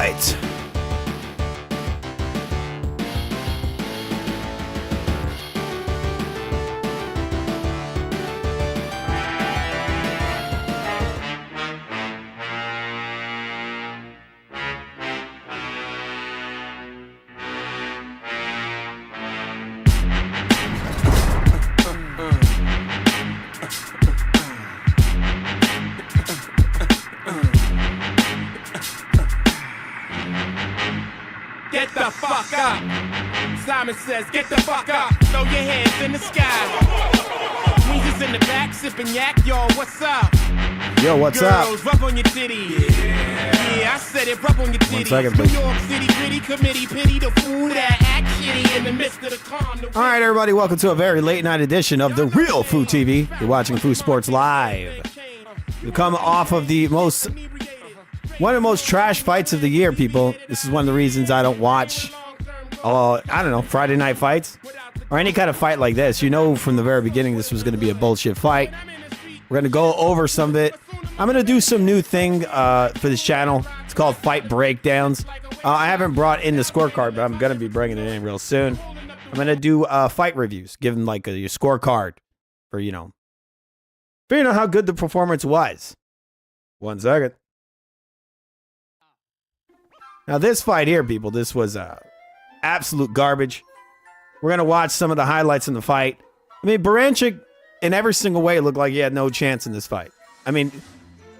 fight. Get the fuck up. Simon says, get the fuck up. Throw your hands in the sky. Weezer's in the back, sipping yak. Yo, what's up? Yo, what's up? Girls, rub on your titties. Yeah, I said it, rub on your titties. 1 second, New please. York City gritty committee, pity the fool that act shitty in the midst of the calm. All right, everybody, welcome to a very late night edition of The Real Food TV. You're watching Food Sports Live. You come off of one of the most trash fights of the year, people. This is one of the reasons I don't watch, Friday night fights or any kind of fight like this. You know from the very beginning this was going to be a bullshit fight. We're going to go over some of it. I'm going to do some new thing for this channel. It's called Fight Breakdowns. I haven't brought in the scorecard, but I'm going to be bringing it in real soon. I'm going to do fight reviews, give them like your scorecard for, figuring out how good the performance was. 1 second. Now, this fight here, people, this was absolute garbage. We're going to watch some of the highlights in the fight. I mean, Berinchyk, in every single way, looked like he had no chance in this fight. I mean,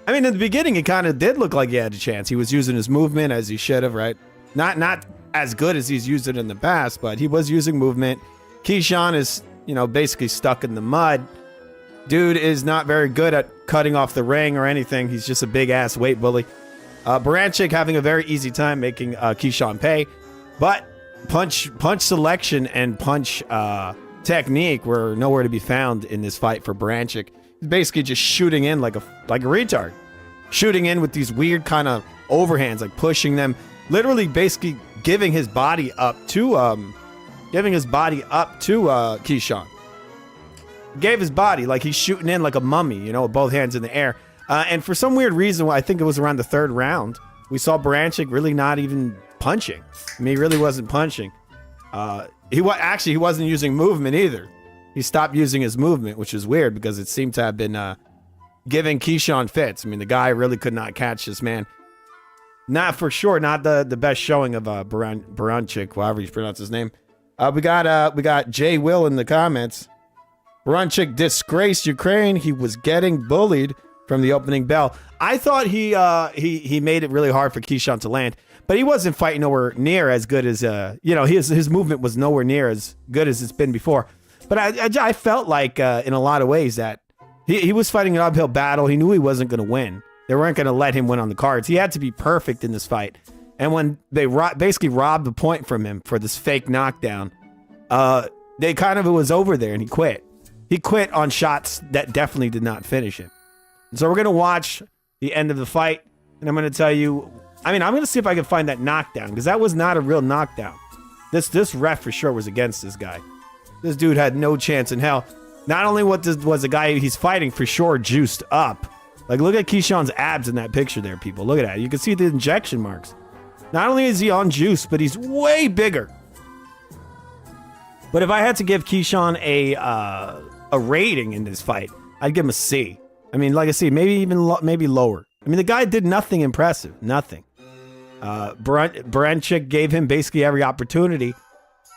in the beginning, it kind of did look like he had a chance. He was using his movement as he should have, right? Not as good as he's used it in the past, but he was using movement. Keyshawn is, basically stuck in the mud. Dude is not very good at cutting off the ring or anything. He's just a big-ass weight bully. Berinchyk having a very easy time making Keyshawn pay, but punch selection and punch technique were nowhere to be found in this fight for Berinchyk. He's basically just shooting in like a retard, shooting in with these weird kind of overhands, like pushing them, literally basically giving his body up to Keyshawn. Gave his body like he's shooting in like a mummy, with both hands in the air. And for some weird reason, I think it was around the third round, we saw Berinchyk really not even punching. I mean, he really wasn't punching. He wasn't using movement either. He stopped using his movement, which is weird because it seemed to have been giving Keyshawn fits. I mean, the guy really could not catch this man. Not for sure, not the best showing of Berinchyk, however you pronounce his name. We got Jay Will in the comments. Berinchyk disgraced Ukraine. He was getting bullied from the opening bell. I thought he made it really hard for Keyshawn to land, but he wasn't fighting nowhere near as good as his movement was nowhere near as good as it's been before. But I felt like in a lot of ways that he was fighting an uphill battle. He knew he wasn't going to win. They weren't going to let him win on the cards. He had to be perfect in this fight. And when they basically robbed the point from him for this fake knockdown, it was over there and he quit. He quit on shots that definitely did not finish him. So we're going to watch the end of the fight, and I'm going to tell you, I'm going to see if I can find that knockdown, because that was not a real knockdown. This ref for sure was against this guy. This dude had no chance in hell. Not only was the guy he's fighting for sure juiced up, like look at Keyshawn's abs in that picture there, people. Look at that. You can see the injection marks. Not only is he on juice, but he's way bigger. But if I had to give Keyshawn a rating in this fight, I'd give him a C. I mean, like I say, maybe lower. I mean, the guy did nothing impressive. Nothing. Berinchyk gave him basically every opportunity.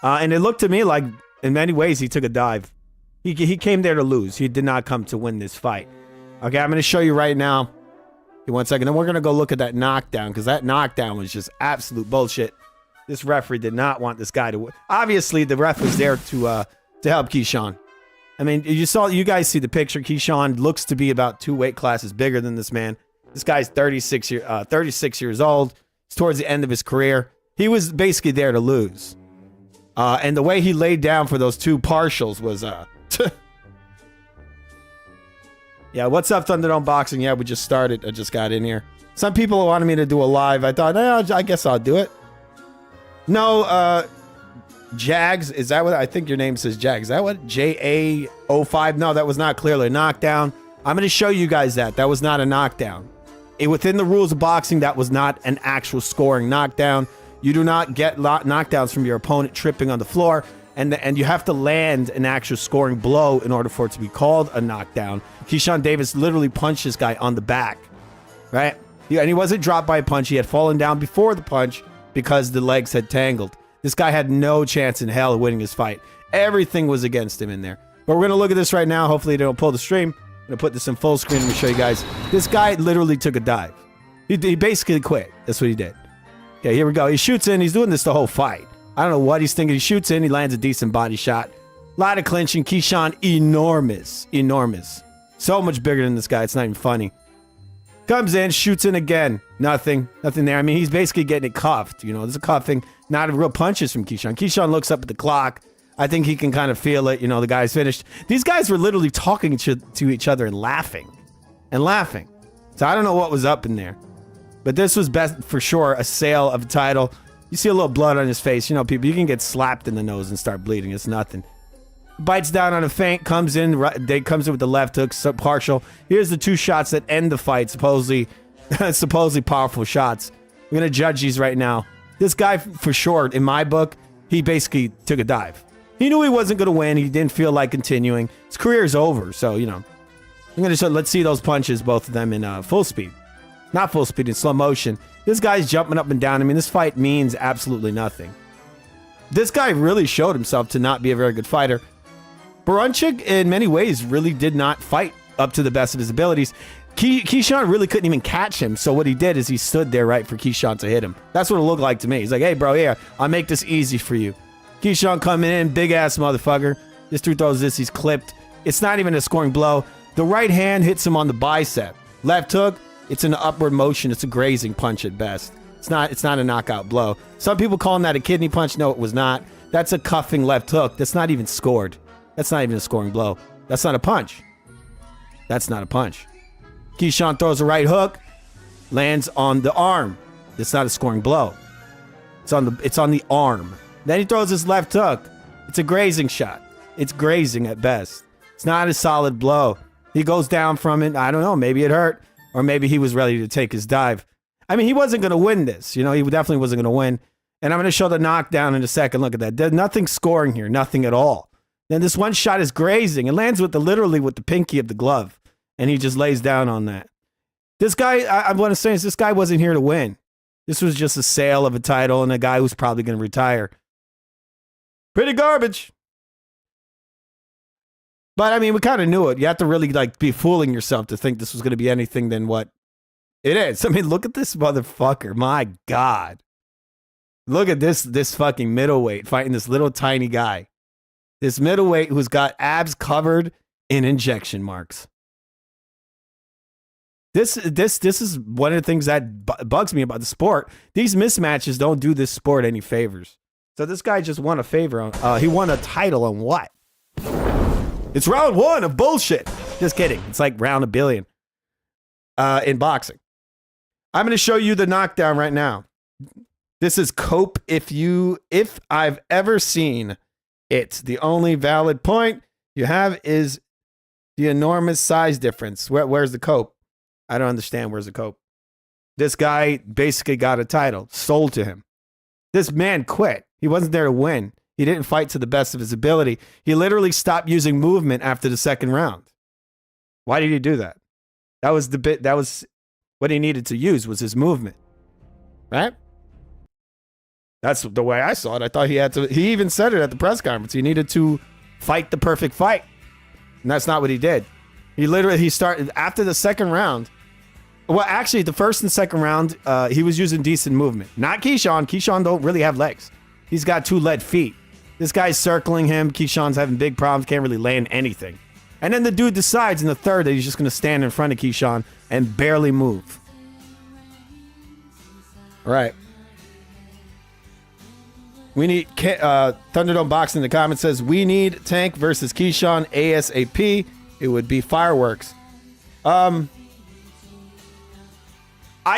And it looked to me like, in many ways, he took a dive. He came there to lose. He did not come to win this fight. Okay, I'm going to show you right now. Give 1 second. Then we're going to go look at that knockdown, because that knockdown was just absolute bullshit. This referee did not want this guy to win. Obviously, the ref was there to help Keyshawn. I mean, you guys see the picture. Keyshawn looks to be about 2 weight classes bigger than this man. This guy's 36 years old. He's towards the end of his career. He was basically there to lose. And the way he laid down for those 2 partials was... Yeah, what's up, Thunderdome Boxing? Yeah, we just started. I just got in here. Some people wanted me to do a live. I thought, I guess I'll do it. No, Jags, is that what I think your name says? Jags, is that what JA05? No, that was not clearly a knockdown. I'm going to show you guys that was not a knockdown. Within the rules of boxing, that was not an actual scoring knockdown. You do not get knockdowns from your opponent tripping on the floor, and you have to land an actual scoring blow in order for it to be called a knockdown. Keyshawn Davis literally punched this guy on the back, right? And he wasn't dropped by a punch. He had fallen down before the punch because the legs had tangled. This guy had no chance in hell of winning his fight. Everything was against him in there. But we're going to look at this right now. Hopefully they don't pull the stream. I'm going to put this in full screen. Let me show you guys. This guy literally took a dive. He basically quit. That's what he did. Okay, here we go. He shoots in. He's doing this the whole fight. I don't know what he's thinking. He shoots in. He lands a decent body shot. A lot of clinching. Keyshawn, enormous. Enormous. So much bigger than this guy. It's not even funny. Comes in, shoots in again. Nothing. Nothing there. I mean, he's basically getting it cuffed. You know, there's a cuffing. Not real punches from Keyshawn. Keyshawn looks up at the clock. I think he can kind of feel it. You know, the guy's finished. These guys were literally talking to each other and laughing. And laughing. So I don't know what was up in there. But this was best for sure a sale of a title. You see a little blood on his face. You know, people, you can get slapped in the nose and start bleeding. It's nothing. Bites down on a feint, comes in with the left hook, partial. Here's the two shots that end the fight, supposedly powerful shots. We're going to judge these right now. This guy, for sure, in my book, he basically took a dive. He knew he wasn't going to win. He didn't feel like continuing. His career is over, so, you know. I'm going to show, let's see those punches, both of them in full speed. Not full speed, in slow motion. This guy's jumping up and down. I mean, this fight means absolutely nothing. This guy really showed himself to not be a very good fighter. Berinchyk, in many ways, really did not fight up to the best of his abilities. Keyshawn really couldn't even catch him, so what he did is he stood there right for Keyshawn to hit him. That's what it looked like to me. He's like, hey, bro, yeah, I'll make this easy for you. Keyshawn coming in, big-ass motherfucker. This dude throws this, he's clipped. It's not even a scoring blow. The right hand hits him on the bicep. Left hook, it's an upward motion. It's a grazing punch at best. It's not a knockout blow. Some people calling that a kidney punch. No, it was not. That's a cuffing left hook. That's not even scored. That's not even a scoring blow. That's not a punch. That's not a punch. Keyshawn throws a right hook, lands on the arm. It's not a scoring blow. It's on the arm. Then he throws his left hook. It's a grazing shot. It's grazing at best. It's not a solid blow. He goes down from it. I don't know. Maybe it hurt, or maybe he was ready to take his dive. I mean, he wasn't going to win this. You know, he definitely wasn't going to win. And I'm going to show the knockdown in a second. Look at that. There's nothing scoring here. Nothing at all. Then this one shot is grazing. It lands literally with the pinky of the glove. And he just lays down on that. This guy, I want to say is this guy wasn't here to win. This was just a sale of a title and a guy who's probably going to retire. Pretty garbage. But I mean, we kind of knew it. You have to really be fooling yourself to think this was going to be anything than what it is. I mean, look at this motherfucker. My God. Look at this fucking middleweight fighting this little tiny guy. This middleweight who's got abs covered in injection marks. This is one of the things that bugs me about the sport. These mismatches don't do this sport any favors. So this guy just won a favor on. He won a title on what? It's round one of bullshit. Just kidding. It's like round a billion in boxing. I'm going to show you the knockdown right now. This is Cope if I've ever seen it. The only valid point you have is the enormous size difference. Where's the Cope? I don't understand. Where's the Cope? This guy basically got a title sold to him. This man quit. He wasn't there to win. He didn't fight to the best of his ability. He literally stopped using movement after the second round. Why did he do that? That was what he needed to use was his movement. Right? That's the way I saw it. I thought he even said it at the press conference. He needed to fight the perfect fight. And that's not what he did. He started after the second round. Well, actually, the first and second round, he was using decent movement. Not Keyshawn. Keyshawn don't really have legs. He's got two lead feet. This guy's circling him. Keyshawn's having big problems. Can't really land anything. And then the dude decides in the third that he's just going to stand in front of Keyshawn and barely move. All right. We need Thunderdome Boxing in the comments says we need Tank versus Keyshawn ASAP. It would be fireworks. I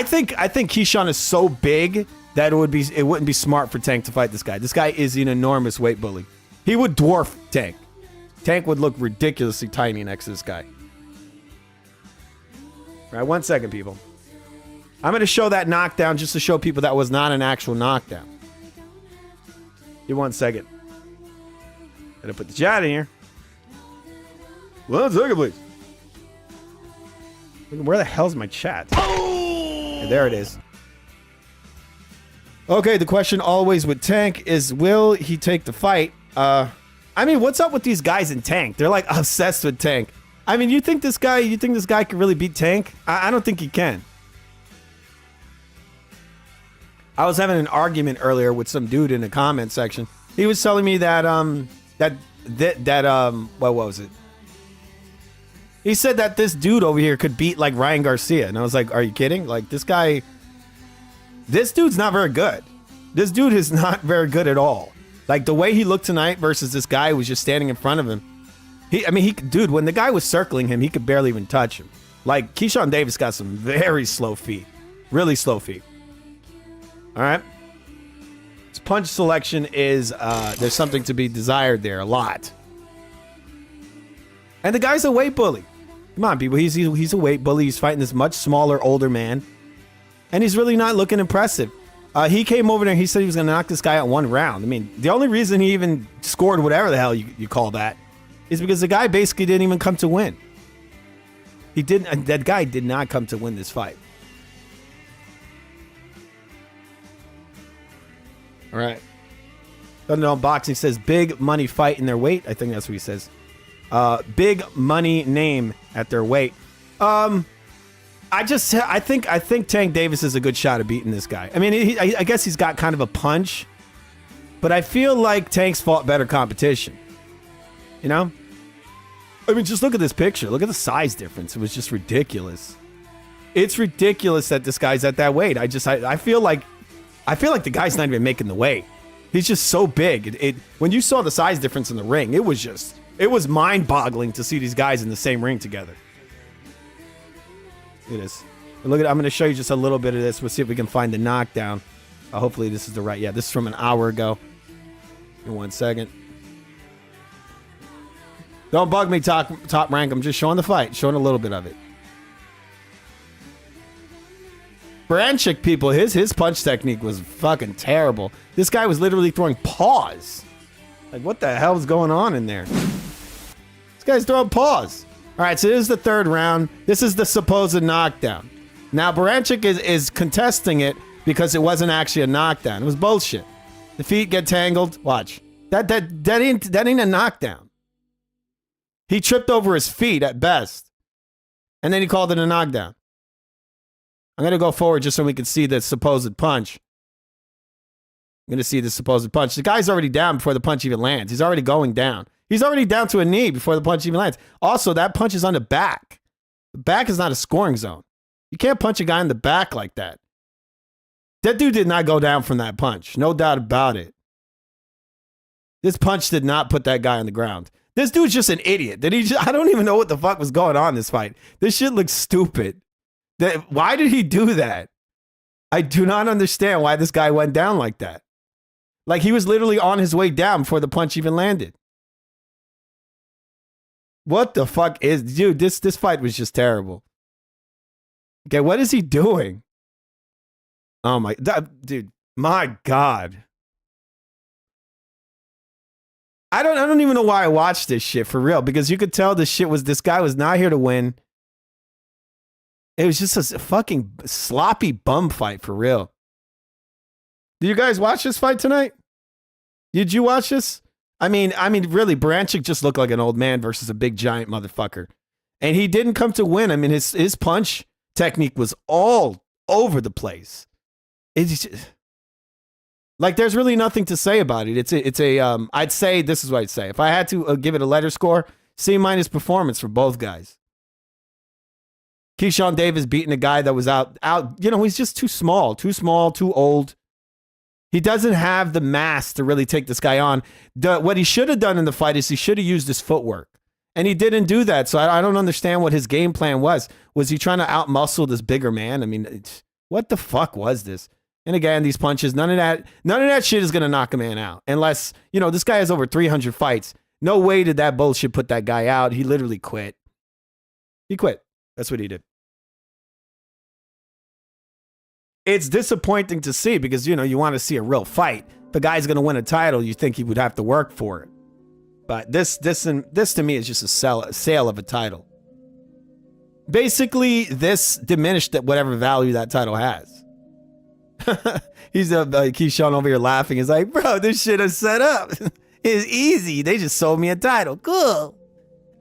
think Keyshawn is so big that it wouldn't be smart for Tank to fight this guy. This guy is an enormous weight bully. He would dwarf Tank. Tank would look ridiculously tiny next to this guy. All right, 1 second, people. I'm going to show that knockdown just to show people that was not an actual knockdown. Give me 1 second. Gotta put the chat in here. 1 second, please. Where the hell's my chat? Oh! There it is. Okay, the question always with Tank is, will he take the fight? I mean, what's up with these guys in Tank? They're like obsessed with Tank. I mean, you think this guy can really beat Tank? I don't think he can. I was having an argument earlier with some dude in the comment section. He was telling me that what was it? He said that this dude over here could beat like Ryan Garcia, and I was like, are you kidding? Like this dude's not very good. This dude is not very good at all. Like the way he looked tonight versus this guy who was just standing in front of him. Dude, when the guy was circling him, he could barely even touch him. Like Keyshawn Davis got some very slow feet, really slow feet. All right. His punch selection is, there's something to be desired there, a lot. And the guy's a weight bully. Come on, people. He's a weight bully. He's fighting this much smaller, older man. And he's really not looking impressive. He came over there and he said he was going to knock this guy out 1 round. I mean, the only reason he even scored whatever the hell you call that is because the guy basically didn't even come to win. That guy did not come to win this fight. All right. Thunder on Boxing says big money fight in their weight. I think that's what he says. Big money name at their weight. I think Tank Davis is a good shot at beating this guy. I mean, I guess he's got kind of a punch, but I feel like Tank's fought better competition. You know? I mean, just look at this picture. Look at the size difference. It was just ridiculous. It's ridiculous that this guy's at that weight. I feel like the guy's not even making the weight. He's just so big. When you saw the size difference in the ring, it was mind-boggling to see these guys in the same ring together. It is. I'm going to show you just a little bit of this. We'll see if we can find the knockdown. Hopefully this is the right. Yeah, this is from an hour ago. In 1 second. Don't bug me, top rank. I'm just showing the fight, showing a little bit of it. Berinchyk, people, his punch technique was fucking terrible. This guy was literally throwing paws. Like, what the hell is going on in there? This guy's throwing paws. All right, so this is the 3rd round. This is the supposed knockdown. Now, Berinchyk is contesting it because it wasn't actually a knockdown. It was bullshit. The feet get tangled. Watch. That ain't a knockdown. He tripped over his feet at best. And then he called it a knockdown. I'm going to go forward just so we can see the supposed punch. I'm going to see the supposed punch. The guy's already down before the punch even lands. He's already going down. He's already down to a knee before the punch even lands. Also, that punch is on the back. The back is not a scoring zone. You can't punch a guy in the back like that. That dude did not go down from that punch. No doubt about it. This punch did not put that guy on the ground. This dude's just an idiot. I don't even know what the fuck was going on in this fight. This shit looks stupid. Why did he do that? I do not understand why this guy went down like that. Like he was literally on his way down before the punch even landed. What the fuck is... Dude, this fight was just terrible. Okay, what is he doing? Oh my... Dude, my God. I don't even know why I watched this shit for real, because you could tell this guy was not here to win. It was just a fucking sloppy bum fight for real. Did you guys watch this fight tonight? Did you watch this? I mean, really, Berinchyk just looked like an old man versus a big giant motherfucker. And he didn't come to win. I mean, his punch technique was all over the place. It's just, like, there's really nothing to say about it. I'd say, this is what I'd say. If I had to give it a letter score, C- performance for both guys. Keyshawn Davis beating a guy that was out, he's just too small, too old. He doesn't have the mass to really take this guy on. What he should have done in the fight is he should have used his footwork. And he didn't do that, so I don't understand what his game plan was. Was he trying to outmuscle this bigger man? I mean, what the fuck was this? And again, these punches, none of that shit is going to knock a man out. Unless, this guy has over 300 fights. No way did that bullshit put that guy out. He literally quit. He quit. That's what he did. it's disappointing to see because, you know, you want to see a real fight. If a guy's going to win a title, you think he would have to work for it. But this to me is just a sale of a title. Basically, this diminished whatever value that title has. He's Keyshawn over here laughing. He's like, bro, this shit is set up. It's easy. They just sold me a title. Cool.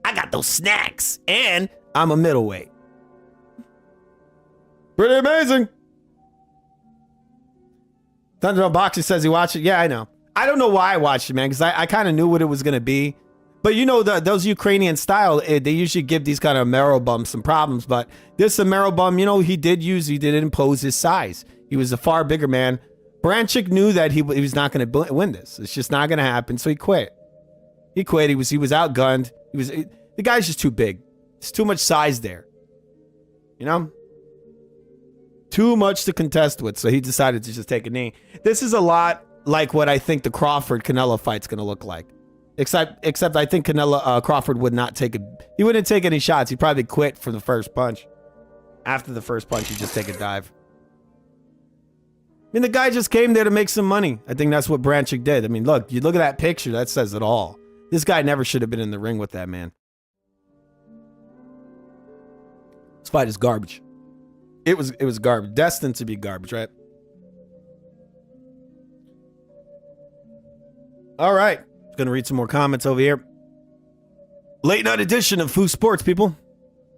I got those snacks. And I'm a middleweight. Pretty amazing. Thunderdome Boxing says he watched it. Yeah, I know. I don't know why I watched it, man, because I kind of knew what it was going to be. But you know, those Ukrainian style, they usually give these kind of marrow bums some problems. But this marrow bum, you know, he did impose his size. He was a far bigger man. Berinchyk knew that he was not going to win this. It's just not going to happen. So he quit. He quit. He was outgunned. The guy's just too big. There's too much size there. You know? Too much to contest with. So he decided to just take a knee. This is a lot like what I think the Crawford-Canelo fight's going to look like. Except I think Crawford would not he wouldn't take any shots. He'd probably quit for the first punch. After the first punch, he'd just take a dive. I mean, the guy just came there to make some money. I think that's what Berinchyk did. I mean, look, you look at that picture, that says it all. This guy never should have been in the ring with that man. This fight is garbage. It was garbage. Destined to be garbage, right? All right. Gonna read some more comments over here. Late night edition of Foo Sports, people.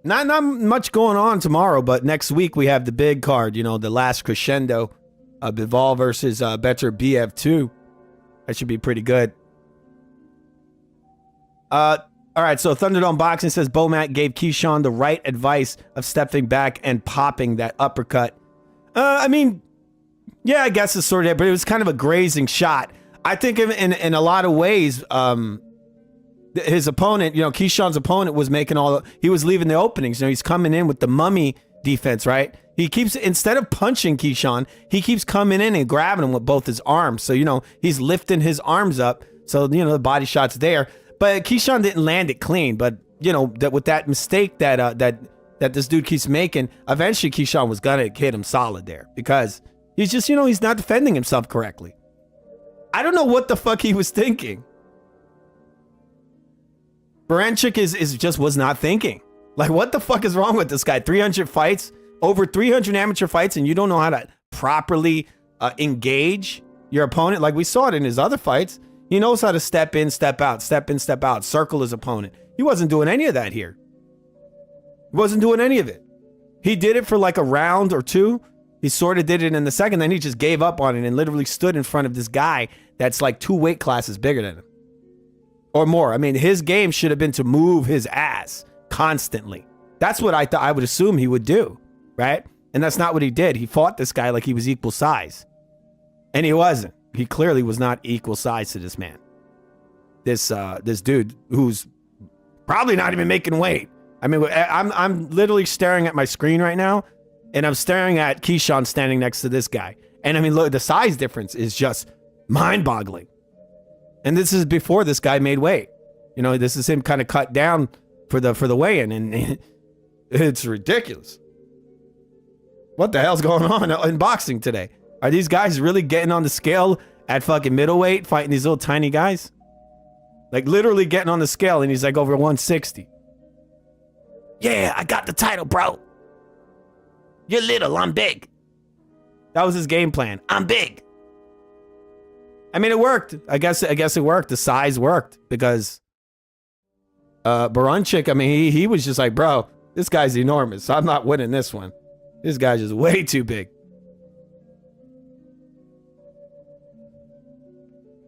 Not much going on tomorrow, but next week we have the big card, you know, the last crescendo of Bivol versus Better BF2. That should be pretty good. All right, so Thunderdome Boxing says Bomac gave Keyshawn the right advice of stepping back and popping that uppercut. I mean, yeah, I guess it's sort of, but it was kind of a grazing shot. I think in a lot of ways, his opponent, you know, Keyshawn's opponent was he was leaving the openings. You know, he's coming in with the mummy defense, right? He keeps, instead of punching Keyshawn, he keeps coming in and grabbing him with both his arms. So, you know, he's lifting his arms up. So, you know, the body shot's there. But Keyshawn didn't land it clean. But, you know, that with that mistake that this dude keeps making, eventually Keyshawn was going to hit him solid there. Because he's just, you know, he's not defending himself correctly. I don't know what the fuck he was thinking. Berinchyk was not thinking. Like, what the fuck is wrong with this guy? 300 fights, over 300 amateur fights, and you don't know how to properly engage your opponent? Like, we saw it in his other fights. He knows how to step in, step out, step in, step out, circle his opponent. He wasn't doing any of that here. He wasn't doing any of it. He did it for like a round or two. He sort of did it in the second, then he just gave up on it and literally stood in front of this guy that's like 2 weight classes bigger than him. Or more. I mean, his game should have been to move his ass constantly. That's what I would assume he would do, right? And that's not what he did. He fought this guy like he was equal size. And he wasn't. He clearly was not equal size to this man. This dude who's probably not even making weight. I mean, I'm literally staring at my screen right now, and I'm staring at Keyshawn standing next to this guy. And I mean, look, the size difference is just mind-boggling. And this is before this guy made weight. You know, this is him kind of cut down for the weigh-in, and it's ridiculous. What the hell's going on in boxing today? Are these guys really getting on the scale at fucking middleweight, fighting these little tiny guys? Like, literally getting on the scale, and he's like over 160. Yeah, I got the title, bro. You're little, I'm big. That was his game plan. I'm big. I mean, it worked. I guess it worked. The size worked because Berinchyk, I mean, he was just like, bro, this guy's enormous. I'm not winning this one. This guy's just way too big.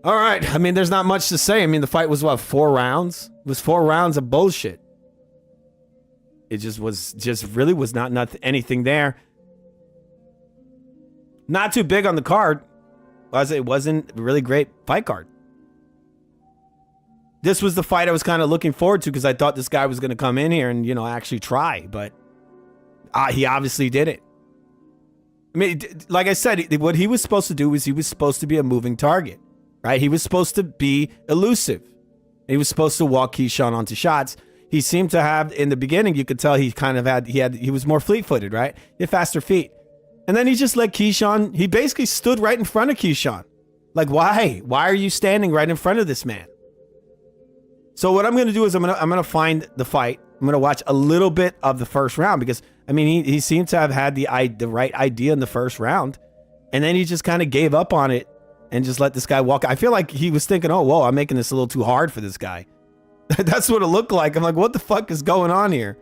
All right. I mean, there's not much to say. I mean, the fight was, what, 4 rounds? It was 4 rounds of bullshit. It really was not anything there. Not too big on the card. It wasn't a really great fight card. This was the fight I was kind of looking forward to because I thought this guy was going to come in here and, you know, actually try. But he obviously didn't. I mean, like I said, what he was supposed to do was he was supposed to be a moving target, right? He was supposed to be elusive. He was supposed to walk Keyshawn onto shots. He seemed to have, in the beginning, you could tell he was more fleet-footed, right? He had faster feet. And then he just let Keyshawn, he basically stood right in front of Keyshawn. Like, why? Why are you standing right in front of this man? So what I'm going to do is I'm going to find the fight. I'm going to watch a little bit of the first round because, I mean, he seemed to have had the right idea in the first round. And then he just kind of gave up on it and just let this guy walk. I feel like he was thinking, oh, whoa, I'm making this a little too hard for this guy. That's what it looked like. I'm like, what the fuck is going on here?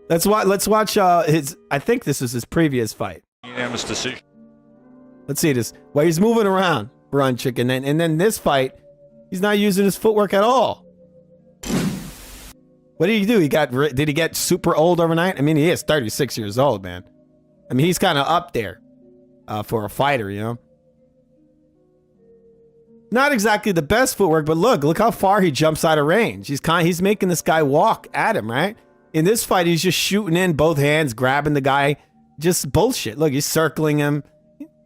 Let's watch his, I think this is his previous fight. Unanimous decision. Let's see this. Well, he's moving around, berinchyk, and then this fight, he's not using his footwork at all. What did he do? Did he get super old overnight? I mean, he is 36 years old, man. I mean, he's kind of up there for a fighter, you know? Not exactly the best footwork, but look how far he jumps out of range. He's making this guy walk at him, right? In this fight, he's just shooting in both hands, grabbing the guy. Just bullshit. Look, he's circling him.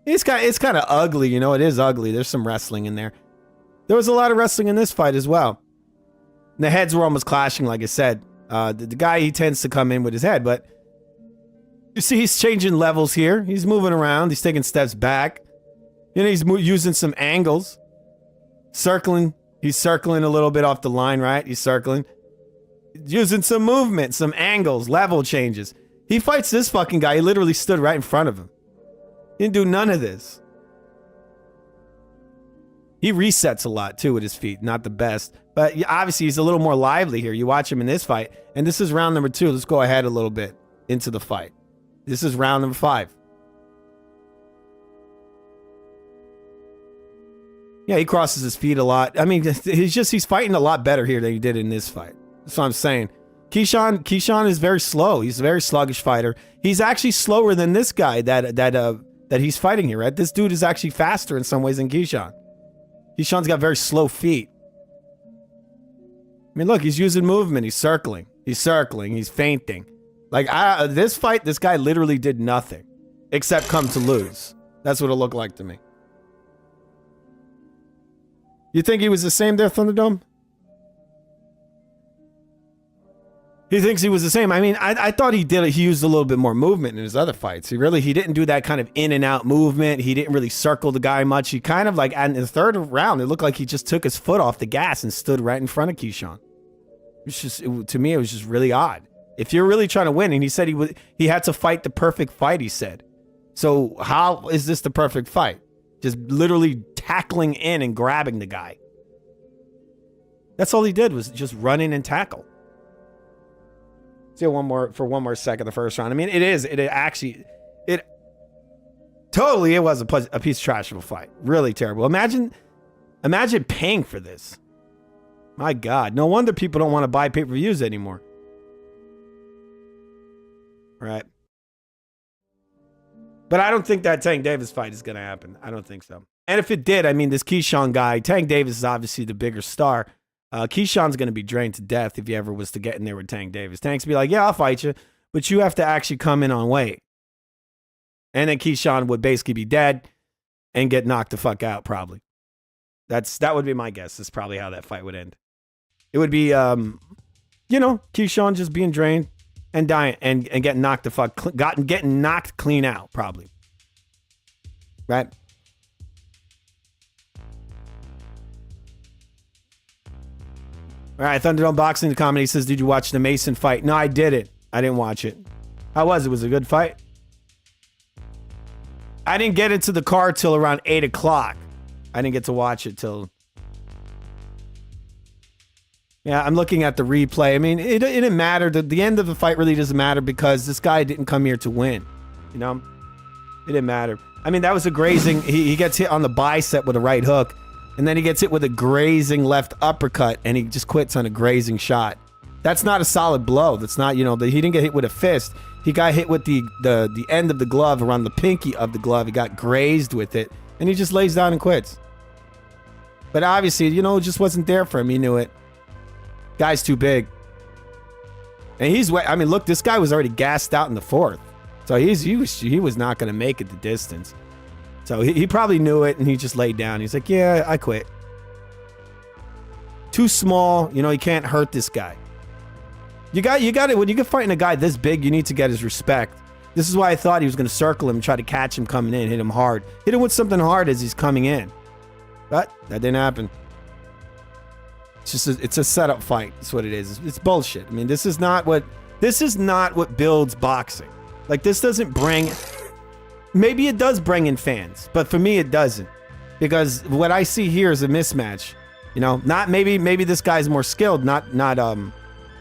It's kind of ugly, you know? It is ugly. There's some wrestling in there. There was a lot of wrestling in this fight as well. The heads were almost clashing, like I said. The guy, he tends to come in with his head, but you see he's changing levels here. He's moving around. He's taking steps back. You know, he's using some angles. Circling. He's circling a little bit off the line, right? He's circling. Using some movement, some angles, level changes. He fights this fucking guy. He literally stood right in front of him. He didn't do none of this. He resets a lot, too, with his feet. Not the best. But obviously, he's a little more lively here. You watch him in this fight. And this is round number 2. Let's go ahead a little bit into the fight. This is round number 5. Yeah, he crosses his feet a lot. I mean, he's fighting a lot better here than he did in this fight. That's what I'm saying. Keyshawn is very slow. He's a very sluggish fighter. He's actually slower than this guy that he's fighting here, right? This dude is actually faster in some ways than Keyshawn. Keyshawn's got very slow feet. I mean, look, he's using movement. He's circling. He's feinting. Like, this fight, this guy literally did nothing except come to lose. That's what it looked like to me. You think he was the same there, Thunderdome? He thinks he was the same. I mean, I thought he used a little bit more movement in his other fights. He didn't do that kind of in and out movement. He didn't really circle the guy much. He kind of like, in the third round, it looked like he just took his foot off the gas and stood right in front of Keyshawn. To me, it was just really odd. If you're really trying to win, and he said he had to fight the perfect fight, he said. So how is this the perfect fight? Just literally tackling in and grabbing the guy. That's all he did was just run in and tackle. See one more second, the first round. I mean, it was a piece of trash of a fight. Really terrible. Imagine paying for this. My God, no wonder people don't want to buy pay-per-views anymore. Right. But I don't think that Tank Davis fight is going to happen. I don't think so. And if it did, I mean, this Keyshawn guy, Tank Davis is obviously the bigger star. Keyshawn's going to be drained to death if he ever was to get in there with Tank Davis. Tank's be like, yeah, I'll fight you, but you have to actually come in on weight. And then Keyshawn would basically be dead and get knocked the fuck out, probably. That would be my guess. That's probably how that fight would end. It would be, Keyshawn just being drained and dying and getting knocked the fuck, getting knocked clean out, probably. Right? All right, Thunderdome Boxing the Comedy says, did you watch the Mason fight? No, I didn't. I didn't watch it. How was it? Was it a good fight? I didn't get into the card till around 8 o'clock. I didn't get to watch it till... Yeah, I'm looking at the replay. I mean, it didn't matter. The end of the fight really doesn't matter because this guy didn't come here to win. You know? It didn't matter. I mean, that was a grazing... He gets hit on the bicep with a right hook. And then he gets hit with a grazing left uppercut, and he just quits on a grazing shot. That's not a solid blow. That's not, he didn't get hit with a fist. He got hit with the end of the glove around the pinky of the glove. He got grazed with it, and he just lays down and quits. But obviously, it just wasn't there for him. He knew it. Guy's too big. And look, this guy was already gassed out in the fourth. So he was not going to make it the distance. So he probably knew it, and he just laid down. He's like, yeah, I quit. Too small. You can't hurt this guy. You got it. When you get fighting a guy this big, you need to get his respect. This is why I thought he was going to circle him and try to catch him coming in, hit him hard. Hit him with something hard as he's coming in. But that didn't happen. It's a setup fight. That's what it is. It's bullshit. I mean, this is not what builds boxing. Like, this doesn't bring... Maybe it does bring in fans, but for me, it doesn't. Because what I see here is a mismatch. You know, not maybe this guy's more skilled, not Keyshawn.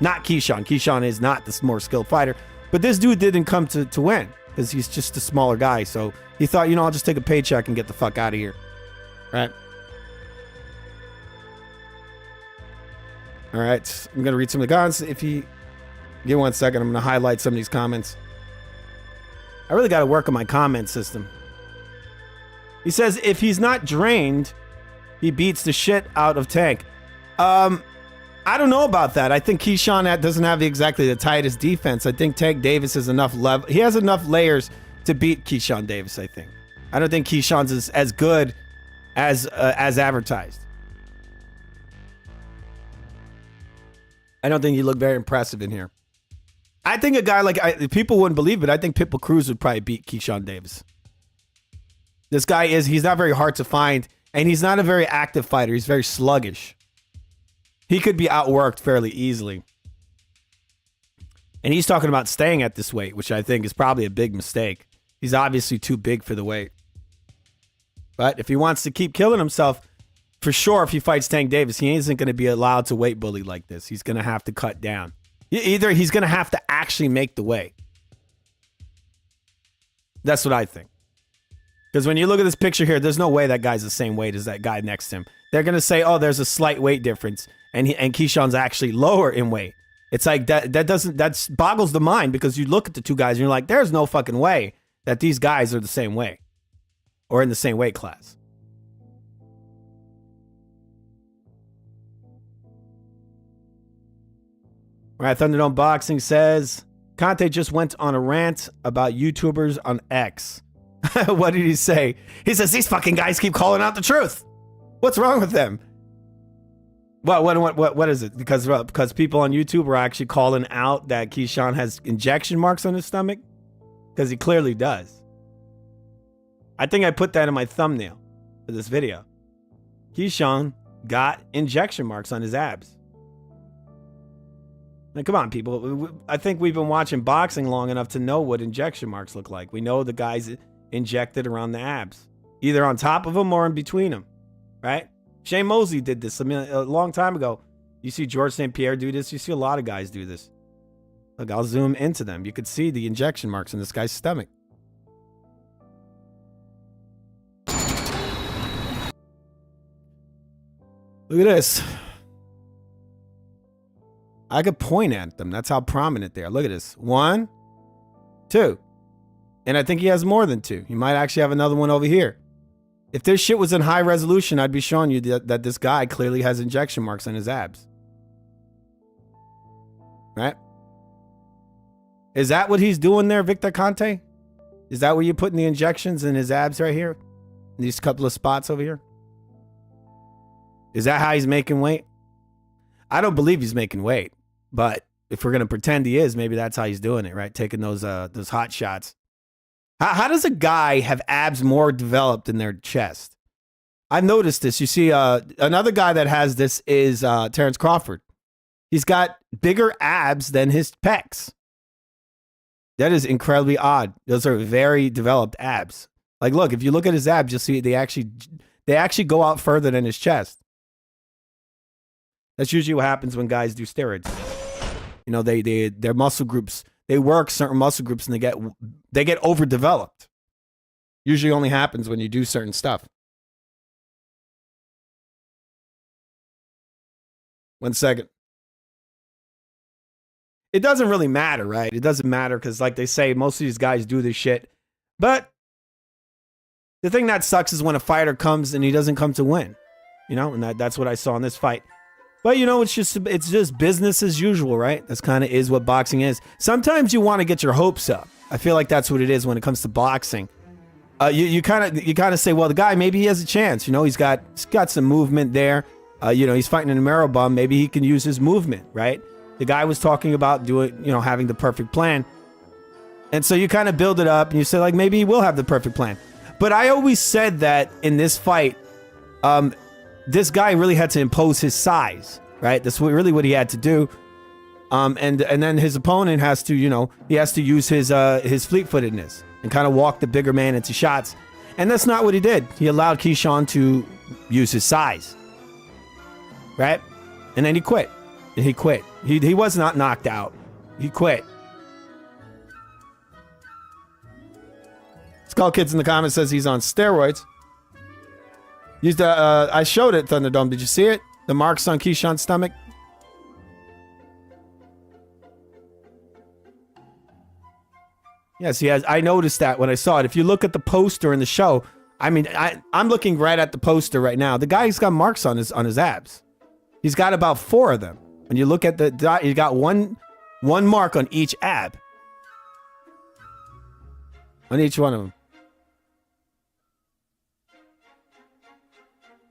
Keyshawn is not the more skilled fighter. But this dude didn't come to win because he's just a smaller guy. So he thought, you know, I'll just take a paycheck and get the fuck out of here. Right? All right. I'm going to read some of the comments. If you give 1 second, I'm going to highlight some of these comments. I really got to work on my comment system. He says, if he's not drained, he beats the shit out of Tank. I don't know about that. I think Keyshawn doesn't have exactly the tightest defense. I think Tank Davis has enough level. He has enough layers to beat Keyshawn Davis, I think. I don't think Keyshawn's as good as advertised. I don't think he looked very impressive in here. I think a guy like... people wouldn't believe it. I think Pitbull Cruz would probably beat Keyshawn Davis. This guy he's not very hard to find, and he's not a very active fighter. He's very sluggish. He could be outworked fairly easily. And he's talking about staying at this weight, which I think is probably a big mistake. He's obviously too big for the weight. But if he wants to keep killing himself, for sure, if he fights Tank Davis, he isn't going to be allowed to weight bully like this. He's going to have to cut down. Either he's going to have to actually make the weight. That's what I think. Because when you look at this picture here, there's no way that guy's the same weight as that guy next to him. They're going to say, oh, there's a slight weight difference. And Keyshawn's actually lower in weight. It's like that boggles the mind because you look at the two guys and you're like, there's no fucking way that these guys are the same weight or in the same weight class. All right, Thunderdome Boxing says, Conte just went on a rant about YouTubers on X. What did he say? He says, these fucking guys keep calling out the truth. What's wrong with them? What is it? Because people on YouTube are actually calling out that Keyshawn has injection marks on his stomach? Because he clearly does. I think I put that in my thumbnail for this video. Keyshawn got injection marks on his abs. Now, come on, people. I think we've been watching boxing long enough to know what injection marks look like. We know the guys injected around the abs, either on top of them or in between them, right? Shane Mosley did this a long time ago. You see George St. Pierre do this. You see a lot of guys do this. Look, I'll zoom into them. You could see the injection marks in this guy's stomach. Look at this. I could point at them. That's how prominent they are. Look at this. 1, 2. And I think he has more than 2. He might actually have another one over here. If this shit was in high resolution, I'd be showing you that this guy clearly has injection marks on his abs. Right? Is that what he's doing there, Victor Conte? Is that where you're putting the injections in his abs right here? In these couple of spots over here? Is that how he's making weight? I don't believe he's making weight. But if we're going to pretend he is, maybe that's how he's doing it, right? Taking those hot shots. How does a guy have abs more developed in their chest? I've noticed this. You see, another guy that has this is Terrence Crawford. He's got bigger abs than his pecs. That is incredibly odd. Those are very developed abs. Like, look, if you look at his abs, you'll see they actually go out further than his chest. That's usually what happens when guys do steroids. You know, their muscle groups. They work certain muscle groups and they get overdeveloped. Usually only happens when you do certain stuff. 1 second. It doesn't really matter, right? It doesn't matter because, like they say, most of these guys do this shit. But the thing that sucks is when a fighter comes and he doesn't come to win. You know, and that's what I saw in this fight. But, you know, it's just business as usual, right? That's kind of is what boxing is. Sometimes you want to get your hopes up. I feel like that's what it is when it comes to boxing. You kind of say, well, the guy, maybe he has a chance. You know, he's got some movement there. You know, he's fighting an Amaro bum. Maybe he can use his movement, right? The guy was talking about having the perfect plan. And so you kind of build it up and you say, like, maybe he will have the perfect plan. But I always said that in this fight, this guy really had to impose his size, right? That's really what he had to do. And then his opponent has to, he has to use his fleet-footedness and kind of walk the bigger man into shots. And that's not what he did. He allowed Keyshawn to use his size, right? And then he quit. He quit. He was not knocked out. He quit. Skull Kids in the comments says he's on steroids. I showed it, Thunderdome. Did you see it? The marks on Keyshawn's stomach. Yes, he has. I noticed that when I saw it. If you look at the poster in the show, I mean, I'm looking right at the poster right now. The guy's got marks on his abs. He's got about 4 of them. When you look at the, you got one mark on each ab. On each one of them.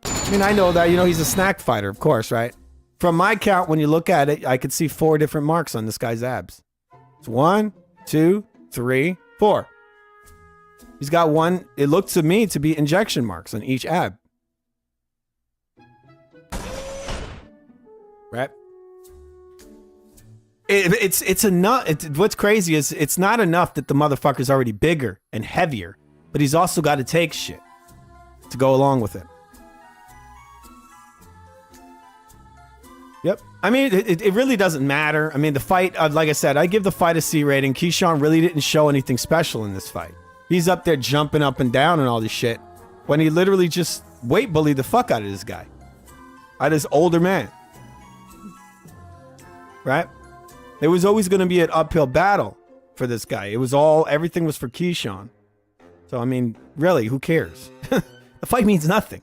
I mean, I know that, he's a snack fighter, of course, right? From my count, when you look at it, I could see 4 different marks on this guy's abs. It's 1, 2, 3, 4. He's got one. It looked to me to be injection marks on each ab. Right? It's enough. What's crazy is it's not enough that the motherfucker's already bigger and heavier, but he's also got to take shit to go along with it. Yep. I mean, it really doesn't matter. I mean, the fight, like I said, I give the fight a C rating. Keyshawn really didn't show anything special in this fight. He's up there jumping up and down and all this shit when he literally just weight bullied the fuck out of this guy. Out of this older man. Right? It was always going to be an uphill battle for this guy. Everything was for Keyshawn. So, I mean, really, who cares? The fight means nothing.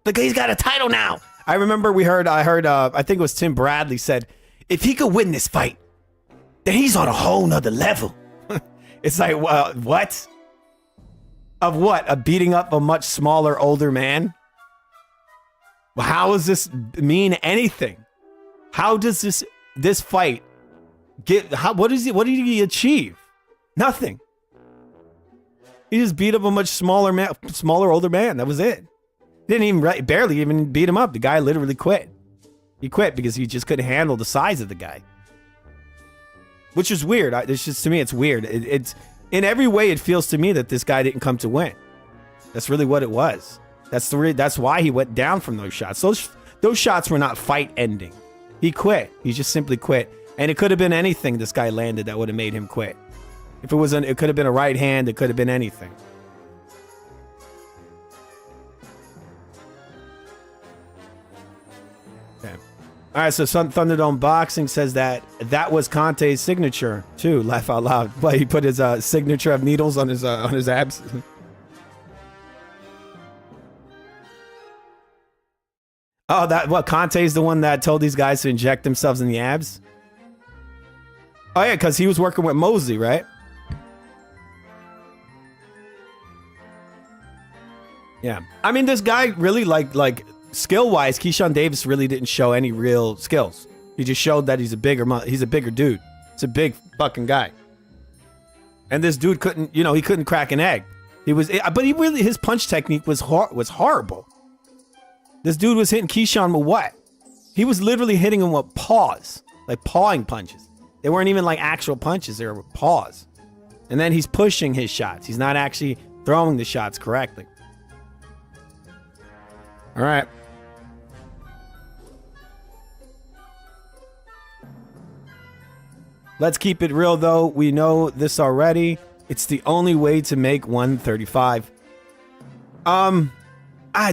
The guy's got a title now. I remember I heard, I think it was Tim Bradley said, if he could win this fight, then he's on a whole nother level. It's like, what? Of what? Of beating up a much smaller, older man? Well, how does this mean anything? How does this fight what did he achieve? Nothing. He just beat up a much smaller, older man. That was it. Barely even beat him up. The guy literally quit. He quit because he just couldn't handle the size of the guy. Which is weird. To me, it's weird. It's in every way, it feels to me that this guy didn't come to win. That's really what it was. That's why he went down from those shots. Those shots were not fight ending. He quit. He just simply quit. And it could have been anything this guy landed that would have made him quit. If it could have been a right hand. It could have been anything. Okay. All right, so Thunderdome Boxing says that was Conte's signature too. Laugh out loud. But he put his signature of needles on his abs. Oh, Conte's the one that told these guys to inject themselves in the abs? Oh yeah, because he was working with Mosley, right? Yeah. I mean, this guy really like skill-wise, Keyshawn Davis really didn't show any real skills. He just showed that he's a bigger dude. It's a big fucking guy. And this dude couldn't crack an egg. His punch technique was horrible. This dude was hitting Keyshawn with what? He was literally hitting him with paws, like pawing punches. They weren't even like actual punches, they were paws. And then he's pushing his shots. He's not actually throwing the shots correctly. All right. Let's keep it real, though. We know this already. It's the only way to make 135.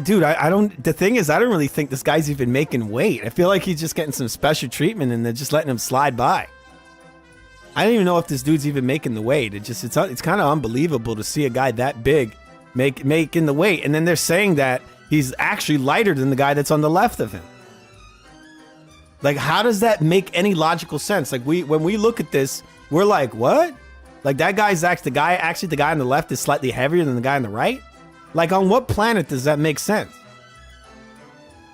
Dude, I don't. The thing is, I don't really think this guy's even making weight. I feel like he's just getting some special treatment and they're just letting him slide by. I don't even know if this dude's even making the weight. It's kind of unbelievable to see a guy that big making the weight, and then they're saying that he's actually lighter than the guy that's on the left of him. Like, how does that make any logical sense? Like, when we look at this, we're like, what? Like, that guy's the guy on the left is slightly heavier than the guy on the right? Like, on what planet does that make sense?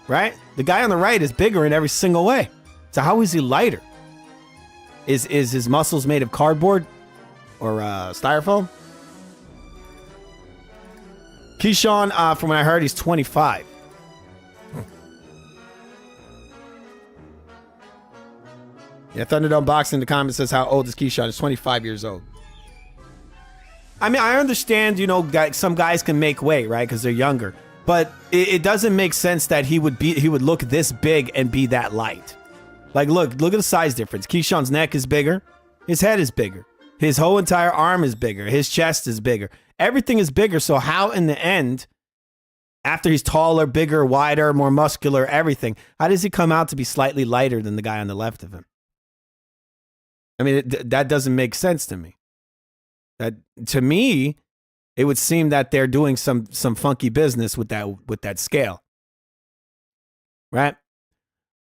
Right? The guy on the right is bigger in every single way. So how is he lighter? Is his muscles made of cardboard? styrofoam. Keyshawn, from what I heard, he's 25. Yeah, Thunderdome Boxing in the comments says how old is Keyshawn? He's 25 years old. I mean, I understand, you know, some guys can make weight, right? Because they're younger. But it doesn't make sense that he would look this big and be that light. Like, look at the size difference. Keyshawn's neck is bigger. His head is bigger. His whole entire arm is bigger. His chest is bigger. Everything is bigger. So how in the end, after he's taller, bigger, wider, more muscular, everything, how does he come out to be slightly lighter than the guy on the left of him? I mean, that doesn't make sense to me. That, to me, it would seem that they're doing some funky business with that scale, right?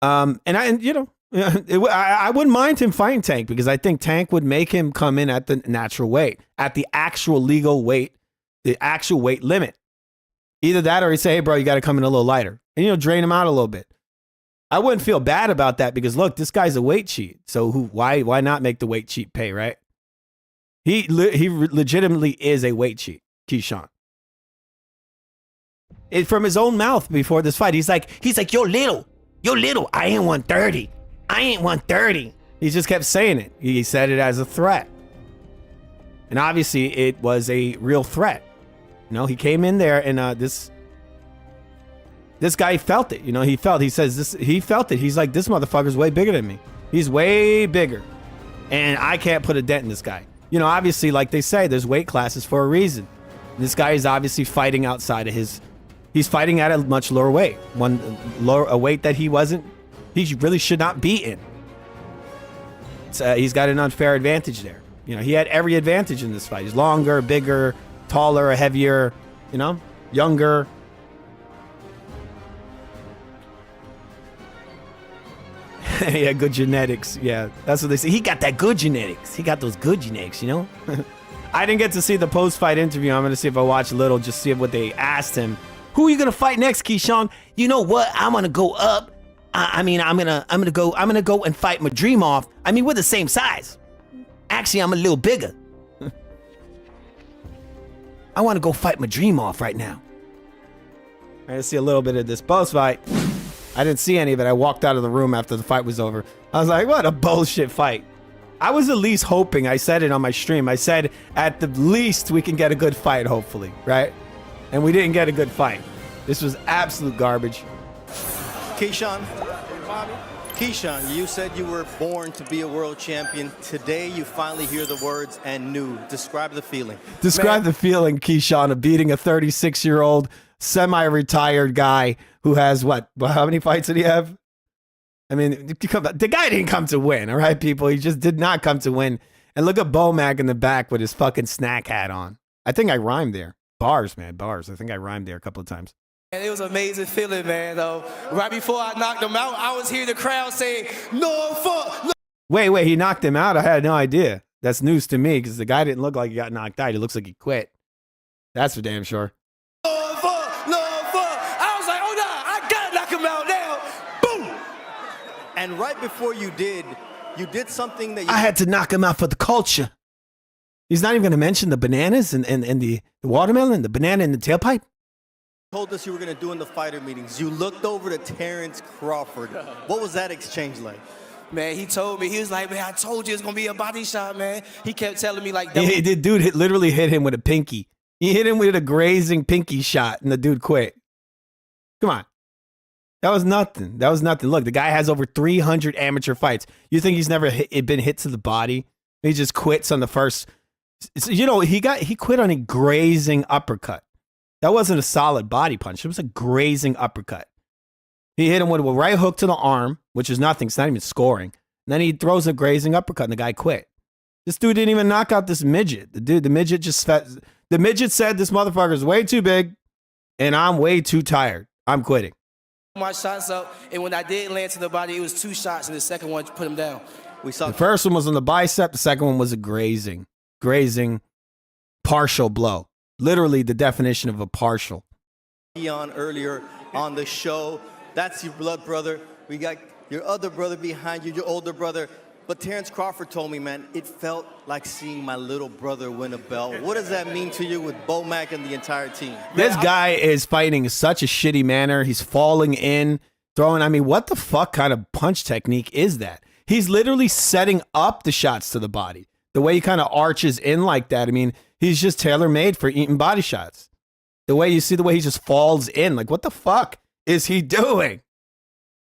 And you know, I wouldn't mind him fighting Tank because I think Tank would make him come in at the natural weight, at the actual legal weight, the actual weight limit. Either that or he'd say, hey, bro, you got to come in a little lighter, and you know, drain him out a little bit. I wouldn't feel bad about that because look, this guy's a weight cheat. So why not make the weight cheat pay, right? He legitimately is a weight cheat, Keyshawn. From his own mouth before this fight, he's like, you're little. I ain't 130. I ain't 130. He just kept saying it. He said it as a threat. And obviously it was a real threat. You know, he came in there and this guy felt it. You know, he felt it. He's like, this motherfucker's way bigger than me. He's way bigger. And I can't put a dent in this guy. You know, obviously, like they say, there's weight classes for a reason. This guy is obviously fighting outside of he's fighting at a much lower weight. A weight that he really should not be in. He's got an unfair advantage there. You know, he had every advantage in this fight. He's longer, bigger, taller, heavier, you know, younger. Yeah, good genetics. Yeah, that's what they say. He got that good genetics. He got those good genetics, you know? I didn't get to see the post-fight interview. I'm going to see if I watch a little, just see what they asked him. Who are you going to fight next, Keyshawn? You know what? I'm going to go up. I'm going to go and fight my dream off. I mean, we're the same size. Actually, I'm a little bigger. I want to go fight my dream off right now. I got to see a little bit of this post-fight. I didn't see any of it. I walked out of the room after the fight was over. I was like, what a bullshit fight. I was at least hoping, I said it on my stream, I said at the least we can get a good fight, hopefully, right? And we didn't get a good fight. This was absolute garbage. Keyshawn, you said you were born to be a world champion. Today you finally hear the words "and new." Describe the feeling. Describe the feeling, Keyshawn, of beating a 36-year-old semi-retired guy who has what? How many fights did he have? I mean, the guy didn't come to win, all right, people? He just did not come to win. And look at Bomac in the back with his fucking snack hat on. I think I rhymed there. Bars, man, bars. I think I rhymed there a couple of times. And it was an amazing feeling, man, though. Right before I knocked him out, I was hearing the crowd saying, no fuck. No. Wait, he knocked him out? I had no idea. That's news to me because the guy didn't look like he got knocked out. He looks like he quit. That's for damn sure. And right before you did something that I had to knock him out for the culture. He's not even going to mention the bananas and the watermelon, the banana and the tailpipe. Told us you were going to do in the fighter meetings. You looked over to Terrence Crawford. What was that exchange like? Man, he told me, he was like, man, I told you it's going to be a body shot, man. He kept telling me like that. The dude literally hit him with a pinky. He hit him with a grazing pinky shot and the dude quit. Come on. That was nothing. Look, the guy has over 300 amateur fights. You think he's never been hit to the body? He just quits on the first. You know, he quit on a grazing uppercut. That wasn't a solid body punch. It was a grazing uppercut. He hit him with a right hook to the arm, which is nothing. It's not even scoring. And then he throws a grazing uppercut, and the guy quit. This dude didn't even knock out this midget. The midget said, this motherfucker's way too big, and I'm way too tired. I'm quitting. My shots up, and when I did land to the body, it was 2 shots, and the second one put him down. We saw the first one was on the bicep. The second one was a grazing partial blow. Literally the definition of a partial. On earlier on the show, that's your blood brother. We got your other brother behind you, your older brother. But Terrence Crawford told me, man, it felt like seeing my little brother win a belt. What does that mean to you with Bomac and the entire team? This guy is fighting in such a shitty manner. He's falling in, throwing. I mean, what the fuck kind of punch technique is that? He's literally setting up the shots to the body. The way he kind of arches in like that. I mean, he's just tailor-made for eating body shots. The way you see the way he just falls in. Like, what the fuck is he doing?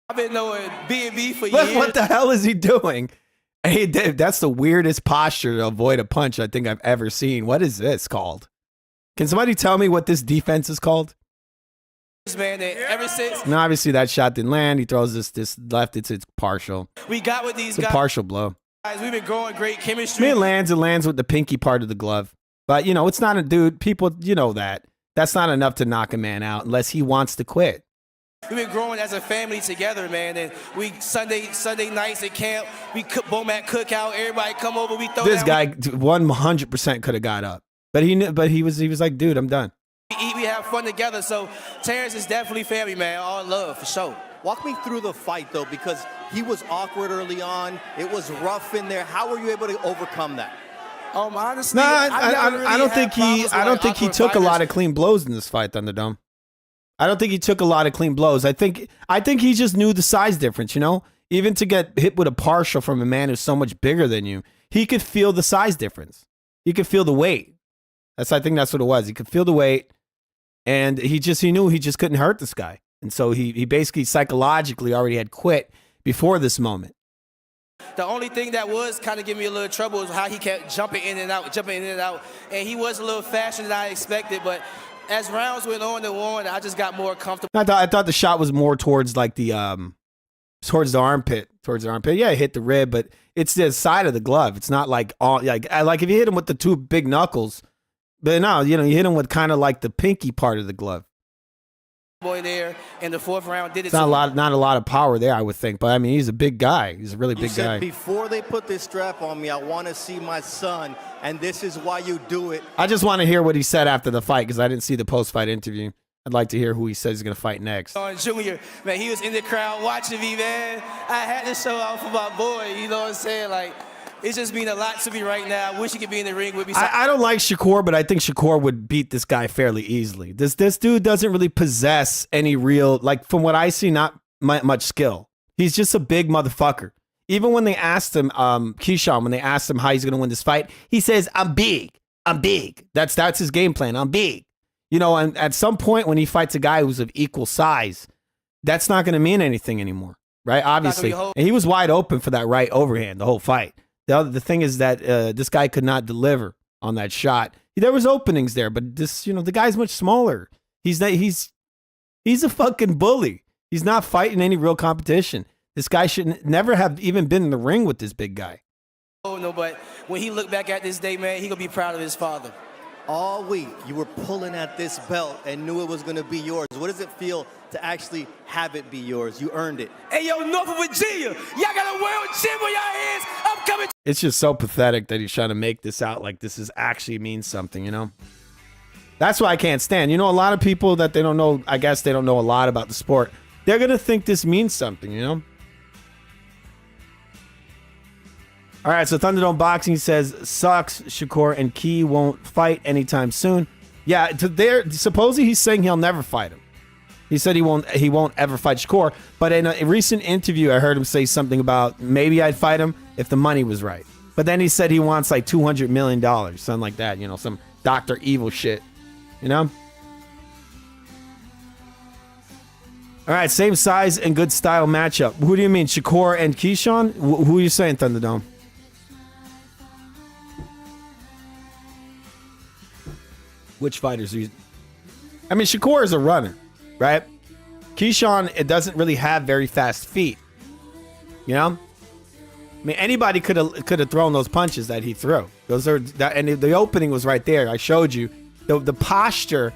I've been knowing B&B for years. What the hell is he doing? Hey, Dave, that's the weirdest posture to avoid a punch I think I've ever seen. What is this called? Can somebody tell me what this defense is called? Man, ever since No, obviously that shot didn't land. He throws this left. It's partial. we got with these It's a partial blow. guys, we've been growing great I chemistry. mean, it lands with the pinky part of the glove. But, you know, it's not a dude. People, you know that. That's not enough to knock a man out unless he wants to quit. We've been growing as a family together, man. And we Sunday nights at camp, we cook Bomac cookout. Everybody come over, we throw This down. guy 100% could have got up. But he was like, dude, I'm done. We eat, we have fun together. So Terrence is definitely family, man. All love, for sure. Walk me through the fight, though, because he was awkward early on. It was rough in there. How were you able to overcome that? Honestly, No, I don't think he took a lot of clean blows in this fight, Thunderdome. I don't think he took a lot of clean blows. I think he just knew the size difference, you know? Even to get hit with a partial from a man who's so much bigger than you, he could feel the size difference. He could feel the weight. I think that's what it was. He could feel the weight, and he knew he just couldn't hurt this guy. And so he basically psychologically already had quit before this moment. The only thing that was kind of giving me a little trouble is how he kept jumping in and out. And he was a little faster than I expected, but as rounds went on and on, I just got more comfortable. I thought the shot was more towards like towards the armpit. Yeah, it hit the rib, but it's the side of the glove. It's not like like if you hit him with the two big knuckles, but no, you know, you hit him with kind of like the pinky part of the glove. Boy there in the fourth round did it. It's not a lot of power there, I would think, but I mean, he's a big guy. He's a really big guy. Before they put this strap on me, I want to see my son, and this is why you do it. I just want to hear what he said after the fight because I didn't see the post-fight interview. I'd like to hear who he says he's going to fight next. Junior, man, he was in the crowd watching me, man. I had to show out for my boy, you know what I'm saying? Like, it's just mean a lot to me right now. I wish he could be in the ring with me. I don't like Shakur, but I think Shakur would beat this guy fairly easily. This dude doesn't really possess any real, like from what I see, not much skill. He's just a big motherfucker. Even when they asked him, Keyshawn, when they asked him how he's going to win this fight, he says, I'm big. That's his game plan. I'm big. You know, and at some point when he fights a guy who's of equal size, that's not going to mean anything anymore, right? Obviously. And he was wide open for that right overhand the whole fight. The thing is that this guy could not deliver on that shot. There was openings there, but this, you know, the guy's much smaller. He's a fucking bully. He's not fighting any real competition. This guy should never have even been in the ring with this big guy. Oh, no, but when he looked back at this day, man, he going to be proud of his father. All week, you were pulling at this belt and knew it was going to be yours. What does it feel to actually have it be yours? You earned it. Hey, yo, Norfolk, Virginia, y'all got a world champ on y'all hands. I'm coming. It's just so pathetic that he's trying to make this out like this is actually means something, you know? That's why I can't stand. You know, a lot of people that they don't know, I guess they don't know a lot about the sport. They're going to think this means something, you know? All right, so Thunderdome Boxing says, sucks, Shakur and Key won't fight anytime soon. Yeah, supposedly he's saying he'll never fight him. He said he won't ever fight Shakur. But in a recent interview, I heard him say something about maybe I'd fight him if the money was right. But then he said he wants like $200 million, something like that, you know, some Dr. Evil shit, you know? All right, same size and good style matchup. Who do you mean, Shakur and Keyshawn? Who are you saying, Thunderdome? Which fighters are you? I mean, Shakur is a runner, right? Keyshawn, it doesn't really have very fast feet. You know? I mean, anybody could have thrown those punches that he threw. And the opening was right there. I showed you the posture,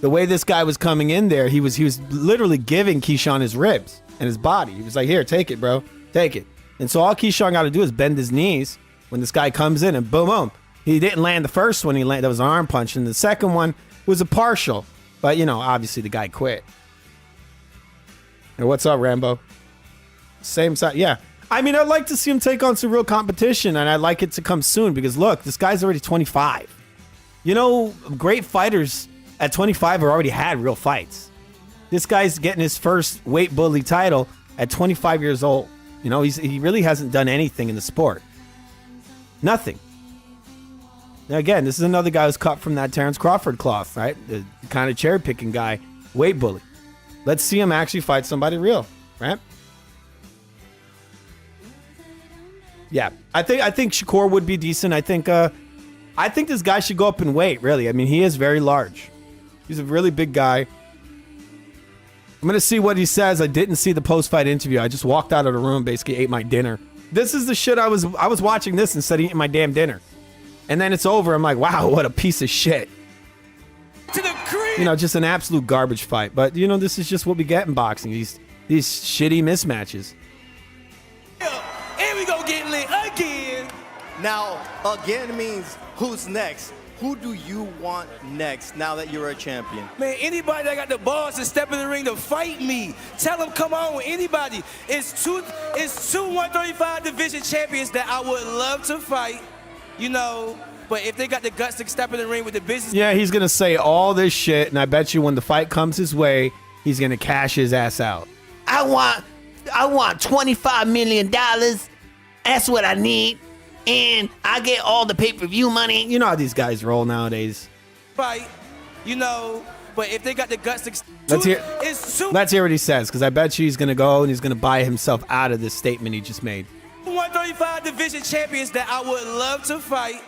the way this guy was coming in there. He was literally giving Keyshawn his ribs and his body. He was like, "Here, take it, bro, take it." And so all Keyshawn got to do is bend his knees when this guy comes in, and boom, boom. He didn't land the first one. That was an arm punch, and the second one was a partial. But you know, obviously the guy quit. Hey, what's up, Rambo? Same side, yeah. I mean, I'd like to see him take on some real competition, and I'd like it to come soon because, look, this guy's already 25. You know, great fighters at 25 have already had real fights. This guy's getting his first weight bully title at 25 years old. You know, he really hasn't done anything in the sport. Nothing. Now, again, this is another guy who's cut from that Terrence Crawford cloth, right? The kind of cherry-picking guy, weight bully. Let's see him actually fight somebody real, right? Yeah, I think Shakur would be decent. I think this guy should go up in weight, really. I mean, he is very large. He's a really big guy. I'm going to see what he says. I didn't see the post-fight interview. I just walked out of the room, basically ate my dinner. This is the shit I was watching this instead of eating my damn dinner. And then it's over. I'm like, wow, what a piece of shit. To the cream. You know, just an absolute garbage fight. But, you know, this is just what we get in boxing. These shitty mismatches. And we gonna get lit again. Now, again means who's next? Who do you want next now that you're a champion? Man, anybody that got the balls to step in the ring to fight me, tell them come on. Anybody. It's two 135 division champions that I would love to fight, you know. But if they got the guts to step in the ring with the business. Yeah, he's going to say all this shit, and I bet you when the fight comes his way, he's going to cash his ass out. I want $25 million. That's what I need. And I get all the pay-per-view money. You know how these guys roll nowadays. Fight, you know, but if they got the guts to Let's hear what he says, because I bet you he's going to go and he's going to buy himself out of this statement he just made. 135 division champions that I would love to fight,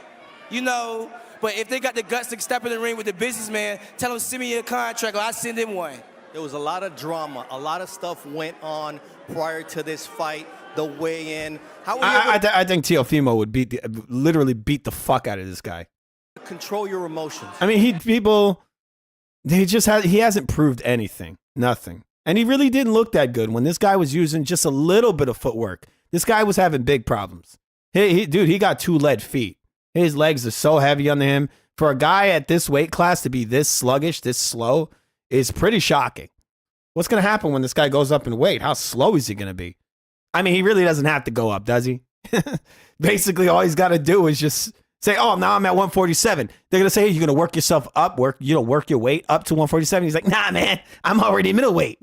you know, but if they got the guts to step in the ring with the businessman, tell them send me a contract or I send him one. There was a lot of drama. A lot of stuff went on prior to this fight, the weigh-in. I think Teofimo would literally beat the fuck out of this guy. Control your emotions. I mean, he hasn't proved anything. Nothing. And he really didn't look that good when this guy was using just a little bit of footwork. This guy was having big problems. Dude, he got 2 lead feet. His legs are so heavy on him. For a guy at this weight class to be this sluggish, this slow, is pretty shocking. What's going to happen when this guy goes up in weight? How slow is he going to be? I mean, he really doesn't have to go up, does he? Basically, all he's got to do is just say, oh, now I'm at 147. They're going to say, hey, you're going to work yourself up, work your weight up to 147. He's like, nah, man, I'm already middleweight.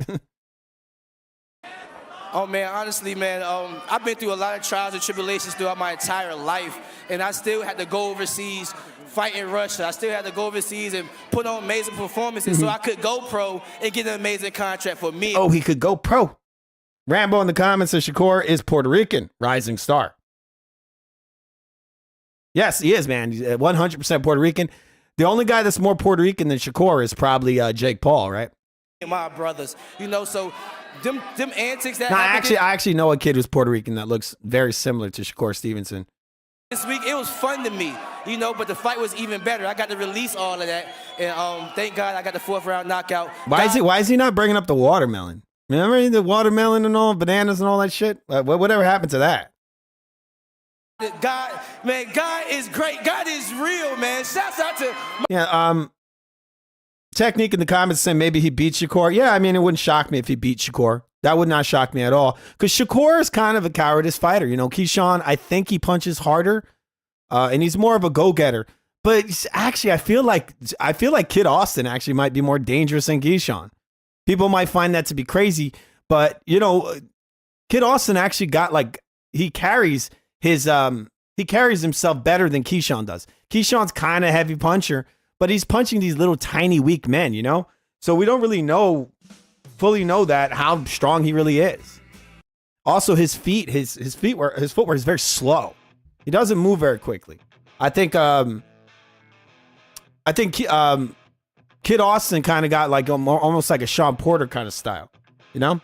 Oh, man, honestly, man, I've been through a lot of trials and tribulations throughout my entire life, and I still had to go overseas, fight in Russia. I still had to go overseas and put on amazing performances so I could go pro and get an amazing contract for me. Oh, he could go pro. Rambo in the comments says Shakur is Puerto Rican, rising star. Yes, he is, man. He's 100% Puerto Rican. The only guy that's more Puerto Rican than Shakur is probably Jake Paul, right? My brothers, you know, so them antics that I actually know a kid who's Puerto Rican that looks very similar to Shakur Stevenson. This week, it was fun to me, you know, but the fight was even better. I got to release all of that, and thank God I got the 4th round knockout. Why is he not bringing up the watermelon? Remember the watermelon and all, bananas and all that shit? Whatever happened to that? God, man, God is great. God is real, man. Shouts out to... Technique in the comments saying maybe he beat Shakur. Yeah, I mean, it wouldn't shock me if he beat Shakur. That would not shock me at all. Because Shakur is kind of a cowardice fighter. You know, Keyshawn, I think he punches harder. And he's more of a go-getter. But actually, I feel like Kid Austin actually might be more dangerous than Keyshawn. People might find that to be crazy. But, you know, Kid Austin actually got he carries himself better than Keyshawn does. Keyshawn's kind of heavy puncher. But he's punching these little tiny weak men, you know? So we don't really fully know that how strong he really is. Also, his footwork is very slow. He doesn't move very quickly. I think Kid Austin kind of got almost like a Sean Porter kind of style, you know?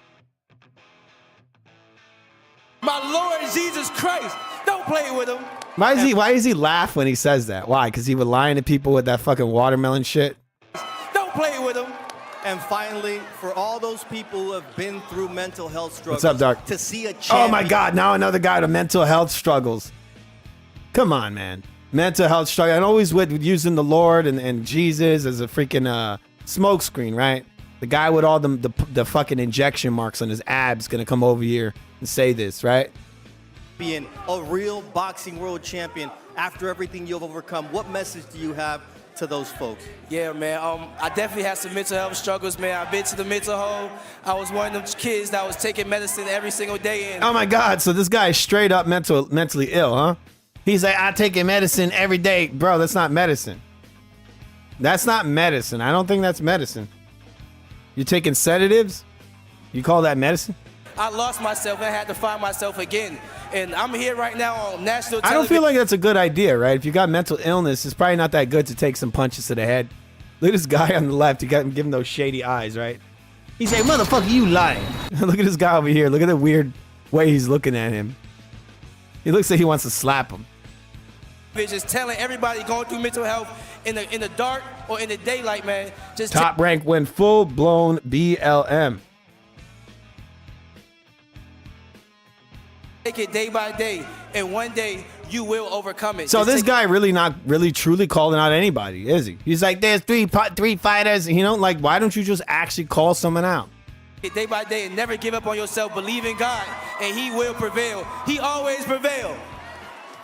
My Lord Jesus Christ, don't play with him. Why does he laugh when he says that? Why? Because he was lying to people with that fucking watermelon shit? Don't play with him. And finally, for all those people who have been through mental health struggles. What's up, Doc? To see a champion. Oh my God, now another guy with mental health struggles. Come on, man. Mental health struggle. And always with using the Lord and Jesus as a freaking smokescreen, right? The guy with all the fucking injection marks on his abs gonna come over here and say this, right? being a real boxing world champion after everything you've overcome. What message do you have to those folks? Yeah, man. I definitely had some mental health struggles, man. I've been to the mental home. I was one of them kids that was taking medicine every single day. And Oh my God! So this guy is straight up mentally ill, huh? He's like, I take medicine every day, bro. That's not medicine. That's not medicine. I don't think that's medicine. You're taking sedatives? You call that medicine? I lost myself and I had to find myself again. And I'm here right now on national television. I don't feel like that's a good idea, right? If you got mental illness, it's probably not that good to take some punches to the head. Look at this guy on the left. You got him giving those shady eyes, right? He's like, motherfucker, you lying. Look at this guy over here. Look at the weird way he's looking at him. He looks like he wants to slap him. Just telling everybody going through mental health in the dark or in the daylight, man. Just Top Rank went full-blown BLM. take it day by day, and one day you will overcome it. So Just this take guy really not really truly calling out anybody, is he? He's like, there's three fighters. You know, like, why don't you just actually call someone out? it day by day and never give up on yourself. Believe in God, and He will prevail. He always prevails.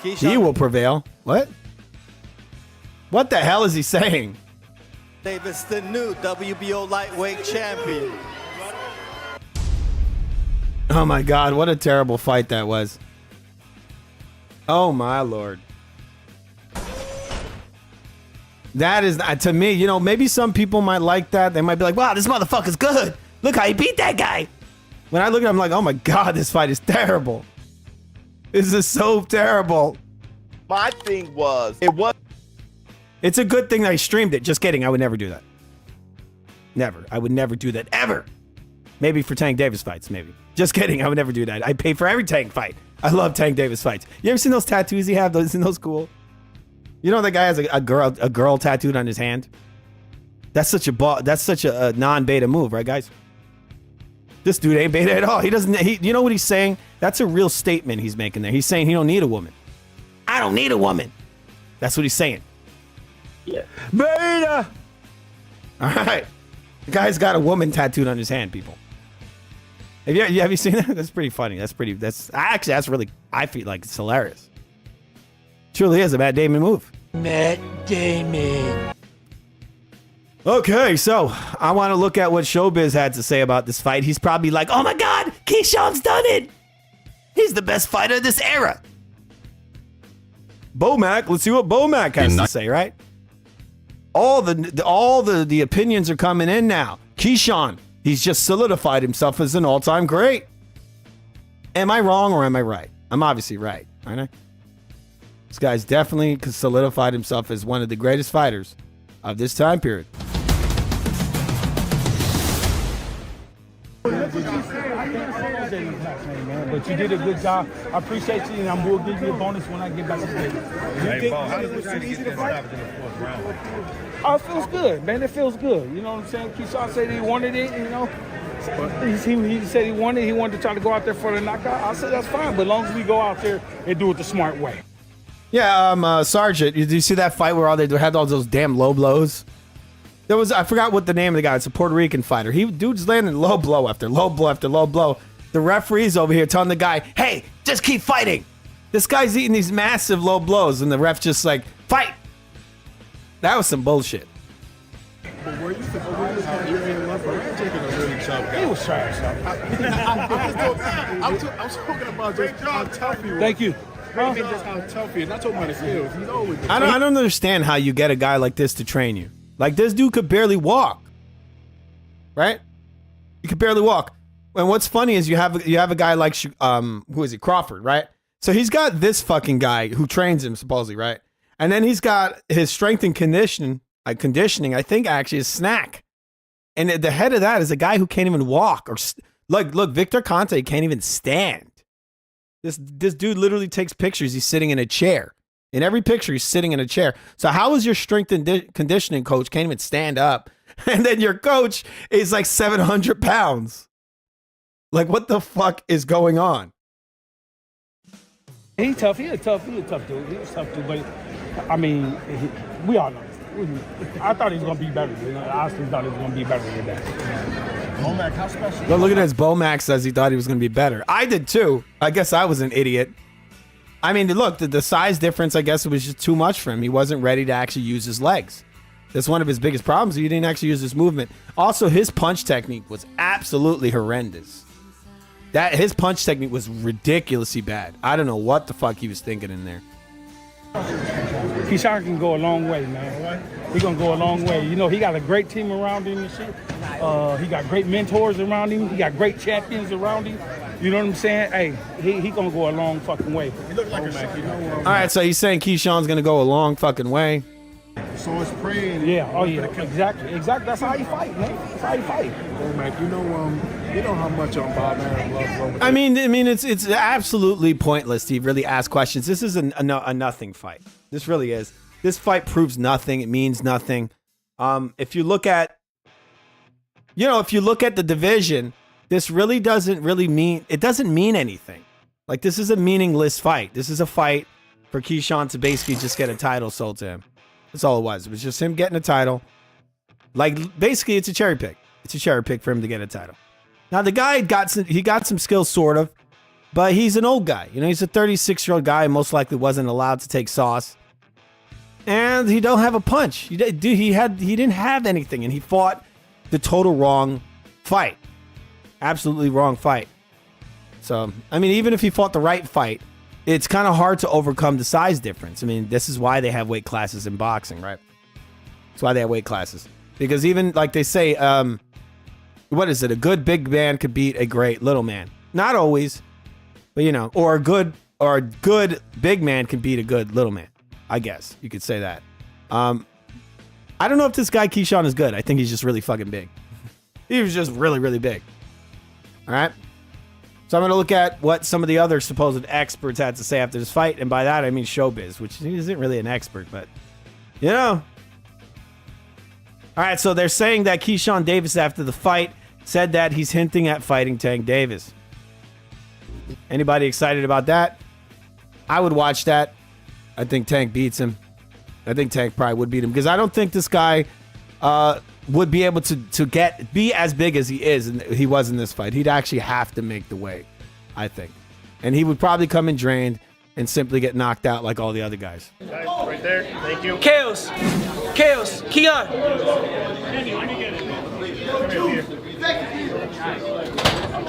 He will prevail. What? What the hell is he saying? Davis, the new WBO lightweight champion. Oh my God, what a terrible fight that was. Oh my Lord. That is, to me, you know, maybe some people might like that. They might be like, wow, this motherfucker's good. Look how he beat that guy. When I look at him, I'm like, oh my God, this fight is terrible. This is so terrible. My thing was, It's a good thing that I streamed it. Just kidding. I would never do that. Never. I would never do that ever. Maybe for Tank Davis fights, maybe. Just kidding. I would never do that. I pay for every Tank fight. I love Tank Davis fights. You ever seen those tattoos he have? Isn't those cool? You know that guy has a girl tattooed on his hand? That's such a non-beta move, right, guys? This dude ain't beta at all. He doesn't. You know what he's saying? That's a real statement he's making there. He's saying he don't need a woman. I don't need a woman. That's what he's saying. yeah. Beta. All right. The guy's got a woman tattooed on his hand, people. Have you seen that? That's pretty funny. That's really, I feel like it's hilarious. Truly is a Matt Damon move. Matt Damon. Okay, so I want to look at what Showbiz had to say about this fight. He's probably like, oh my God, Keyshawn's done it. He's the best fighter of this era. Bomac, let's see what Bomac has to say, right? All the opinions are coming in now. Keyshawn, he's just solidified himself as an all-time great. Am I wrong or am I right? I'm obviously right, aren't I? This guy's definitely solidified himself as one of the greatest fighters of this time period. But you did a good job. I appreciate you, and I will give you a bonus when I get back to the game. Oh, it feels good, man. It feels good. You know what I'm saying? Keyshawn said he wanted it, you know. He said he wanted to try to go out there for the knockout. I said that's fine, but as long as we go out there and do it the smart way. Yeah, Sergeant, did you see that fight where they had all those damn low blows? I forgot what the name of the guy. It's a Puerto Rican fighter. Dude's landing low blow after low blow after low blow. The referee's over here telling the guy, hey, just keep fighting. This guy's eating these massive low blows, and the ref's just like, fight. That was some bullshit. But were you really tough guy? He was trash. I'm talking about just how tough he was. Thank you. Just how tough he is. Not talking about his skills. He's always I don't understand how you get a guy like this to train you. Like, this dude could barely walk. Right? He could barely walk. And what's funny is you have a guy like who is he? Crawford, right? So he's got this fucking guy who trains him supposedly, right? And then he's got his strength and conditioning, I think actually is Snack. And at the head of that is a guy who can't even walk or look, Victor Conte can't even stand. This dude literally takes pictures. He's sitting in a chair. In every picture, he's sitting in a chair. So how is your strength and conditioning coach can't even stand up? And then your coach is like 700 pounds. Like, what the fuck is going on? He's tough. He's a tough dude. He was tough too, but I mean, we all know. I thought he was gonna be better. You know, I honestly thought he was gonna be better than that. Bomac, how special? Look at this. Bomac says he thought he was going to be better. I did too. I guess I was an idiot. I mean, look, the size difference, I guess it was just too much for him. He wasn't ready to actually use his legs. That's one of his biggest problems. He didn't actually use his movement. Also, his punch technique was absolutely horrendous. His punch technique was ridiculously bad. I don't know what the fuck he was thinking in there. Keyshawn can go a long way, man. He's gonna go a long way. You know, he got a great team around him and shit. He got great mentors around him. He got great champions around him. You know what I'm saying? Hey, he gonna go a long fucking way. He looked like a Mac, you know. All right, so he's saying Keyshawn's gonna go a long fucking way. So it's praying. Yeah. Oh yeah. Exactly. That's how you fight, man. That's how you fight. Oh, Mac, you know how much Bob Arum loves Roman. I mean, it's absolutely pointless to really ask questions. This is a nothing fight. This really is. This fight proves nothing. It means nothing. If you look at the division, this really doesn't mean anything. Like, this is a meaningless fight. This is a fight for Keyshawn to basically just get a title sold to him. That's all it was. It was just him getting a title. Like, basically, it's a cherry pick. It's a cherry pick for him to get a title. Now, the guy got some skills, sort of, but he's an old guy. You know, he's a 36-year-old guy, most likely wasn't allowed to take sauce. And he don't have a punch. He didn't have anything, and he fought the total wrong fight. Absolutely wrong fight. So, I mean, even if he fought the right fight, it's kind of hard to overcome the size difference. I mean, this is why they have weight classes in boxing, right? That's why they have weight classes. Because even, like they say, what is it? A good big man could beat a great little man. Not always, but you know, or a good big man can beat a good little man. I guess you could say that. I don't know if this guy Keyshawn is good. I think he's just really fucking big. He was just really, really big. All right. So I'm going to look at what some of the other supposed experts had to say after this fight. And by that, I mean showbiz, which he isn't really an expert, but you know. All right. So they're saying that Keyshawn Davis, after the fight, said that he's hinting at fighting Tank Davis. Anybody excited about that? I would watch that. I think Tank beats him. I think Tank probably would beat him because I don't think this guy would be able to be as big as he is and he was in this fight. He'd actually have to make the weight, I think. And he would probably come in drained and simply get knocked out like all the other guys. Right there. Thank you. Chaos, Keon. Come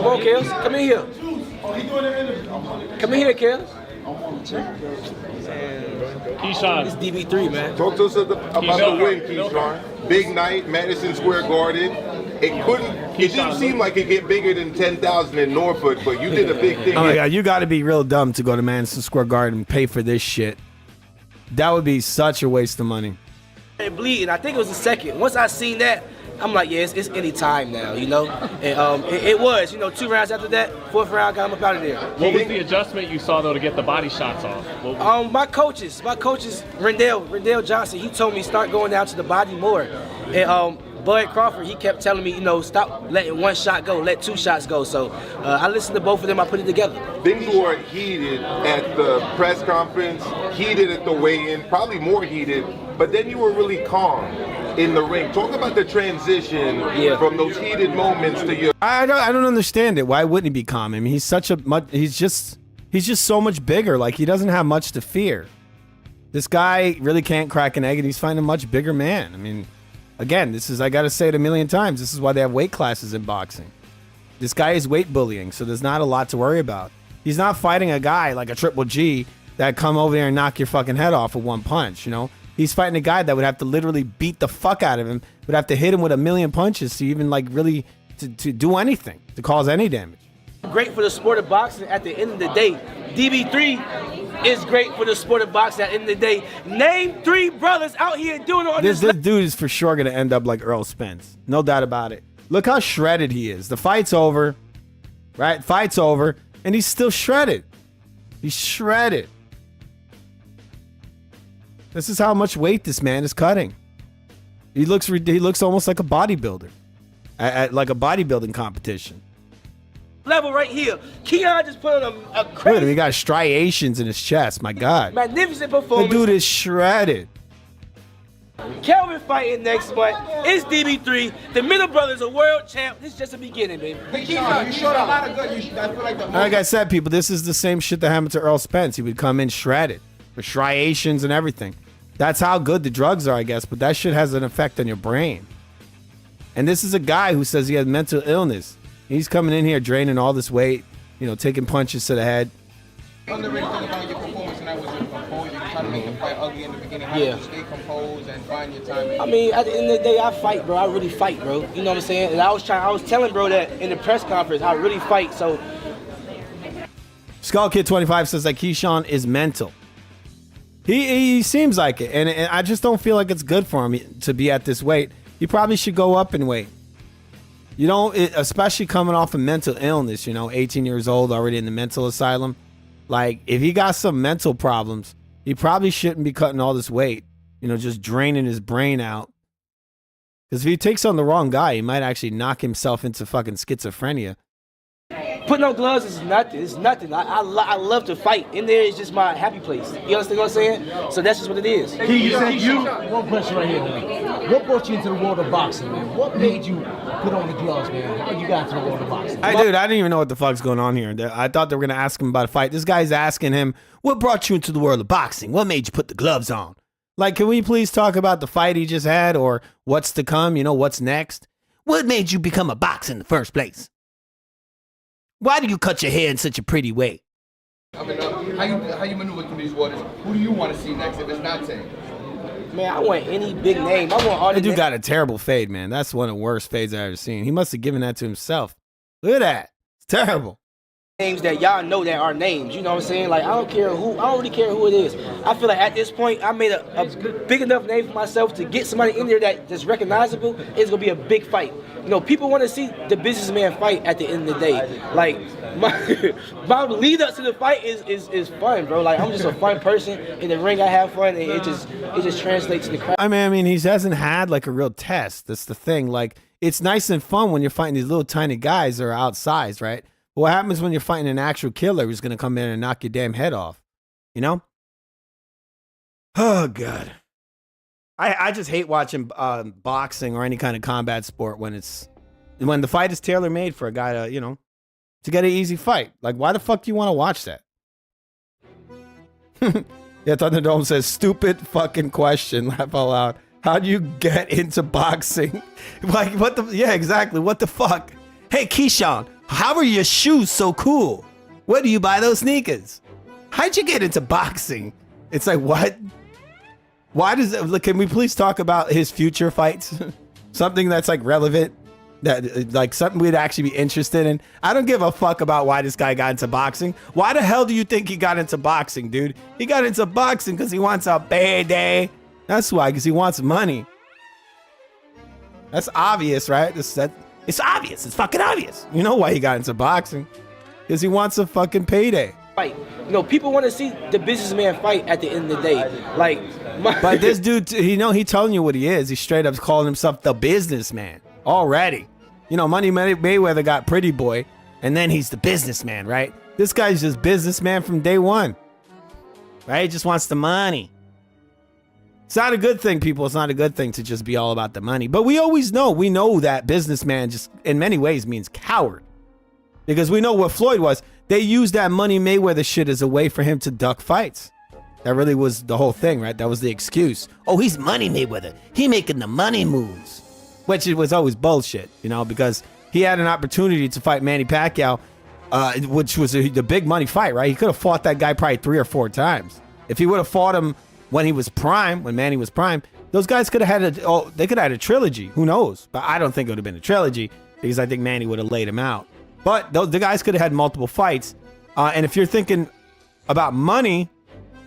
on, Chaos. Come in here. Come in here, Chaos. Keyshawn. It's DB3, man. Talk to us about the win, Keyshawn. Big night, Madison Square Garden. It didn't seem like it get bigger than 10,000 in Norfolk, but you did a big thing. Oh my God, you got to be real dumb to go to Madison Square Garden and pay for this shit. That would be such a waste of money. And bleeding. I think it was the second. Once I seen that, I'm like, yeah, it's any time now, you know? And it was, you know, 2 rounds after that, 4th round, got him up out of there. What was the adjustment you saw, though, to get the body shots off? My coaches, Rendell Johnson, he told me start going down to the body more. And Bud Crawford, he kept telling me, you know, stop letting 1 shot go, let 2 shots go. So I listened to both of them, I put it together. Things were heated at the press conference, heated at the weigh-in, probably more heated, but then you were really calm in the ring. Talk about the transition from those heated moments to your... I don't understand it. Why wouldn't he be calm? I mean, he's just so much bigger. Like, he doesn't have much to fear. This guy really can't crack an egg, and he's fighting a much bigger man. I mean, again, I got to say it a million times, this is why they have weight classes in boxing. This guy is weight bullying, so there's not a lot to worry about. He's not fighting a guy like a Triple G that come over there and knock your fucking head off with 1 punch, you know? He's fighting a guy that would have to literally beat the fuck out of him, would have to hit him with 1,000,000 punches to even like really to do anything, to cause any damage. Great for the sport of boxing at the end of the day. DB3 is great for the sport of boxing at the end of the day. Name 3 brothers out here doing it on this. This dude is for sure going to end up like Earl Spence. No doubt about it. Look how shredded he is. The fight's over, right? Fight's over, and he's still shredded. He's shredded. This is how much weight this man is cutting. He looks almost like a bodybuilder at like a bodybuilding competition. Level right here. Keon just put on a Look crazy, at him. He got striations in his chest. My God. magnificent performance. The dude is shredded. Kelvin fighting next month. It's DB3. The Middle Brothers are world champ. This is just the beginning, baby. You showed a lot of good. I feel like Like I said, people, this is the same shit that happened to Earl Spence. He would come in shredded with striations and everything. That's how good the drugs are, I guess, but that shit has an effect on your brain. And this is a guy who says he has mental illness. He's coming in here draining all this weight, you know, taking punches to the head. underrated thing about your performance tonight was your composure. You try to make the fight ugly in the beginning. How do you stay composed and find your time? I mean, at the end of the day, I fight, bro. I really fight, bro. You know what I'm saying? And I was telling bro that in the press conference, I really fight. So, Skull Kid 25 says that Keyshawn is mental. He seems like it, and I just don't feel like it's good for him to be at this weight. He probably should go up in weight. You know, especially coming off a mental illness, you know, 18 years old, already in the mental asylum. Like, if he got some mental problems, he probably shouldn't be cutting all this weight, you know, just draining his brain out. Because if he takes on the wrong guy, he might actually knock himself into fucking schizophrenia. putting on gloves is nothing. It's nothing. I love to fight. In there is just my happy place. You understand what I'm saying? So that's just what it is. One question right here, man. What brought you into the world of boxing, man? What made you put on the gloves, man? How you got into the world of boxing? Hey, dude, I didn't even know what the fuck's going on here. I thought they were going to ask him about a fight. This guy's asking him, what brought you into the world of boxing? What made you put the gloves on? Like, can we please talk about the fight he just had or what's to come? You know, what's next? What made you become a boxer in the first place? Why do you cut your hair in such a pretty way? I mean, how you maneuver through these waters? Who do you want to see next if it's not Tank? Man, I want any big name. I want all the That dude got a terrible fade, man. That's one of the worst fades I've ever seen. He must have given that to himself. Look at that. It's terrible. names that y'all know that are names. You know what I'm saying? Like, I don't really care who it is. I feel like at this point, I made a big enough name for myself to get somebody in there that's recognizable. It's going to be a big fight. You know, people want to see the businessman fight at the end of the day. Like, my lead up to the fight is fun, bro. Like, I'm just a fun person. In the ring, I have fun, and it just translates to the crowd. I mean, he hasn't had like a real test. That's the thing. Like, it's nice and fun when you're fighting these little tiny guys that are outsized, right? But what happens when you're fighting an actual killer who's going to come in and knock your damn head off? You know? Oh, God. I just hate watching boxing or any kind of combat sport when the fight is tailor-made for a guy to, you know, to get an easy fight. Like, why the fuck do you want to watch that? Yeah, Thunderdome says, stupid fucking question. Laugh out loud. How do you get into boxing? Like, what the, yeah, exactly. What the fuck? Hey, Keyshawn, how are your shoes so cool? Where do you buy those sneakers? How'd you get into boxing? It's like, what? Why does it, can we please talk about his future fights? Something that's like relevant, that like something we'd actually be interested in. I don't give a fuck about why this guy got into boxing. Why the hell do you think he got into boxing, dude? He got into boxing because he wants a payday. That's why, because he wants money. That's obvious, right? It's obvious. It's fucking obvious. You know why he got into boxing? Because he wants a fucking payday. Fight. You know, people want to see the businessman fight at the end of the day. Like, but this dude, he telling you what he is. He's straight up calling himself the businessman already. You know, Money Mayweather got Pretty Boy, and then he's the businessman, right? This guy's just businessman from day one, right? He just wants the money. It's not a good thing, people. It's not a good thing to just be all about the money. But we know that businessman just in many ways means coward. Because we know what Floyd was. They used that Money Mayweather shit as a way for him to duck fights. That really was the whole thing, right? That was the excuse. Oh, he's Money Mayweather. He making the money moves. Which it was always bullshit, you know, because he had an opportunity to fight Manny Pacquiao, which was the big money fight, right? He could have fought that guy probably 3 or 4 times. If he would have fought him when he was prime, when Manny was prime, those guys could have had they could have had a trilogy. Who knows? But I don't think it would have been a trilogy because I think Manny would have laid him out. But the guys could have had multiple fights. And if you're thinking about money,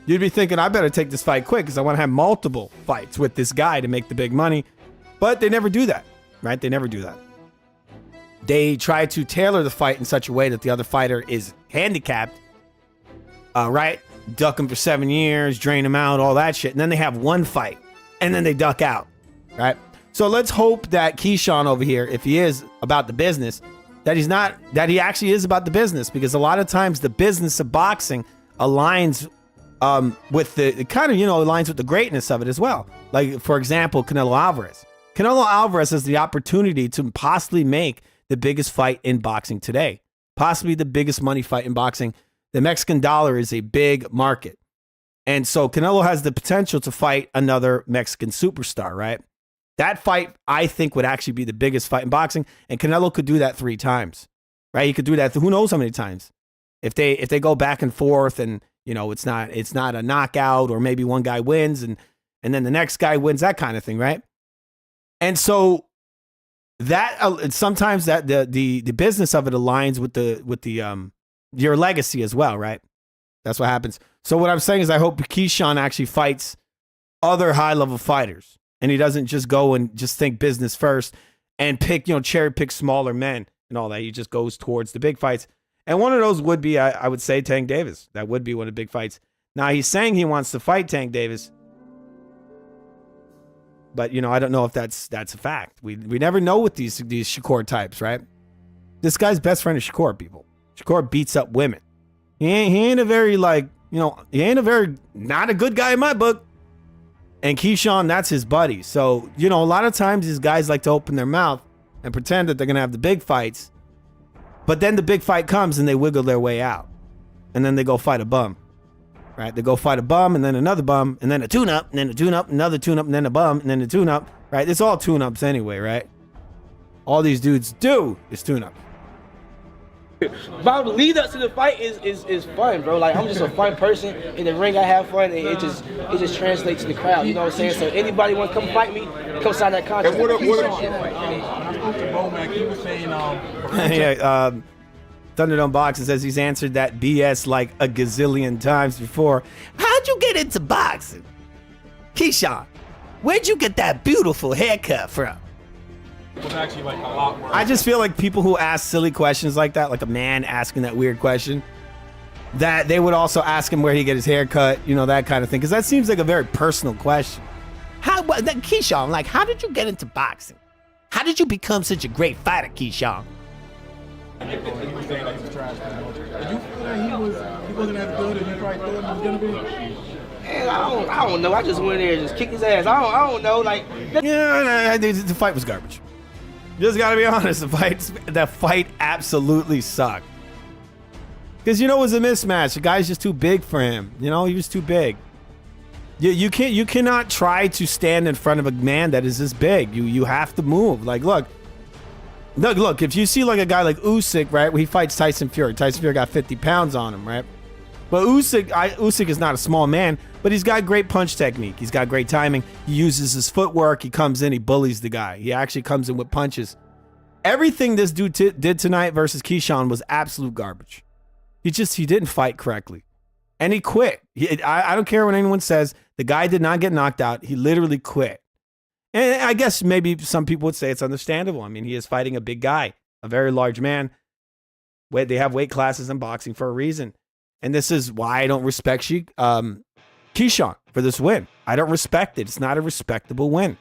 you'd be thinking, I better take this fight quick because I want to have multiple fights with this guy to make the big money. But they never do that, right? They never do that. They try to tailor the fight in such a way that the other fighter is handicapped, right? Duck him for 7 years, drain him out, all that shit. And then they have one fight, and then they duck out, right? So let's hope that Keyshawn over here, if he is about the business, that he actually is about the business, because a lot of times the business of boxing aligns with the it kind of, you know, aligns with the greatness of it as well. Like, for example, Canelo Alvarez. Canelo Alvarez has the opportunity to possibly make the biggest fight in boxing today, possibly the biggest money fight in boxing. The Mexican dollar is a big market. And so Canelo has the potential to fight another Mexican superstar, right? That fight, I think, would actually be the biggest fight in boxing. And Canelo could do that 3 times, right? He could do that. Who knows how many times? If they go back and forth and, you know, it's not a knockout, or maybe one guy wins and then the next guy wins, that kind of thing, right? And so that sometimes that the business of it aligns with the your legacy as well, right? That's what happens. So what I'm saying is I hope Keyshawn actually fights other high-level fighters, and he doesn't just go and just think business first and pick, you know, cherry pick smaller men and all that. He just goes towards the big fights. And one of those would be, I would say, Tank Davis. That would be one of the big fights. Now, he's saying he wants to fight Tank Davis, but, you know, I don't know if that's a fact. We never know with these Shakur types, right? This guy's best friend is Shakur, people. Shakur beats up women. He ain't a very, like, you know, he ain't a very, not a good guy in my book. And Keyshawn, that's his buddy. So, you know, a lot of times these guys like to open their mouth and pretend that they're going to have the big fights. But then the big fight comes and they wiggle their way out. And then they go fight a bum. Right? They go fight a bum and then another bum and then a tune-up and then a tune-up, another tune-up and then a bum and then a tune-up. Right? It's all tune-ups anyway, right? All these dudes do is tune-up. Bro, the lead up to the fight is fun, bro. Like, I'm just a fun person. In the ring, I have fun, and it just translates to the crowd. You know what I'm saying? So anybody want to come fight me, come sign that contract. Yeah, Thunderdome Boxing says he's answered that BS like a gazillion times before. How'd you get into boxing? Keyshawn, where'd you get that beautiful haircut from? Was actually like a lot worse. I just feel like people who ask silly questions like that, like a man asking that weird question, that they would also ask him where he get his hair cut, you know, that kind of thing. Because that seems like a very personal question. Keyshawn, like, how did you get into boxing? How did you become such a great fighter, Keyshawn? He was saying like he's trash. Did you feel like he wasn't as good as you probably thought he was gonna be? Man, I don't know. I just went there and just kicked his ass. I don't know. Like, yeah, the fight was garbage. Just gotta be honest, the fight absolutely sucked. Because, you know, it was a mismatch. The guy's just too big for him. You know, he was too big. You cannot try to stand in front of a man that is this big. You have to move. Like, look. If you see like a guy like Usyk, right, where he fights Tyson Fury. Tyson Fury got 50 pounds on him, right? But Usyk is not a small man, but he's got great punch technique. He's got great timing. He uses his footwork. He comes in, he bullies the guy. He actually comes in with punches. Everything this dude did tonight versus Keyshawn was absolute garbage. He didn't fight correctly. And he quit. I don't care what anyone says. The guy did not get knocked out. He literally quit. And I guess maybe some people would say it's understandable. I mean, he is fighting a big guy, a very large man. They have weight classes in boxing for a reason. And this is why I don't respect Keyshawn for this win. I don't respect it. It's not a respectable win.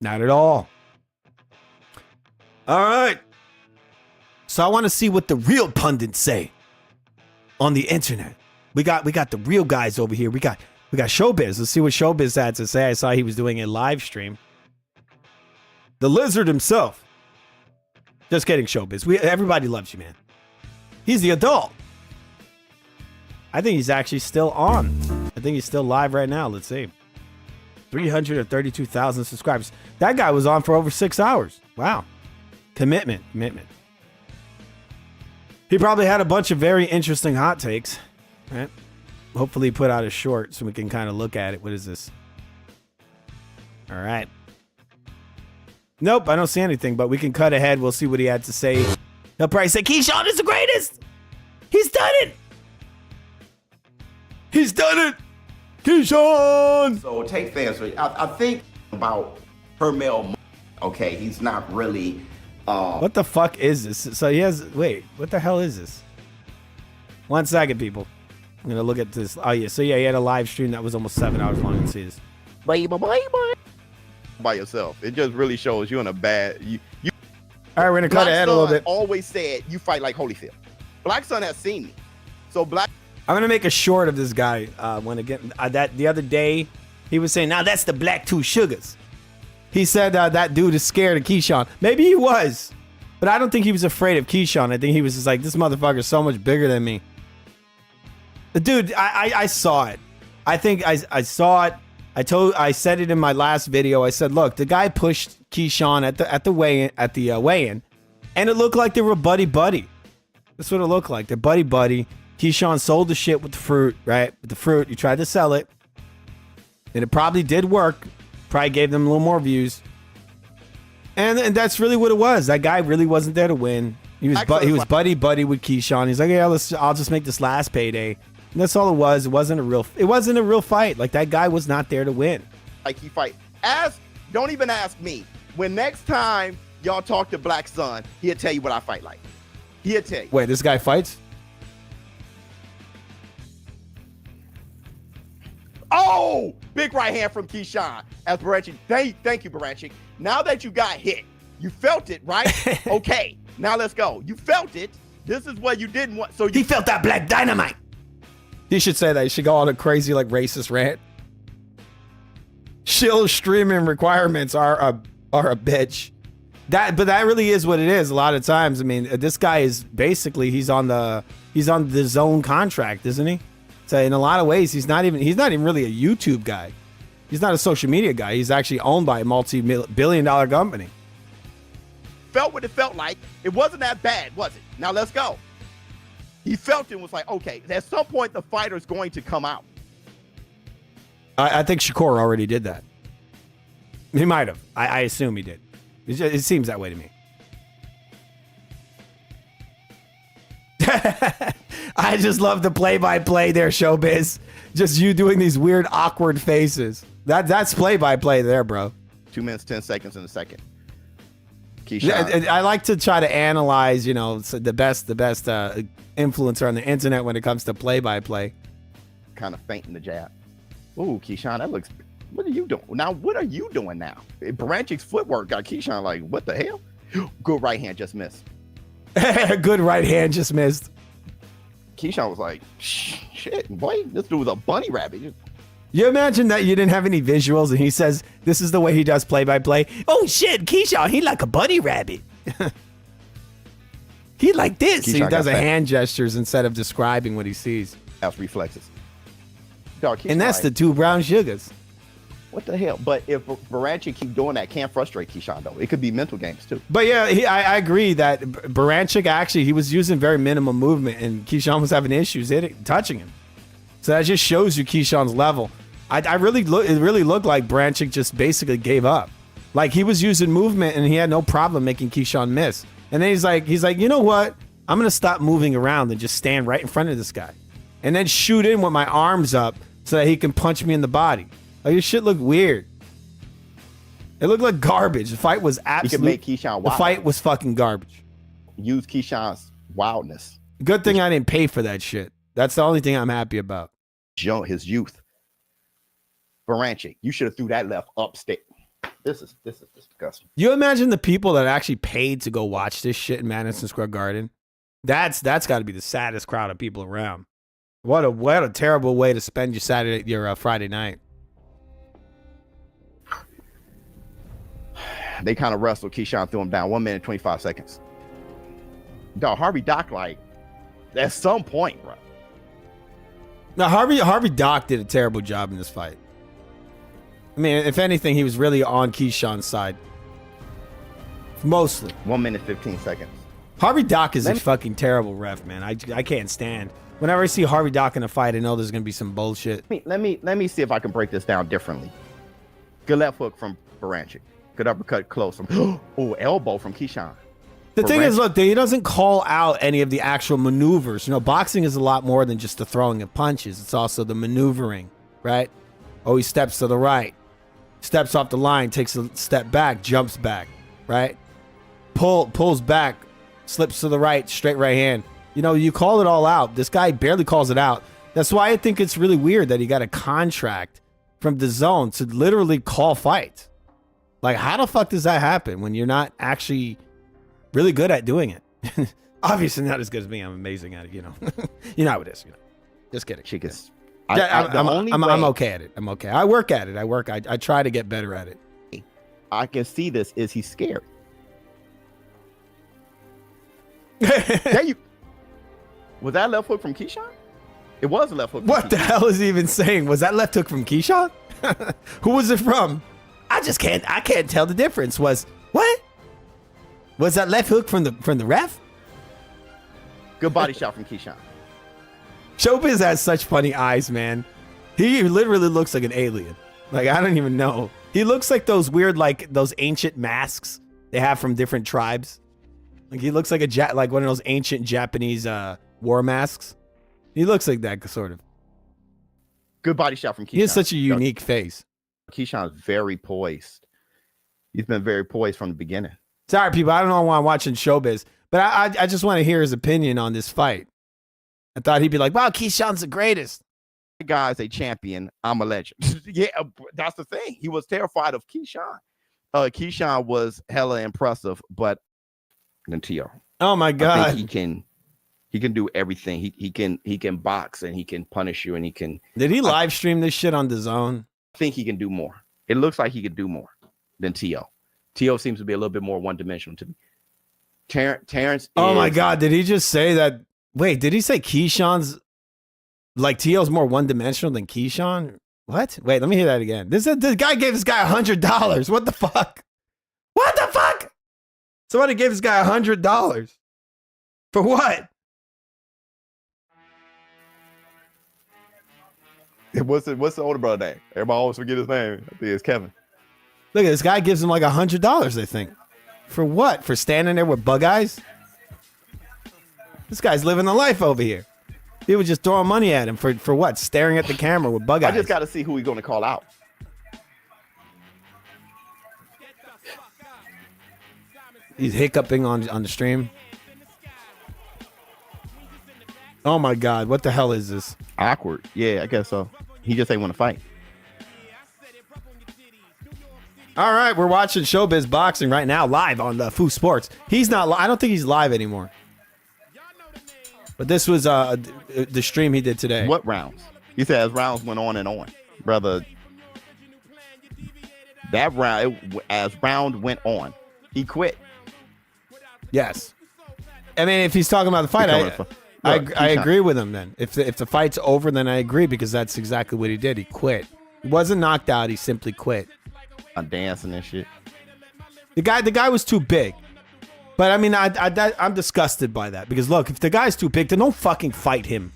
Not at all. All right. So I want to see what the real pundits say on the internet. We got the real guys over here. We got Showbiz. Let's see what Showbiz had to say. I saw he was doing a live stream. The lizard himself. Just kidding, Showbiz. Everybody loves you, man. He's the adult. I think he's actually still on. I think he's still live right now. Let's see. 332,000 subscribers. That guy was on for over 6 hours. Wow. Commitment. He probably had a bunch of very interesting hot takes. Right? Hopefully he put out a short so we can kind of look at it. What is this? All right. Nope, I don't see anything, but we can cut ahead. We'll see what he had to say. He'll probably say, Keyshawn is the greatest. He's done it. He's done it. Keyshawn. So take fans. I think about Hermel. Okay, he's not really. What the fuck is this? So he has. Wait, what the hell is this? 1 second, people. I'm gonna look at this. Oh yeah. So yeah, he had a live stream that was almost 7 hours long. Let's see this. Bye. By yourself, it just really shows you in a bad. You. All right, we're gonna cut ahead a little bit. Always said you fight like Holyfield. Black Son has seen me, so Black I'm gonna make a short of this guy. When again that the other day, he was saying, "Now that's the black two sugars." He said that dude is scared of Keyshawn. Maybe he was, but I don't think he was afraid of Keyshawn. I think he was just like, this motherfucker is so much bigger than me. Dude, I saw it. I think I saw it. I said it in my last video. I said, look, the guy pushed Keyshawn at the weigh-in, and it looked like they were buddy. That's what it looked like. They're buddy. Keyshawn sold the shit with the fruit, right? With the fruit, he tried to sell it, and it probably did work. Probably gave them a little more views, and that's really what it was. That guy really wasn't there to win. He was buddy with Keyshawn. He's like, yeah, I'll just make this last payday. And that's all it was. It wasn't a real fight. Like, that guy was not there to win. Like, he fight. Don't even ask me. When next time y'all talk to Black Sun, he'll tell you what I fight like. He'll tell you. Wait, this guy fights? Oh, big right hand from Keyshawn. As berinchyk, thank you, berinchyk. Now that you got hit, you felt it, right? Okay, now let's go. You felt it. This is what you didn't want. So he felt that black dynamite. He should say that. He should go on a crazy, like, racist rant. Shield streaming requirements are a bitch. But that really is what it is. A lot of times, I mean, this guy is basically he's on the zone contract, isn't he? So in a lot of ways, he's not even really a YouTube guy. He's not a social media guy. He's actually owned by a multi-billion-dollar company. Felt what it felt like. It wasn't that bad, was it? Now let's go. He felt it and was like, okay, at some point the fighter's going to come out. I think Shakur already did that. He might have. I assume he did. It seems that way to me. I just love the play-by-play there, Showbiz. Just you doing these weird, awkward faces. That's play-by-play there, bro. 2 minutes, 10 seconds in a second. Keyshawn. I like to try to analyze, the best influencer on the internet when it comes to play-by-play. Kind of fainting the jab. Ooh, Keyshawn, that looks... What are you doing? Now, what are you doing now? Berinchy's footwork got Keyshawn like, what the hell? Good right hand just missed. Good right hand just missed. Keyshawn was like, shit, boy, this dude was a bunny rabbit. You imagine that you didn't have any visuals and he says, this is the way he does play-by-play. Oh, shit, Keyshawn, he like a bunny rabbit. He like this. Keyshawn, he does hand gestures instead of describing what he sees. That's reflexes. Dog, and that's the 2 brown sugars. What the hell? But if berinchyk keep doing that, can't frustrate Keyshawn, though. It could be mental games, too. But yeah, I agree that berinchyk actually, he was using very minimum movement, and Keyshawn was having issues touching him. So that just shows you Keyshawn's level. It really looked like berinchyk just basically gave up. Like, he was using movement, and he had no problem making Keyshawn miss. And then he's like, you know what? I'm going to stop moving around and just stand right in front of this guy. And then shoot in with my arms up so that he can punch me in the body. Like, this shit looked weird. It looked like garbage. The fight was absolutely... He could make Keyshawn wild. The fight was fucking garbage. Use Keyshawn's wildness. Good thing I didn't pay for that shit. That's the only thing I'm happy about. His youth. Berinchyk, you should have threw that left upstairs. This is disgusting. You imagine the people that actually paid to go watch this shit in Madison Square Garden? That's got to be the saddest crowd of people around. What a terrible way to spend your Friday night. They kind of wrestled. Keyshawn threw him down. 1 minute, 25 seconds. Dog, Harvey Dock, like, at some point, bro. Now, Harvey Dock did a terrible job in this fight. I mean, if anything, he was really on Keyshawn's side. Mostly. 1 minute, 15 seconds. Harvey Dock is a fucking terrible ref, man. I can't stand. Whenever I see Harvey Dock in a fight, I know there's going to be some bullshit. Let me see if I can break this down differently. Good left hook from berinchyk. Good uppercut close from... Oh, elbow from Keyshawn. The thing is, look, he doesn't call out any of the actual maneuvers. Boxing is a lot more than just the throwing of punches. It's also the maneuvering, right? Oh, he steps to the right. Steps off the line, takes a step back, jumps back, right? Pulls back, slips to the right, straight right hand. You call it all out. This guy barely calls it out. That's why I think it's really weird that he got a contract from the zone to literally call fights. Like, how the fuck does that happen when you're not actually really good at doing it? Obviously not as good as me. I'm amazing at it, You know how it is, Just kidding. Chick is. I'm okay at it. I'm okay. I work at it. I try to get better at it. I can see this. Is he scared? Was that left hook from Keyshawn? It was a left hook. What the hell is he even saying? Was that left hook from Keyshawn? Who was it from? I can't tell the difference. Was that left hook from the ref? Good body shot from Keyshawn. Showbiz has such funny eyes, man. He literally looks like an alien. Like, I don't even know. He looks like those weird, like those ancient masks they have from different tribes. Like he looks like like one of those ancient Japanese war masks. He looks like that sort of. Good body shot from Keyshawn. He has such a unique face. Keyshawn's very poised. He's been very poised from the beginning. Sorry, people. I don't know why I'm watching Showbiz, but I just want to hear his opinion on this fight. I thought he'd be like, wow, Keyshawn's the greatest. The guy's a champion. I'm a legend. Yeah, that's the thing. He was terrified of Keyshawn. Keyshawn was hella impressive, but until oh my god, I think he can do everything. He can box and he can punish you and he can. Did he live stream this shit on DAZN? I think he can do more. It looks like he could do more than T.O. T.O. seems to be a little bit more one-dimensional to me. Terrence. Oh my god, did he just say that? Wait, did he say Keyshawn's like T.O.'s more one-dimensional than Keyshawn? What? Wait, let me hear that again. This guy gave this guy $100. What the fuck? What the fuck? Somebody gave this guy $100 for what? What's the older brother name? Everybody always forget his name. I think it's Kevin. Look at this guy gives him like $100. I think for what? For standing there with bug eyes? This guy's living the life over here. People just throwing money at him for what? Staring at the camera with bug eyes. I just got to see who he's going to call out. He's hiccuping on the stream. Oh my god, what the hell is this? Awkward. Yeah, I guess so. He just ain't want to fight. All right, we're watching Showbiz Boxing right now live on the Foo Sports. He's not. I don't think he's live anymore. But this was the stream he did today. What rounds? He said as rounds went on and on, brother. That round, as round went on, he quit. Yes. I mean, if he's talking about the fight, I agree with him then. If the fight's over, then I agree because that's exactly what he did. He quit. He wasn't knocked out. He simply quit. I'm dancing and shit. The guy was too big. But I mean, I'm disgusted by that because look, if the guy's too big, then don't fucking fight him,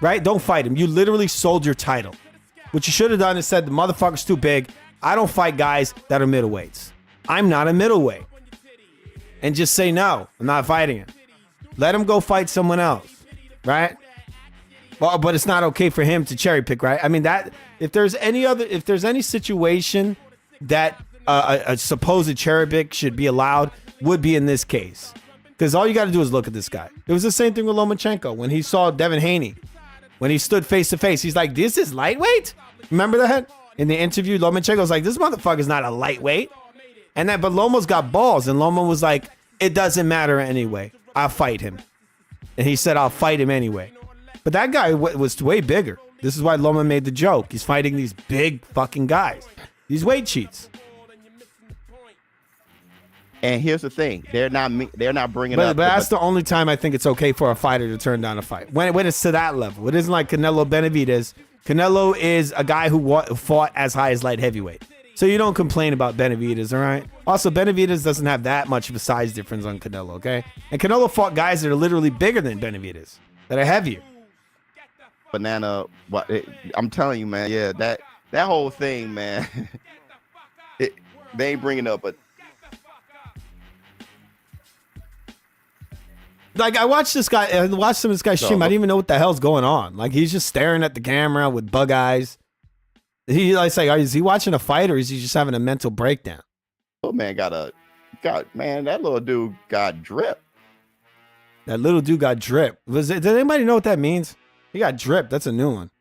right? Don't fight him. You literally sold your title. What you should have done is said the motherfucker's too big. I don't fight guys that are middleweights. I'm not a middleweight. And just say no, I'm not fighting him. Let him go fight someone else, right? Well, but it's not okay for him to cherry pick, right? I mean that if there's any situation that a supposed cherry pick should be allowed, would be in this case. Because all you got to do is look at this guy. It was the same thing with Lomachenko when he saw Devin Haney. When he stood face to face, he's like, this is lightweight? Remember that? In the interview, Lomachenko's like, this motherfucker's not a lightweight. But Lomo's got balls, and Lomo was like, it doesn't matter anyway. I'll fight him. And he said, I'll fight him anyway. But that guy was way bigger. This is why Loma made the joke. He's fighting these big fucking guys. These weight cheats. And here's the thing: they're not bringing but, up. But that's the only time I think it's okay for a fighter to turn down a fight. When it's to that level, it isn't like Canelo Benavidez. Canelo is a guy who fought as high as light heavyweight, so you don't complain about Benavidez, all right? Also, Benavidez doesn't have that much of a size difference on Canelo, okay? And Canelo fought guys that are literally bigger than Benavidez, that are heavier. Banana, I'm telling you, man. Yeah, that whole thing, man. They ain't bringing up, but. Like, I watched some of this guy's stream. I didn't even know what the hell's going on. Like, he's just staring at the camera with bug eyes. Is he watching a fight or is he just having a mental breakdown? Oh, man, man, that little dude got drip. That little dude got drip. Does anybody know what that means? He got drip. That's a new one.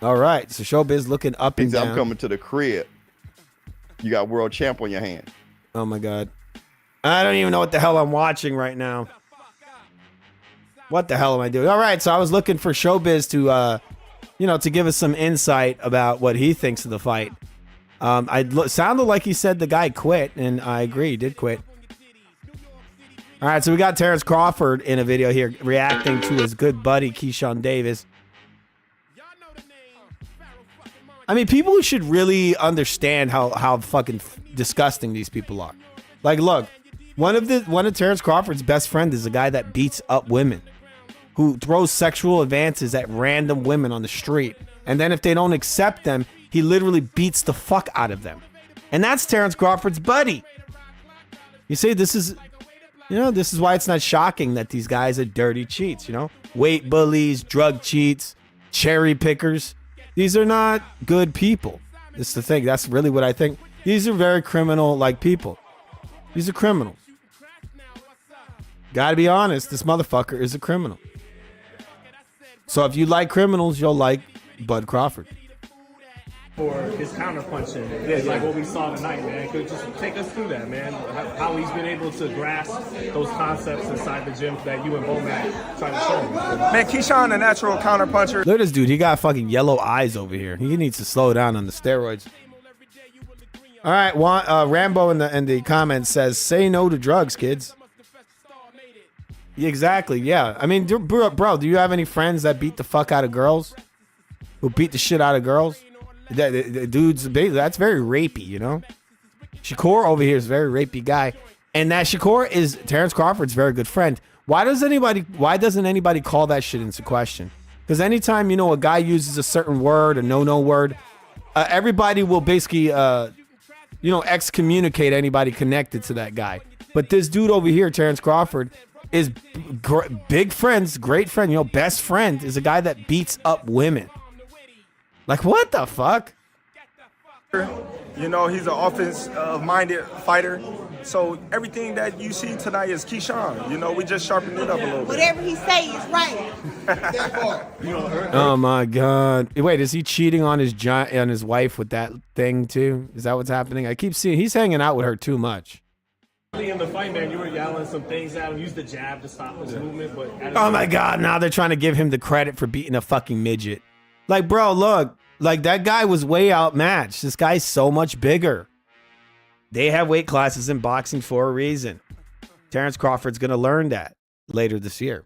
All right. So Showbiz looking up and down. I'm coming to the crib. You got world champ on your hand. Oh my God. I don't even know what the hell I'm watching right now. What the hell am I doing? All right, so I was looking for Showbiz to, to give us some insight about what he thinks of the fight. Sounded like he said the guy quit, and I agree, he did quit. All right, so we got Terrence Crawford in a video here reacting to his good buddy, Keyshawn Davis. I mean, people should really understand how fucking disgusting these people are. Like, look, one of Terrence Crawford's best friend is a guy that beats up women, who throws sexual advances at random women on the street. And then if they don't accept them, he literally beats the fuck out of them. And that's Terrence Crawford's buddy. You see, this is why it's not shocking that these guys are dirty cheats, Weight bullies, drug cheats, cherry pickers. These are not good people. It's the thing. That's really what I think. These are very criminal-like people. These are criminals. Gotta be honest, this motherfucker is a criminal. So if you like criminals, you'll like Bud Crawford. For his counterpunching, like what we saw tonight, man. Could you just take us through that, man? How he's been able to grasp those concepts inside the gym that you and Bomac trying to show him. Man, Keyshawn, a natural counterpuncher. Look at this dude. He got fucking yellow eyes over here. He needs to slow down on the steroids. All right, Rambo in the comments says, "Say no to drugs, kids." Exactly. Yeah. I mean, bro, do you have any friends that beat the fuck out of girls? Who beat the shit out of girls? The dude's that's very rapey, Shakur over here is a very rapey guy, and that Shakur is Terrence Crawford's very good friend. Why doesn't anybody call that shit into question? Because anytime a guy uses a certain word, a no word, everybody will basically excommunicate anybody connected to that guy. But this dude over here, Terrence Crawford, is big friends, great friend, best friend is a guy that beats up women. Like, what the fuck? He's an offense-minded fighter. So everything that you see tonight is Keyshawn. We just sharpened it up a little bit. Whatever he say is right. Oh my God! Wait, is he cheating on his wife with that thing too? Is that what's happening? I keep seeing he's hanging out with her too much. In the fight, man, you were yelling some things at him. Use the jab to stop his movement, but oh my God! Now they're trying to give him the credit for beating a fucking midget. Like, bro, look, like that guy was way outmatched. This guy's so much bigger. They have weight classes in boxing for a reason. Terrence Crawford's going to learn that later this year.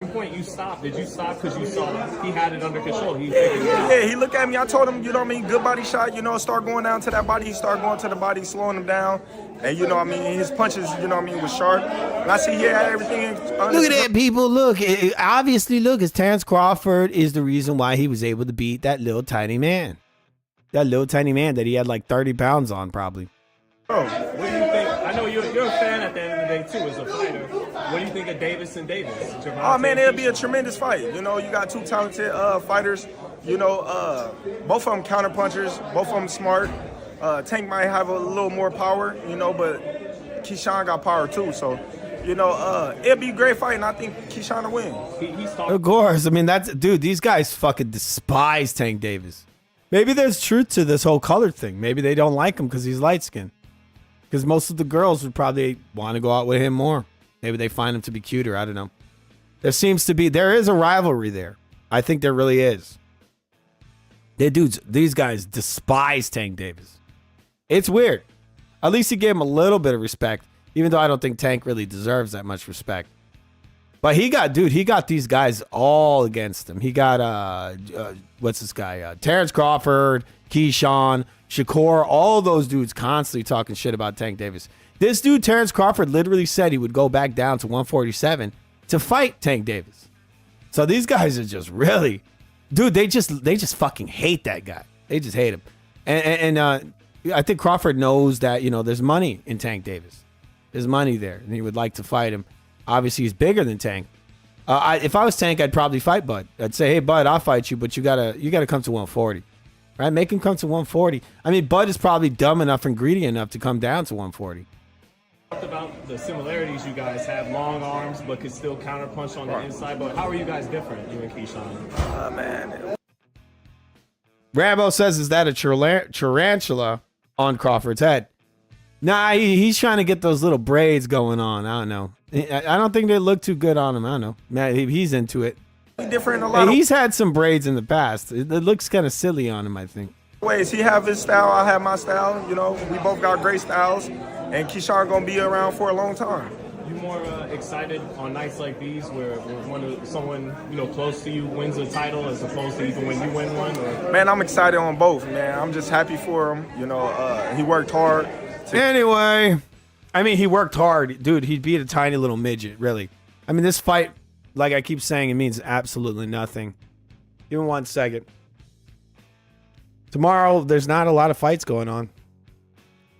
At one point you stopped. Did you stop because you saw he had it under control? He figured it out. Yeah, he looked at me. I told him, good body shot, start going down to that body. He started going to the body, slowing him down. And, his punches, was sharp. And I see he had everything. Look at that, people. Look, obviously, it's Terrence Crawford is the reason why he was able to beat that little tiny man. That little tiny man that he had like 30 pounds on, probably. Bro, what do you think? I know you're a fan at the end of the day, too, as a fighter. What do you think of Davis and Davis? Oh, man, it'll be a tremendous fight. You got two talented fighters. Both of them counterpunchers. Both of them smart. Tank might have a little more power, but Keyshawn got power, too. So, it'll be a great fight, and I think Keyshawn will win. Of course. I mean, these guys fucking despise Tank Davis. Maybe there's truth to this whole color thing. Maybe they don't like him because he's light-skinned. Because most of the girls would probably want to go out with him more. Maybe they find him to be cuter. I don't know. There is a rivalry there. I think there really is. These guys despise Tank Davis. It's weird. At least he gave him a little bit of respect, even though I don't think Tank really deserves that much respect. But he got these guys all against him. He got, what's this guy? Terrence Crawford, Keyshawn, Shakur, all those dudes constantly talking shit about Tank Davis. This dude, Terrence Crawford, literally said he would go back down to 147 to fight Tank Davis. So these guys are just really, dude, they just fucking hate that guy. They just hate him. And I think Crawford knows that, there's money in Tank Davis. There's money there, and he would like to fight him. Obviously, he's bigger than Tank. If I was Tank, I'd probably fight Bud. I'd say, hey, Bud, I'll fight you, but you gotta come to 140. Right? Make him come to 140. I mean, Bud is probably dumb enough and greedy enough to come down to 140. Talked about the similarities you guys have, long arms, but could still counterpunch on the inside. But how are you guys different, you and Keyshawn? Man. Rambo says, is that a tarantula on Crawford's head? Nah, he's trying to get those little braids going on. I don't know. I don't think they look too good on him. I don't know. Man, he's into it. Different in a lot of He's had some braids in the past. It looks kind of silly on him, I think. ways. He have his style, I have my style. You know, we both got great styles, and Keyshawn gonna be around for a long time. You more excited on nights like these where someone close to you wins a title as opposed to even when you win one? Or? Man, I'm excited on both, man. I'm just happy for him. You know, he worked hard. Anyway, I mean, he worked hard. Dude, he beat a tiny little midget, really. I mean, this fight, like I keep saying, it means absolutely nothing. Give me 1 second. Tomorrow, there's not a lot of fights going on.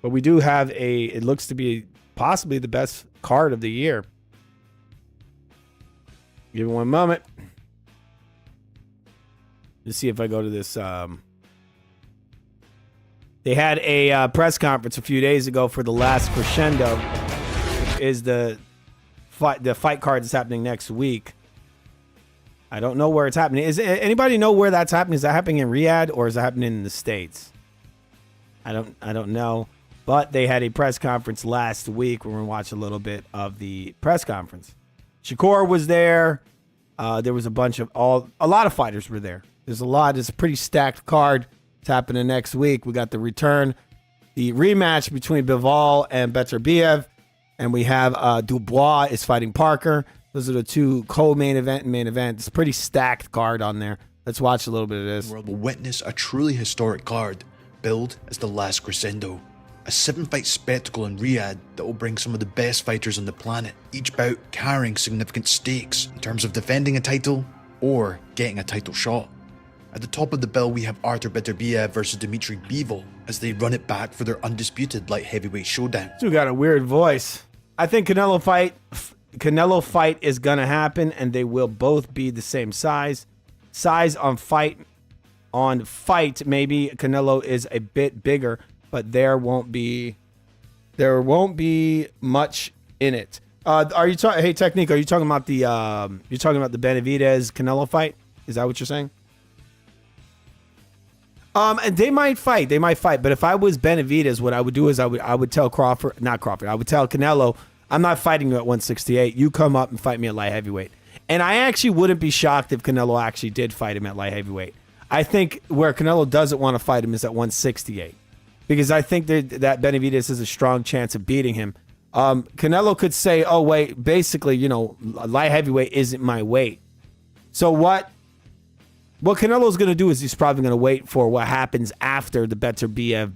But we do have it looks to be possibly the best card of the year. Give me 1 moment. Let's see if I go to this. They had a press conference a few days ago for the last crescendo, which is the fight card that's happening next week. I don't know where it's happening. Is anybody know where that's happening? Is that happening in Riyadh or is it happening in the States? I don't know. But they had a press conference last week. We're going to watch a little bit of the press conference. Shakur was there. There was a lot of fighters were there. There's a pretty stacked card. It's happening next week. We got the rematch between Bivol and Beterbiev. And we have Dubois is fighting Parker. Those are the two co-main event and main event. It's a pretty stacked card on there. Let's watch a little bit of this. The world will witness a truly historic card, billed as the last crescendo. A 7-fight spectacle in Riyadh that will bring some of the best fighters on the planet, each bout carrying significant stakes in terms of defending a title or getting a title shot. At the top of the bill, we have Artur Beterbiev versus Dmitry Bivol as they run it back for their undisputed light heavyweight showdown. Dude got a weird voice. I think Canelo fight is gonna happen, and they will both be the same size. Size on fight, maybe Canelo is a bit bigger, but there won't be much in it. Are you talking? Hey, Technique, are you talking about the Benavidez Canelo fight? Is that what you're saying? And they might fight. But if I was Benavidez, what I would do is I would tell I would tell Canelo, I'm not fighting you at 168. You come up and fight me at light heavyweight. And I actually wouldn't be shocked if Canelo actually did fight him at light heavyweight. I think where Canelo doesn't want to fight him is at 168. Because I think that Benavidez has a strong chance of beating him. Canelo could say, oh, wait, basically, light heavyweight isn't my weight. So what Canelo's going to do is he's probably going to wait for what happens after the Beterbiev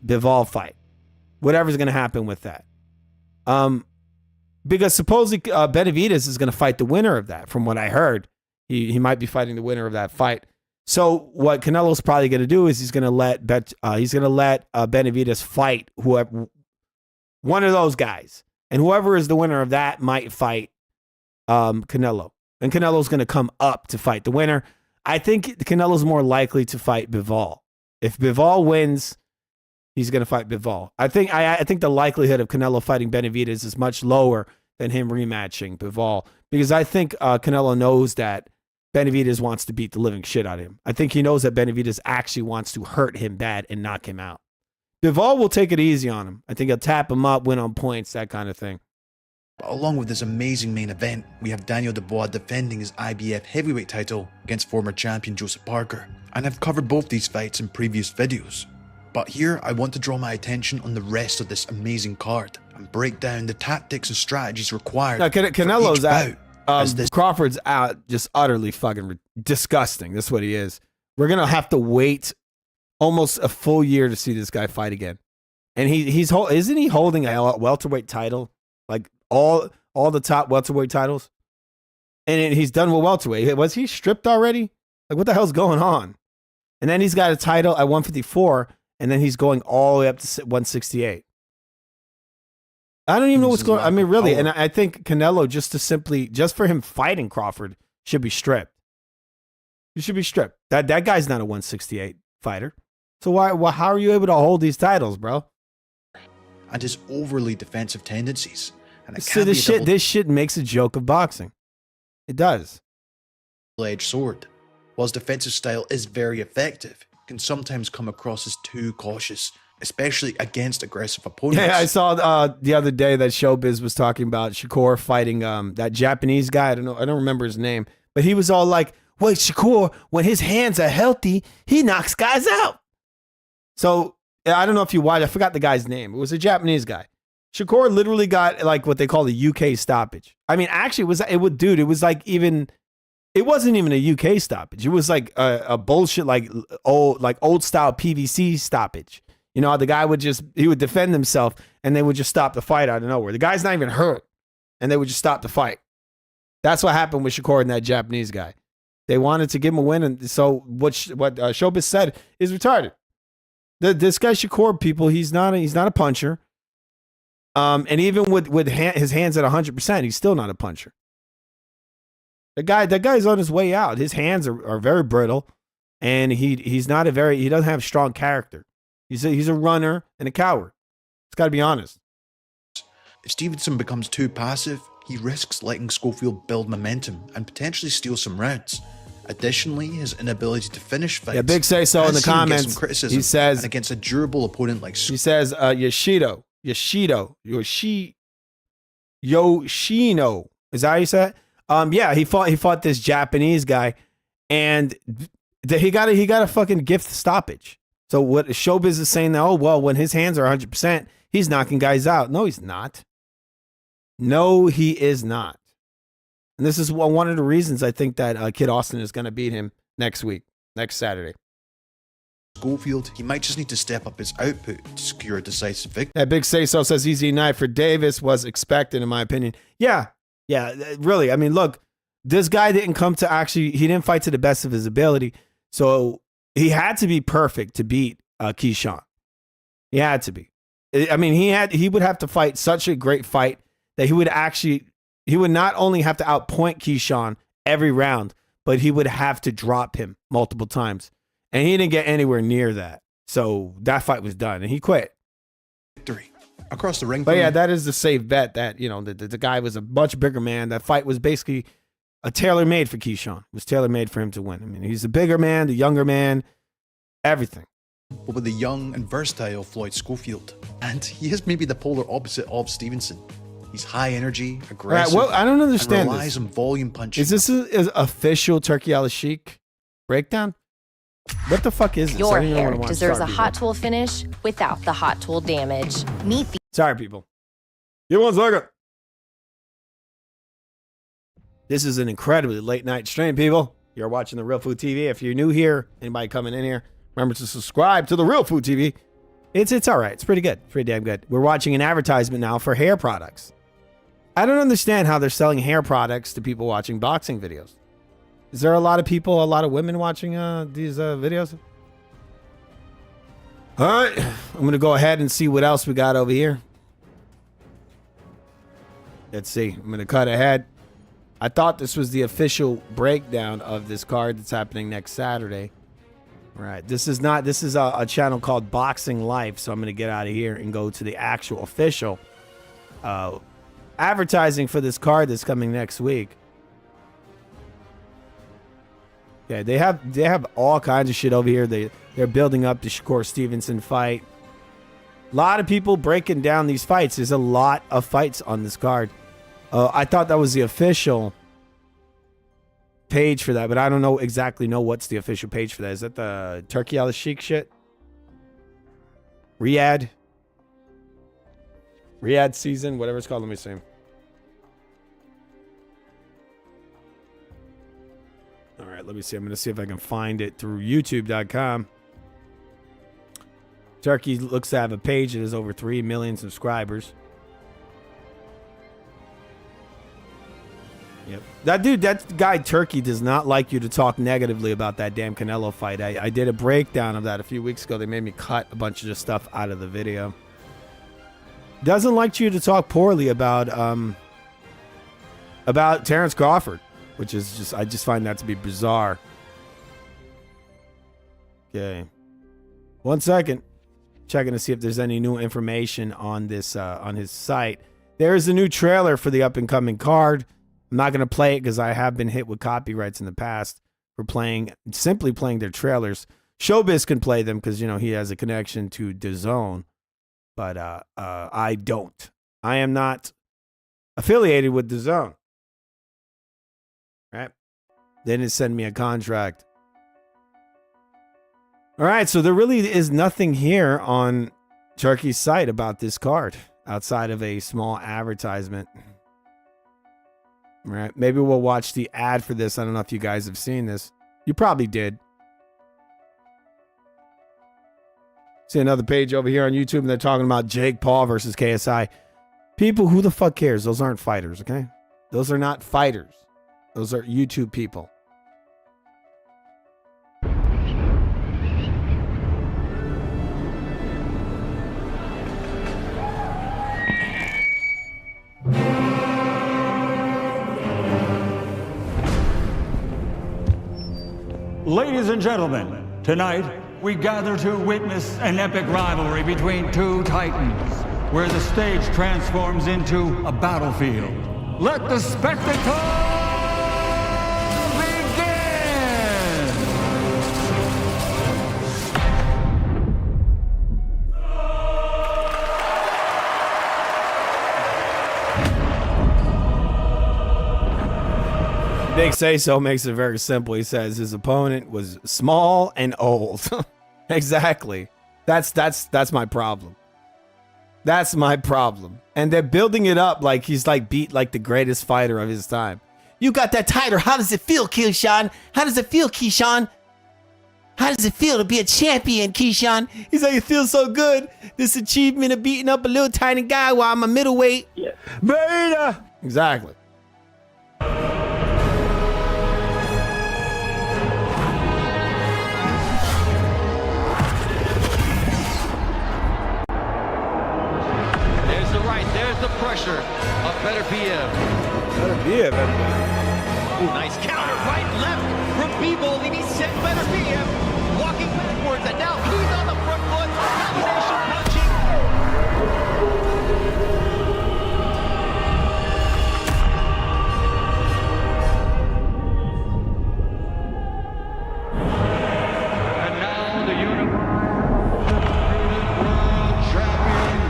Bivol fight. Whatever's going to happen with that. Because supposedly Benavidez is going to fight the winner of that. From what I heard, he might be fighting the winner of that fight. So what Canelo's probably going to do is he's going to let Benavidez fight whoever, one of those guys, and whoever is the winner of that might fight Canelo, and Canelo's going to come up to fight the winner. I think Canelo's more likely to fight Bivol. If Bivol wins, he's going to fight Bivol. I think the likelihood of Canelo fighting Benavidez is much lower than him rematching Bivol, because I think Canelo knows that Benavidez wants to beat the living shit out of him. I think he knows that Benavidez actually wants to hurt him bad and knock him out. Bivol will take it easy on him. I think he'll tap him up, win on points, that kind of thing. Along with this amazing main event, we have Daniel Dubois defending his IBF heavyweight title against former champion Joseph Parker. And I've covered both these fights in previous videos. But here, I want to draw my attention on the rest of this amazing card and break down the tactics and strategies required. Now, Canelo's out. Crawford's out, just utterly fucking disgusting. That's what he is. We're gonna have to wait almost a full year to see this guy fight again. And isn't he holding a welterweight title, like all the top welterweight titles? And he's done with welterweight. Was he stripped already? Like, what the hell's going on? And then he's got a title at 154, and then he's going all the way up to 168. I don't even know what's going on. I mean, really. And I think Canelo, just for him fighting Crawford, should be stripped. He should be stripped. That guy's not a 168 fighter. So how are you able to hold these titles, bro? And his overly defensive tendencies. And so this shit makes a joke of boxing. It does. Edged sword. While his defensive style is very effective, it can sometimes come across as too cautious especially against aggressive opponents. Yeah, I saw the other day that Showbiz was talking about Shakur fighting that Japanese guy. I don't remember his name, but he was all like, "Wait, Shakur, when his hands are healthy, he knocks guys out." So I don't know if you watched. I forgot the guy's name. It was a Japanese guy. Shakur literally got like what they call the UK stoppage. I mean, actually, it was like even. It wasn't even a UK stoppage. It was like a bullshit like old style PVC stoppage. You know, the guy would defend himself and they would just stop the fight out of nowhere. The guy's not even hurt and they would just stop the fight. That's what happened with Shakur and that Japanese guy. They wanted to give him a win. And so what Showbiz said is retarded. This guy Shakur, people, he's not a puncher. And even with his hands at 100%, he's still not a puncher. That guy's on his way out. His hands are very brittle, and he doesn't have strong character. He's a runner and a coward. It's got to be honest. If Stevenson becomes too passive, he risks letting Schofield build momentum and potentially steal some rounds. Additionally, his inability to finish fights. Yeah, Big say so in the comments. He says, and against a durable opponent like he says Yoshino. Is that how you say it? Yeah, he fought this Japanese guy, and he got a fucking gift stoppage. So what Showbiz is saying now? Oh well, when his hands are 100%, he's knocking guys out. No, he's not. No, he is not. And this is one of the reasons I think that Kid Austin is going to beat him next Saturday. Schofield, he might just need to step up his output to secure a decisive victory. That Big Say So says easy night for Davis was expected, in my opinion. Yeah, really. I mean, look, this guy didn't come to he didn't fight to the best of his ability. So he had to be perfect to beat Keyshawn. He had to be. I mean, he would have to fight such a great fight that he would not only have to outpoint Keyshawn every round, but he would have to drop him multiple times. And he didn't get anywhere near that. So that fight was done and he quit. Victory across the ring. But yeah, that is the safe bet that, you know, the guy was a much bigger man. That fight was basically a tailor-made for Keyshawn. It was tailor-made for him to win. I mean, he's a bigger man, the younger man, everything. But with the young and versatile Floyd Schofield. And he is maybe the polar opposite of Stevenson. He's high energy, aggressive. Right, well, I don't understand and relies this. on volume punching. Is this an official Turkey Al-Sheikh breakdown? What the fuck is this? Your hair deserves a hot tool finish without the hot tool damage. Meet the... Sorry, people. Give 1 second. This is an incredibly late night stream, people. You're watching The Real Food TV. If you're new here, anybody coming in here, remember to subscribe to The Real Food TV. It's all right. It's pretty good. Pretty damn good. We're watching an advertisement now for hair products. I don't understand how they're selling hair products to people watching boxing videos. Is there a lot of women watching these videos? All right. I'm going to go ahead and see what else we got over here. Let's see. I'm going to cut ahead. I thought this was the official breakdown of this card that's happening next Saturday. All right. This is not. This is a channel called Boxing Life. So I'm going to get out of here and go to the actual official advertising for this card that's coming next week. Yeah, they have all kinds of shit over here. They're building up the Shakur Stevenson fight. A lot of people breaking down these fights. There's a lot of fights on this card. I thought that was the official page for that, but I don't know exactly what's the official page for that. Is that the Turkey Al-Sheikh shit? Riyadh season, whatever it's called. Let me see. All right, let me see. I'm going to see if I can find it through YouTube.com. Turkey looks to have a page that has over 3 million subscribers. Yep. That guy Turkey does not like you to talk negatively about that damn Canelo fight. I did a breakdown of that a few weeks ago. They made me cut a bunch of the stuff out of the video. Doesn't like you to talk poorly about Terrence Crawford, which is I just find that to be bizarre. Okay. 1 second. Checking to see if there's any new information on this on his site. There is a new trailer for the up-and-coming card. I'm not going to play it because I have been hit with copyrights in the past for simply playing their trailers. Showbiz can play them because, you know, he has a connection to DAZN, but I don't. I am not affiliated with DAZN. Right? They didn't send me a contract. All right, so there really is nothing here on Turkey's site about this card outside of a small advertisement. All right, maybe we'll watch the ad for this. I don't know if you guys have seen this. You probably did. See another page over here on YouTube, and they're talking about Jake Paul versus KSI. People, who the fuck cares? Those aren't fighters, okay? Those are not fighters. Those are YouTube people. Ladies and gentlemen, tonight we gather to witness an epic rivalry between two titans, where the stage transforms into a battlefield. Let the spectacle Big Say So makes it very simple. He says his opponent was small and old. Exactly. That's my problem. That's my problem. And they're building it up like he's like beat like the greatest fighter of his time. You got that title. How does it feel, Keyshawn? How does it feel, Keyshawn? How does it feel to be a champion, Keyshawn? He's like, it feels so good. This achievement of beating up a little tiny guy while I'm a middleweight. Yeah. Beta! Exactly. Pressure of Better BF. Better BF. Ooh, nice counter right left from B-Bold, and he sent Better BF walking backwards, and now he's on the front foot. Combination punching. And now the undisputed world champion,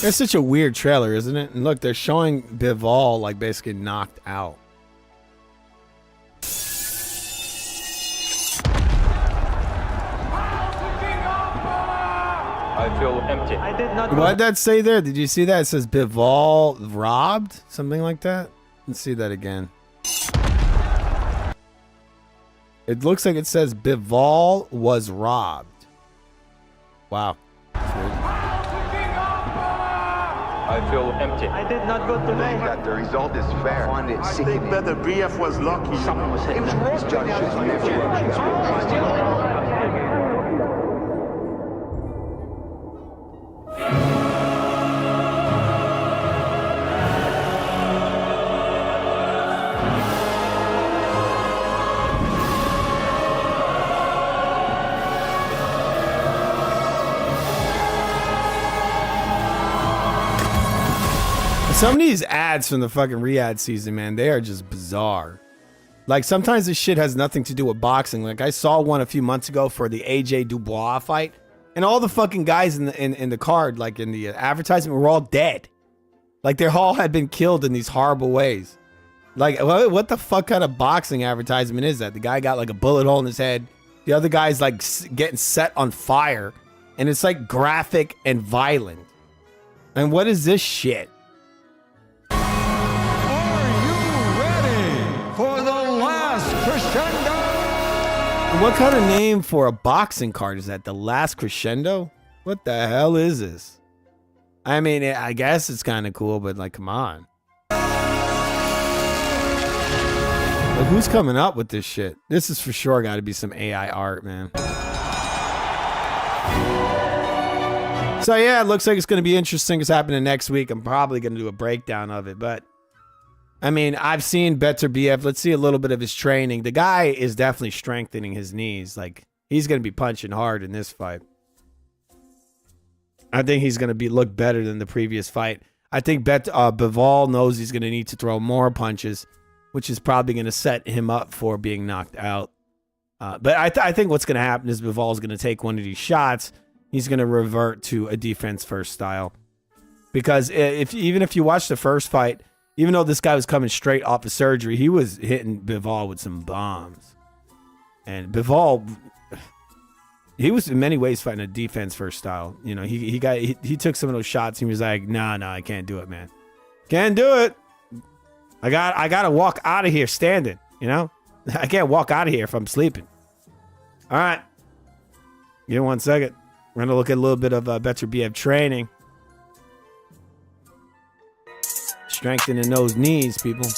It's such a weird trailer, isn't it? And look, they're showing Bivol like basically knocked out. I feel empty. I did not. What did that say there? Did you see that? It says Bivol robbed? Something like that? Let's see that again. It looks like it says Bivol was robbed. Wow. I feel empty. I did not go to bed. That the result is fair. I think Better BF was lucky. Someone was hitting him. This judge should never. Some of these ads from the fucking Riyadh season, man, they are just bizarre. Like, sometimes this shit has nothing to do with boxing. Like, I saw one a few months ago for the AJ Dubois fight, and all the fucking guys in the card, like in the advertisement, were all dead. Like, they all had been killed in these horrible ways. Like, what the fuck kind of boxing advertisement is that? The guy got like a bullet hole in his head. The other guy's like getting set on fire, and it's like graphic and violent. And what is this shit? for the last crescendo. What kind of name for a boxing card is that? The Last Crescendo? What the hell is this? I mean, I guess it's kind of cool, but like, come on. Like, who's coming up with this shit? This is for sure got to be some AI art, man. So yeah, it looks like it's going to be interesting. It's happening next week. I'm probably going to do a breakdown of it, but I mean, I've seen Better BF. Let's see a little bit of his training. The guy is definitely strengthening his knees. Like, he's going to be punching hard in this fight. I think he's going to look better than the previous fight. I think Bivol knows he's going to need to throw more punches, which is probably going to set him up for being knocked out. But I think what's going to happen is Bivol's going to take one of these shots. He's going to revert to a defense-first style. Because even if you watch the first fight, even though this guy was coming straight off of surgery, he was hitting Bivol with some bombs. And Bivol, he was in many ways fighting a defense-first style. You know, he took some of those shots. And he was like, no, I can't do it, man. Can't do it. I got to walk out of here standing, you know? I can't walk out of here if I'm sleeping. All right. Give me 1 second. We're going to look at a little bit of Beterbiev training. Strengthening those knees, people.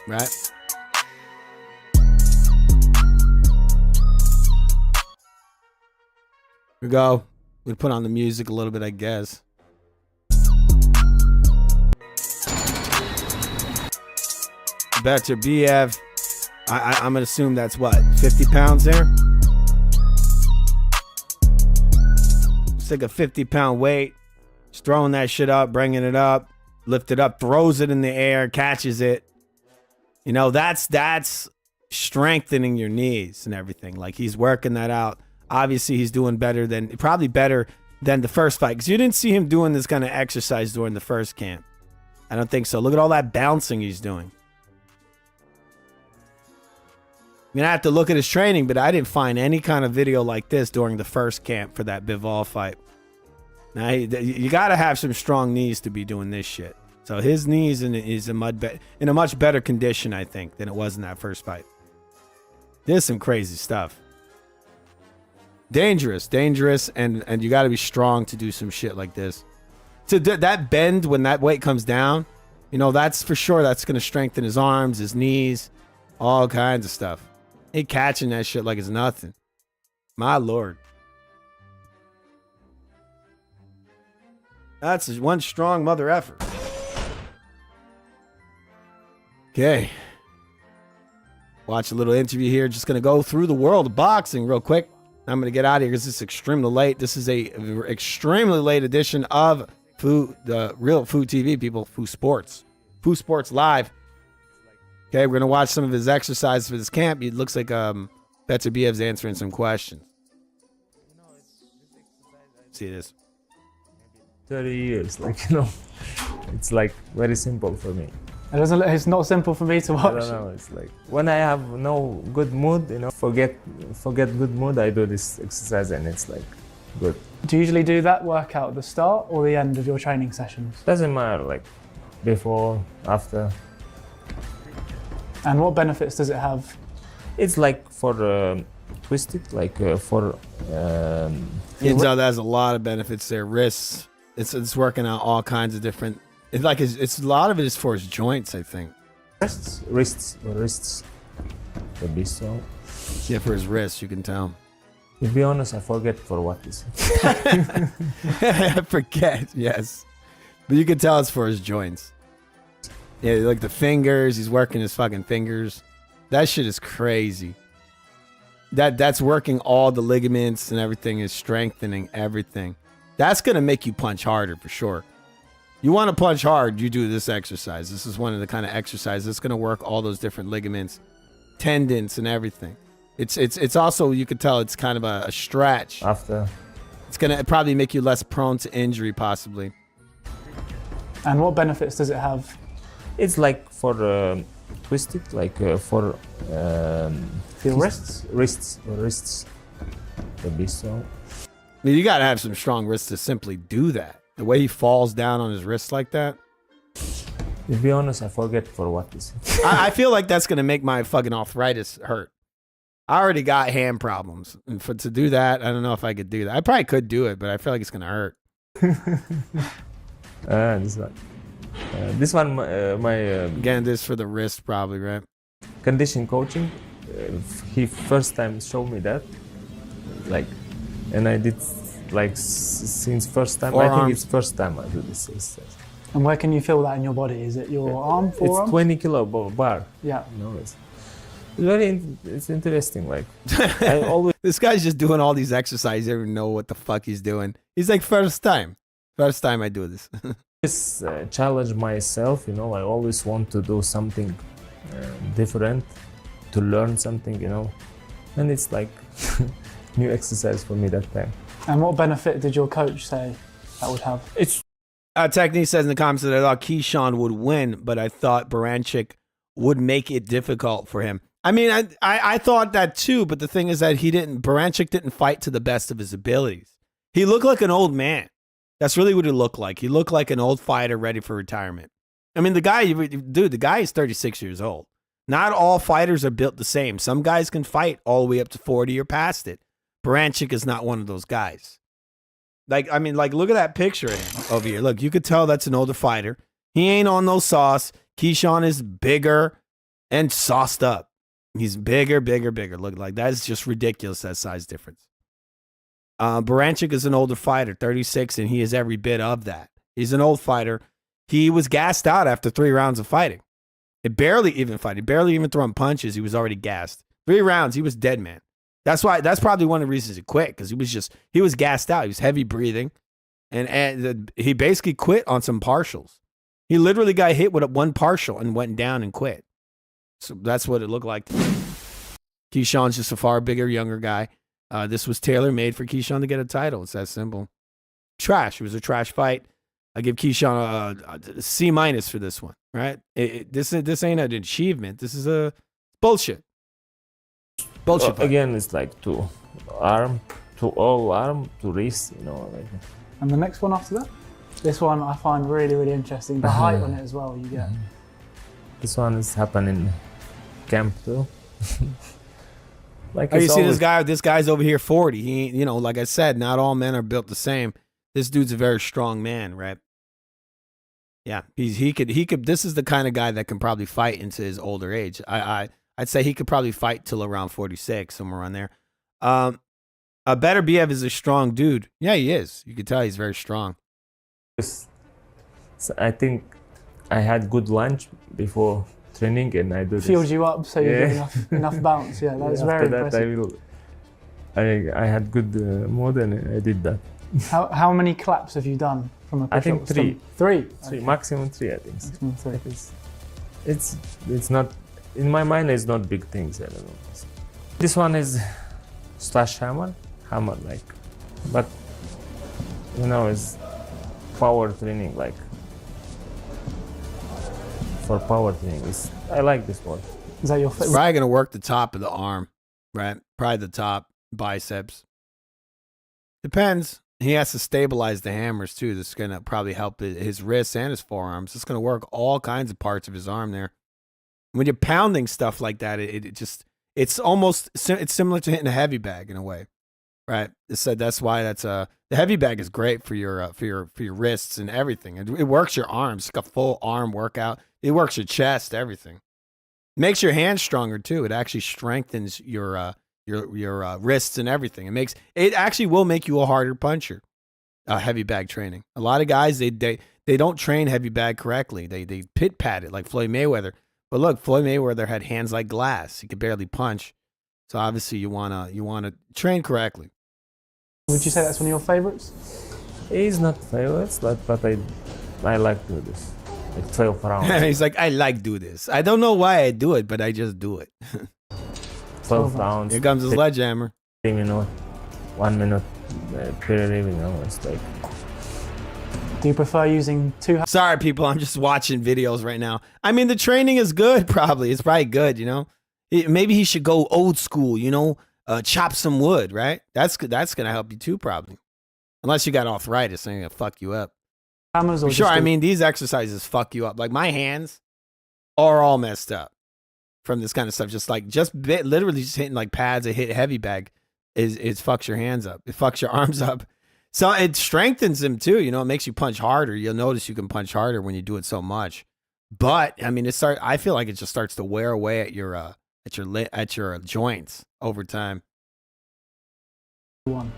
Right? Here we go. We'll put on the music a little bit, I guess. Beterbiev. I'm going to assume that's what, 50 pounds there? It's like a 50-pound weight. Just throwing that shit up, bringing it up, lift it up, throws it in the air, catches it. You know, that's strengthening your knees and everything. Like, he's working that out. Obviously, he's doing probably better than the first fight, because you didn't see him doing this kind of exercise during the first camp. I don't think so. Look at all that bouncing he's doing. I'm going to have to look at his training, but I didn't find any kind of video like this during the first camp for that Bivol fight. Now, you got to have some strong knees to be doing this shit. So his knees is in a much better condition, I think, than it was in that first fight. There's some crazy stuff. Dangerous, and you got to be strong to do some shit like this. To that bend when that weight comes down, you know, that's for sure. That's going to strengthen his arms, his knees, all kinds of stuff. He catching that shit like it's nothing. My Lord. That's one strong mother effort. Okay. Watch a little interview here. Just going to go through the world of boxing real quick. I'm going to get out of here because it's extremely late. This is a extremely late edition of the Real Food TV, people. Food Sports Live. Okay, we're going to watch some of his exercises for this camp. It looks like Beterbiev's answering some questions. See this. 30 years, like, you know, it's like very simple for me. It's not simple for me to watch. I don't know, it's like when I have no good mood, you know, forget good mood, I do this exercise and it's like good. Do you usually do that workout at the start or the end of your training sessions? Doesn't matter, like before, after. And what benefits does it have? It's like for twisted, like for. You know, that has a lot of benefits there. Wrists. It's working out all kinds of different. It's like it's a lot of it is for his joints, I think. Wrists. Would be so. Yeah, for his wrists, you can tell. To be honest, I forget for what is it. I forget, yes. But you can tell it's for his joints. Yeah, like the fingers, he's working his fucking fingers. That shit is crazy. That's working all the ligaments and everything, is strengthening everything. That's going to make you punch harder for sure. You want to punch hard, you do this exercise. This is one of the kind of exercises that's going to work all those different ligaments, tendons and everything. It's also, you could tell it's kind of a stretch. After. It's going to probably make you less prone to injury possibly. And what benefits does it have? It's like for twisted, like for your wrists? Wrists. Would be so. I mean, you got to have some strong wrists to simply do that. The way he falls down on his wrists like that. To be honest, I forget for what is it. I feel like that's going to make my fucking arthritis hurt. I already got hand problems. And to do that, I don't know if I could do that. I probably could do it, but I feel like it's going to hurt. This one, my... Again, this for the wrist probably, right? Condition coaching. He first time showed me that. Like, and I did like since first time. Forearms. I think it's first time I do this exercise. And where can you feel that in your body? Is it your arm, forearm? It's 20 kilo bar. Yeah. You know, it's interesting. Like, I always. This guy's just doing all these exercises. You don't even know what the fuck he's doing. He's like, first time I do this. Just challenge myself, you know. I always want to do something different, to learn something, you know. And it's like new exercise for me that time. And what benefit did your coach say that would have? It's Technique says in the comments that I thought Keyshawn would win, but I thought Berinchyk would make it difficult for him. I mean, I thought that too, but the thing is that Berinchyk didn't fight to the best of his abilities. He looked like an old man. That's really what he looked like. He looked like an old fighter ready for retirement. I mean, the guy is 36 years old. Not all fighters are built the same. Some guys can fight all the way up to 40 or past it. Berinchyk is not one of those guys. Like, look at that picture of him over here. Look, you could tell that's an older fighter. He ain't on no sauce. Keyshawn is bigger and sauced up. He's bigger. Look, like, that's just ridiculous, that size difference. Berinchyk is an older fighter, 36, and he is every bit of that. He's an old fighter. He was gassed out after 3 rounds of fighting. Barely even throwing punches. He was already gassed. 3 rounds, he was dead, man. That's probably one of the reasons he quit, because he was gassed out. He was heavy breathing, and he basically quit on some partials. He literally got hit with one partial and went down and quit. So that's what it looked like. Keyshawn's just a far bigger, younger guy. This was tailor-made for Keyshawn to get a title. It's that simple. Trash. It was a trash fight. I give Keyshawn a C- for this one, right? This ain't an achievement. This is a bullshit. Bullshit fight. Again, it's like to arm, to all arm, to wrist, you know. Like. And the next one after that? This one I find really, really interesting. The height on it as well, you get. This one is happening in camp too. Like, you see this guy? This guy's over here 40. He, you know, like I said, not all men are built the same. This dude's a very strong man, right? Yeah, he could. This is the kind of guy that can probably fight into his older age. I'd say he could probably fight till around 46, somewhere around there. Better Biev is a strong dude. Yeah, he is. You can tell he's very strong. I think I had good lunch before training, and I do this. Fueled you up, so you get enough bounce. Yeah, that was very impressive. I had good mood, and I did that. How many claps have you done from a push-up? I think 3. 3? Okay. Maximum 3, I think. Maximum 3. It's not, in my mind, it's not big things. I don't know. This one is slash hammer like, but you know, it's power training, like for power training. I like this one. Is that your favorite? It's probably gonna work the top of the arm, right? Probably the top biceps. Depends. He has to stabilize the hammers too. This is gonna probably help his wrists and his forearms. It's gonna work all kinds of parts of his arm there. When you're pounding stuff like that, it's similar to hitting a heavy bag in a way, right? So that's why the heavy bag is great for your wrists and everything. It works your arms. It's like a full arm workout. It works your chest, everything. Makes your hands stronger too. It actually strengthens your wrists and everything. It actually will make you a harder puncher. Heavy bag training. A lot of guys they don't train heavy bag correctly. They pit pat it like Floyd Mayweather. But look, Floyd Mayweather had hands like glass. He could barely punch. So obviously you wanna train correctly. Would you say that's one of your favorites? It's not favorites, but I like to do this. Like 12 rounds. He's like, I like do this. I don't know why I do it, but I just do it. 12 rounds. Here comes the sledgehammer. 3 minutes, 1 minute period, you know, it's like. Do you prefer using 2 hands? Sorry, people, I'm just watching videos right now. I mean, the training is good, probably. It's probably good, you know? Maybe he should go old school, you know? Chop some wood, right? That's going to help you too, probably. Unless you got arthritis, and it's going to fuck you up. Hammers or For sure, I mean, these exercises fuck you up. Like, my hands are all messed up from this kind of stuff. Literally just hitting like pads, a hit heavy bag, it fucks your hands up. It fucks your arms up. So it strengthens them too. You know, it makes you punch harder. You'll notice you can punch harder when you do it so much. But I mean, I feel like it just starts to wear away at your joints over time. 1,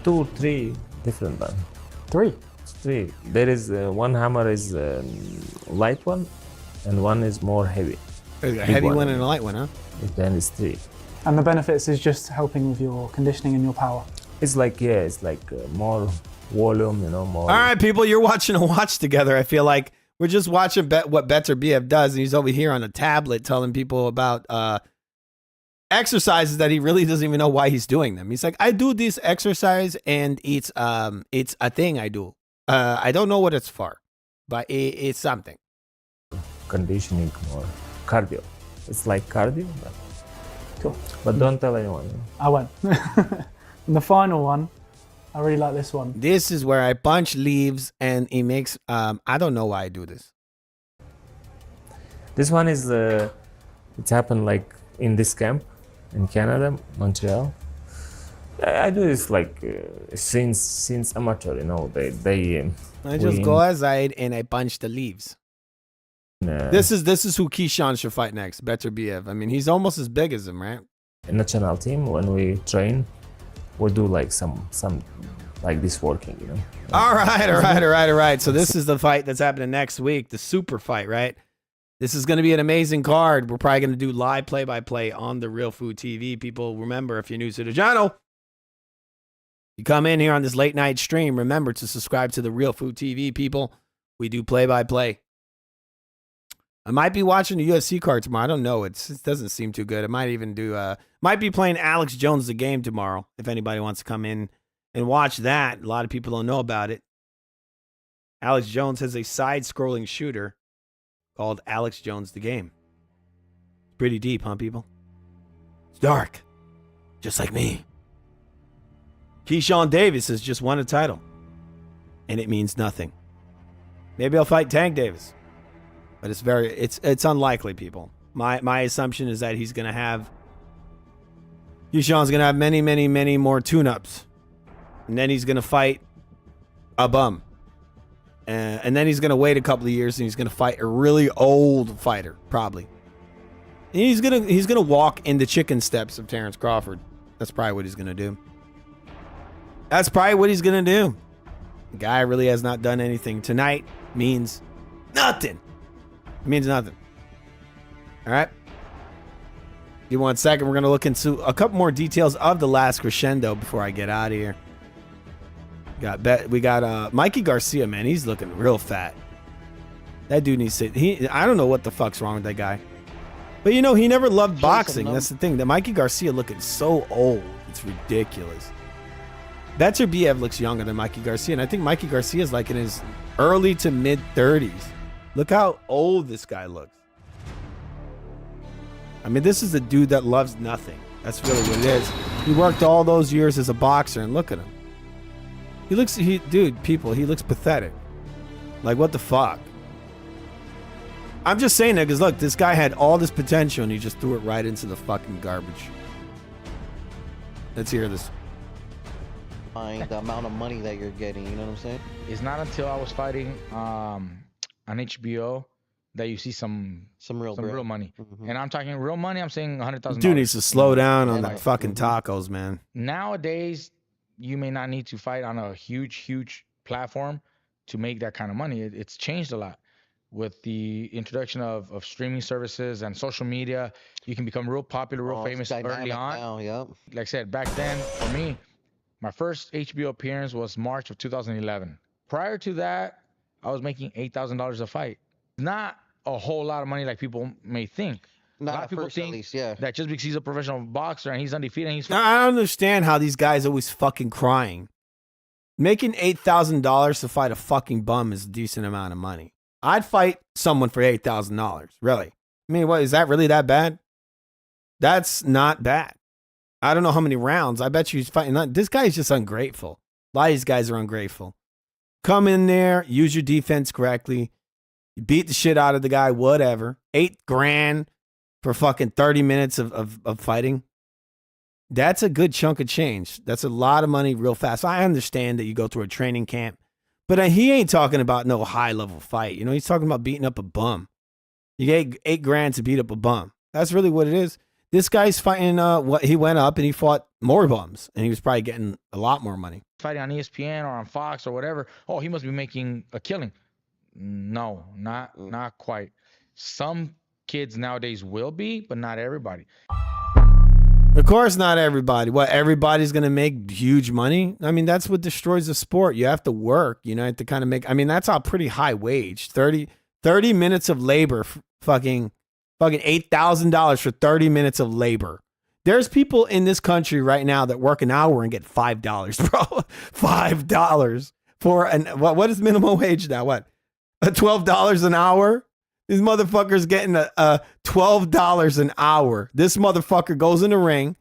2, 3 different ones. 3. 3. There is one hammer is light one, and one is more heavy. There's a heavy one and a light one, huh? Then it's 3. And the benefits is just helping with your conditioning and your power. It's like, yeah, it's like more volume, you know, more. All right, people, you're watching a watch together. I feel like we're just watching what Better BF does, and he's over here on a tablet telling people about exercises that he really doesn't even know why he's doing them. He's like, I do this exercise, and it's a thing I do. I don't know what it's for, but it's something. Conditioning, more cardio. It's like cardio, but don't tell anyone. I won't. And the final one, I really like this one. This is where I punch leaves, and it makes I don't know why I do this. This one is it's happened like in this camp in Canada, Montreal. I do this like since amateur, you know. I just go outside and I punch the leaves. This is who Keyshawn should fight next, Better BF. I mean, he's almost as big as him, right? In the national team, when we train, we'll do like some like this working, you know. All right. So this is the fight that's happening next week, the super fight, right? This is going to be an amazing card. We're probably going to do live play-by-play on the Real Food TV. People, remember, if you're new to the channel, you come in here on this late night stream, remember to subscribe to the Real Food TV, people. We do play-by-play. I might be watching the UFC card tomorrow. I don't know. It doesn't seem too good. I might even do, might be playing Alex Jones the game tomorrow. If anybody wants to come in and watch that. A lot of people don't know about it. Alex Jones has a side-scrolling shooter called Alex Jones the Game. It's pretty deep, huh, people? It's dark. Just like me. Keyshawn Davis has just won a title. And it means nothing. Maybe I'll fight Tank Davis. But it's unlikely, people. My assumption is that Keyshawn's gonna have many more tune-ups. And then he's gonna fight a bum. And then he's gonna wait a couple of years and he's gonna fight a really old fighter, probably. And he's gonna walk in the chicken steps of Terrence Crawford. That's probably what he's gonna do. The guy really has not done anything. Tonight means nothing. It means nothing. All right. Give me 1 second. We're going to look into a couple more details of the last crescendo before I get out of here. We got Mikey Garcia, man. He's looking real fat. That dude needs to... I don't know what the fuck's wrong with that guy. But, you know, he never loved boxing. That's the thing. That Mikey Garcia looking so old. It's ridiculous. Better BF looks younger than Mikey Garcia. And I think Mikey Garcia is like in his early to mid-30s. Look how old this guy looks. I mean, this is a dude that loves nothing. That's really what it is. He worked all those years as a boxer, and look at him. He looks pathetic. Like, what the fuck? I'm just saying that because, look, this guy had all this potential, and he just threw it right into the fucking garbage. Let's hear this. The amount of money that you're getting, you know what I'm saying? It's not until I was fighting on HBO that you see some real money. Mm-hmm. And I'm talking real money, I'm saying $100,000. Dude needs to slow down on that fucking tacos, man. Nowadays, you may not need to fight on a huge platform to make that kind of money. It's changed a lot. With the introduction of streaming services and social media, you can become real popular, real famous early on. Now, yep. Like I said, back then, for me, my first HBO appearance was March of 2011. Prior to that, I was making $8,000 a fight. Not a whole lot of money like people may think. A lot of people think that just because he's a professional boxer and he's undefeated and he's... Now, I don't understand how these guys always fucking crying. Making $8,000 to fight a fucking bum is a decent amount of money. I'd fight someone for $8,000, really. I mean, what, is that really that bad? That's not bad. I don't know how many rounds. I bet you he's fighting. This guy is just ungrateful. A lot of these guys are ungrateful. Come in there, use your defense correctly. You beat the shit out of the guy, whatever. $8,000 for fucking 30 minutes of fighting. That's a good chunk of change. That's a lot of money real fast. I understand that you go through a training camp, but he ain't talking about no high-level fight. You know, he's talking about beating up a bum. You get $8,000 to beat up a bum. That's really what it is. This guy's fighting, he went up and he fought more bums, and he was probably getting a lot more money. Fighting on ESPN or on Fox or whatever, oh, he must be making a killing. No, not quite. Some kids nowadays will be, but not everybody. Of course, not everybody. What, everybody's going to make huge money? I mean, that's what destroys the sport. You have to work, you know, to kind of make, I mean, that's a pretty high wage. 30 minutes of labor, fucking $8,000 for 30 minutes of labor. There's people in this country right now that work an hour and get $5, bro. $5 for what is minimum wage now? What? $12 an hour? These motherfuckers getting a $12 an hour. This motherfucker goes in the ring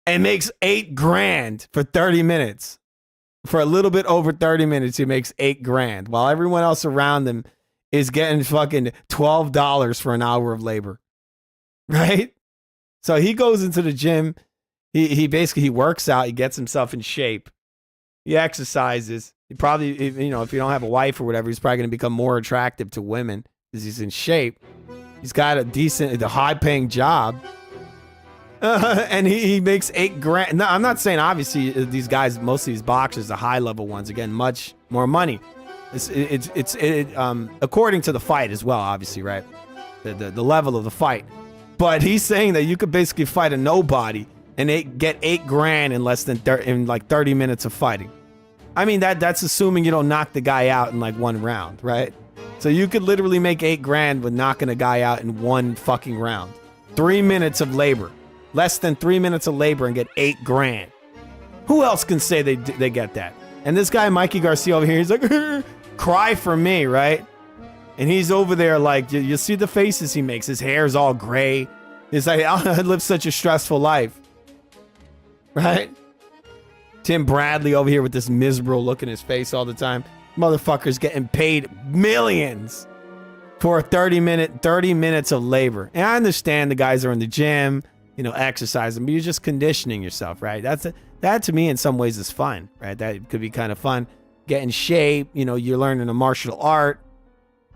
and makes $8,000 for 30 minutes. For a little bit over 30 minutes, he makes $8,000, while everyone else around him is getting fucking $12 for an hour of labor. Right? So he goes into the gym. He basically works out. He gets himself in shape. He exercises. He probably, you know, if you don't have a wife or whatever, he's probably going to become more attractive to women because he's in shape. He's got a high-paying job. And he makes $8,000. No, I'm not saying, obviously, these guys, most of these boxers, the high-level ones, again, much more money. It's according to the fight as well, obviously, right? The level of the fight. But he's saying that you could basically fight a nobody and get $8,000 in less than 30 minutes of fighting. I mean, that's assuming you don't knock the guy out in like one round, right? So you could literally make $8,000 with knocking a guy out in one fucking round. 3 minutes of labor. Less than 3 minutes of labor and get $8,000. Who else can say they get that? And this guy, Mikey Garcia over here, he's like, cry for me, right? And he's over there like, you see the faces he makes. His hair's all gray. He's like, I live such a stressful life. Right? Tim Bradley over here with this miserable look in his face all the time. Motherfucker's getting paid millions for 30 minutes of labor. And I understand the guys are in the gym, you know, exercising, but you're just conditioning yourself, right? That to me in some ways is fun, right? That could be kind of fun. Get in shape, you know, you're learning a martial art.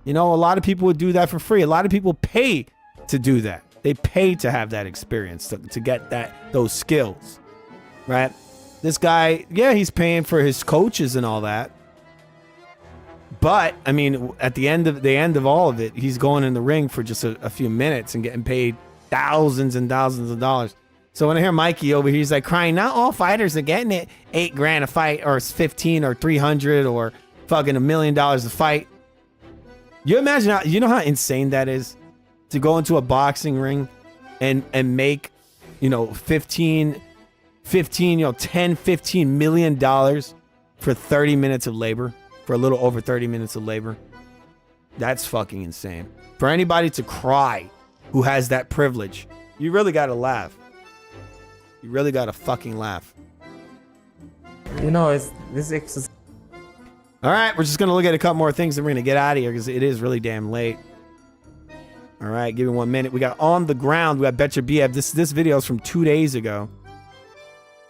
You know, a lot of people would do that for free. A lot of people pay to do that. They pay to have that experience, to get those skills, right? This guy, yeah, he's paying for his coaches and all that. But, I mean, at the end of all of it, he's going in the ring for just a few minutes and getting paid thousands and thousands of dollars. So when I hear Mikey over here, he's like crying, not all fighters are getting it $8,000 a fight, or 15 or 300 or fucking $1 million a fight. You imagine you know how insane that is to go into a boxing ring and make, you know, 10, $15 million for 30 minutes of labor, for a little over 30 minutes of labor. That's fucking insane. For anybody to cry who has that privilege, you really got to laugh. You really got to fucking laugh. You know, it's this exercise. All right, we're just going to look at a couple more things and we're going to get out of here because it is really damn late. All right, give me 1 minute. We got On the Ground. We got Betcha BF. This video is from 2 days ago.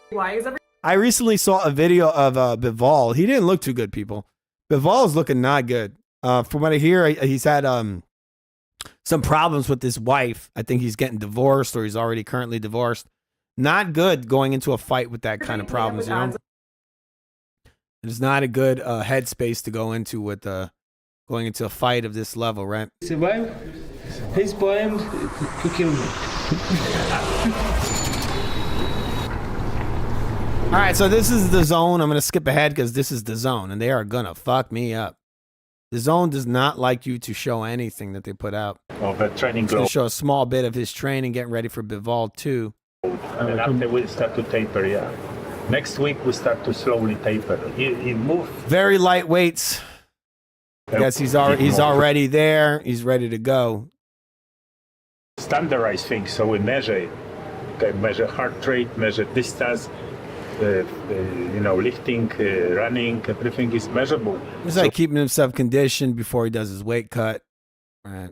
Why is I recently saw a video of Bivol. He didn't look too good, people. Bivol's looking not good. From what I hear, he's had some problems with his wife. I think he's getting divorced, or he's already currently divorced. Not good going into a fight with that kind of problems, you know? It's not a good headspace to go into with going into a fight of this level, right? Survive. His poem to kill me. All right, so this is The Zone. I'm going to skip ahead because this is The Zone, and they are going to fuck me up. The Zone does not like you to show anything that they put out. Oh, but training It's going to show a small bit of his training, getting ready for Bivol 2. And then after we start to taper, yeah. Next week we start to slowly taper. He moved. Very light weights. Yes, he's already there. He's ready to go. Standardized things, so we measure it. Okay, measure heart rate, measure distance, lifting, running, everything is measurable. He's like keeping himself conditioned before he does his weight cut. Right.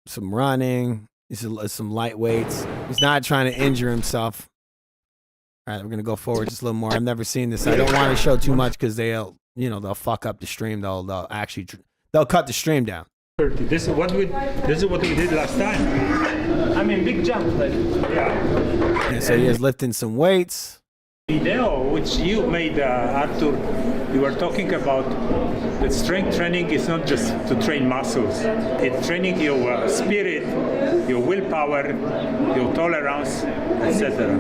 Some running, some light weights. He's not trying to injure himself. All right, we're gonna go forward just a little more. I've never seen this. I don't want to show too much because they'll fuck up the stream. They'll cut the stream down. This is what we did last time. I mean, big jump, like Yeah, so he is lifting some weights. Video which you made, Arthur, you were talking about that strength training is not just to train muscles. It's training your spirit, your willpower, your tolerance, etc.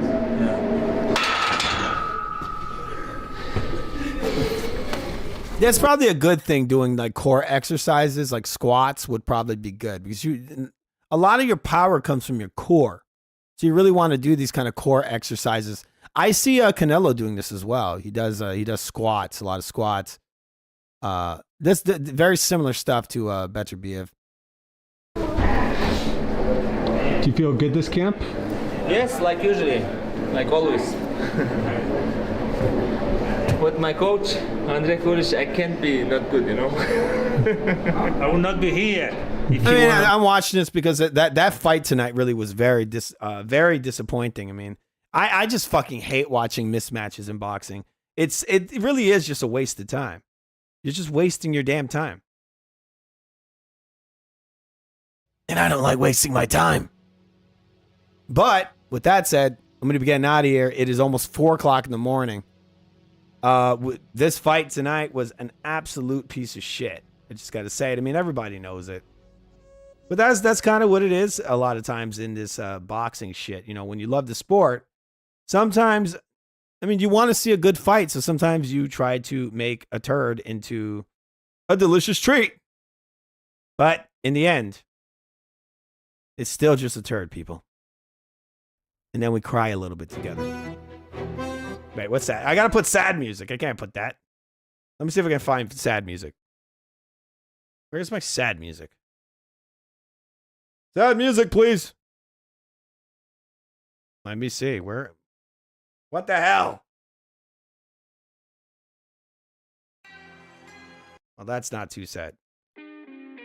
That's probably a good thing. Doing like core exercises, like squats, would probably be good because a lot of your power comes from your core. So you really want to do these kind of core exercises. I see Canelo doing this as well. He does squats, a lot of squats. This very similar stuff to Beterbiev. Do you feel good this camp? Yes, like usually, like always. With my coach, Andre Kuric, I can't be not good, you know. I will not be here. I'm watching this because that fight tonight really was very disappointing. I mean, I just fucking hate watching mismatches in boxing. It really is just a waste of time. You're just wasting your damn time. And I don't like wasting my time. But with that said, I'm going to be getting out of here. It is almost 4 o'clock in the morning. This fight tonight was an absolute piece of shit. I just got to say it. I mean, everybody knows it. But that's kind of what it is a lot of times in this boxing shit. You know, when you love the sport, sometimes, I mean, you want to see a good fight, so sometimes you try to make a turd into a delicious treat. But in the end, it's still just a turd, people. And then we cry a little bit together. Wait, what's that? I got to put sad music. I can't put that. Let me see if I can find sad music. Where's my sad music? Sad music, please. Let me see. Where? What the hell? Well, that's not too sad.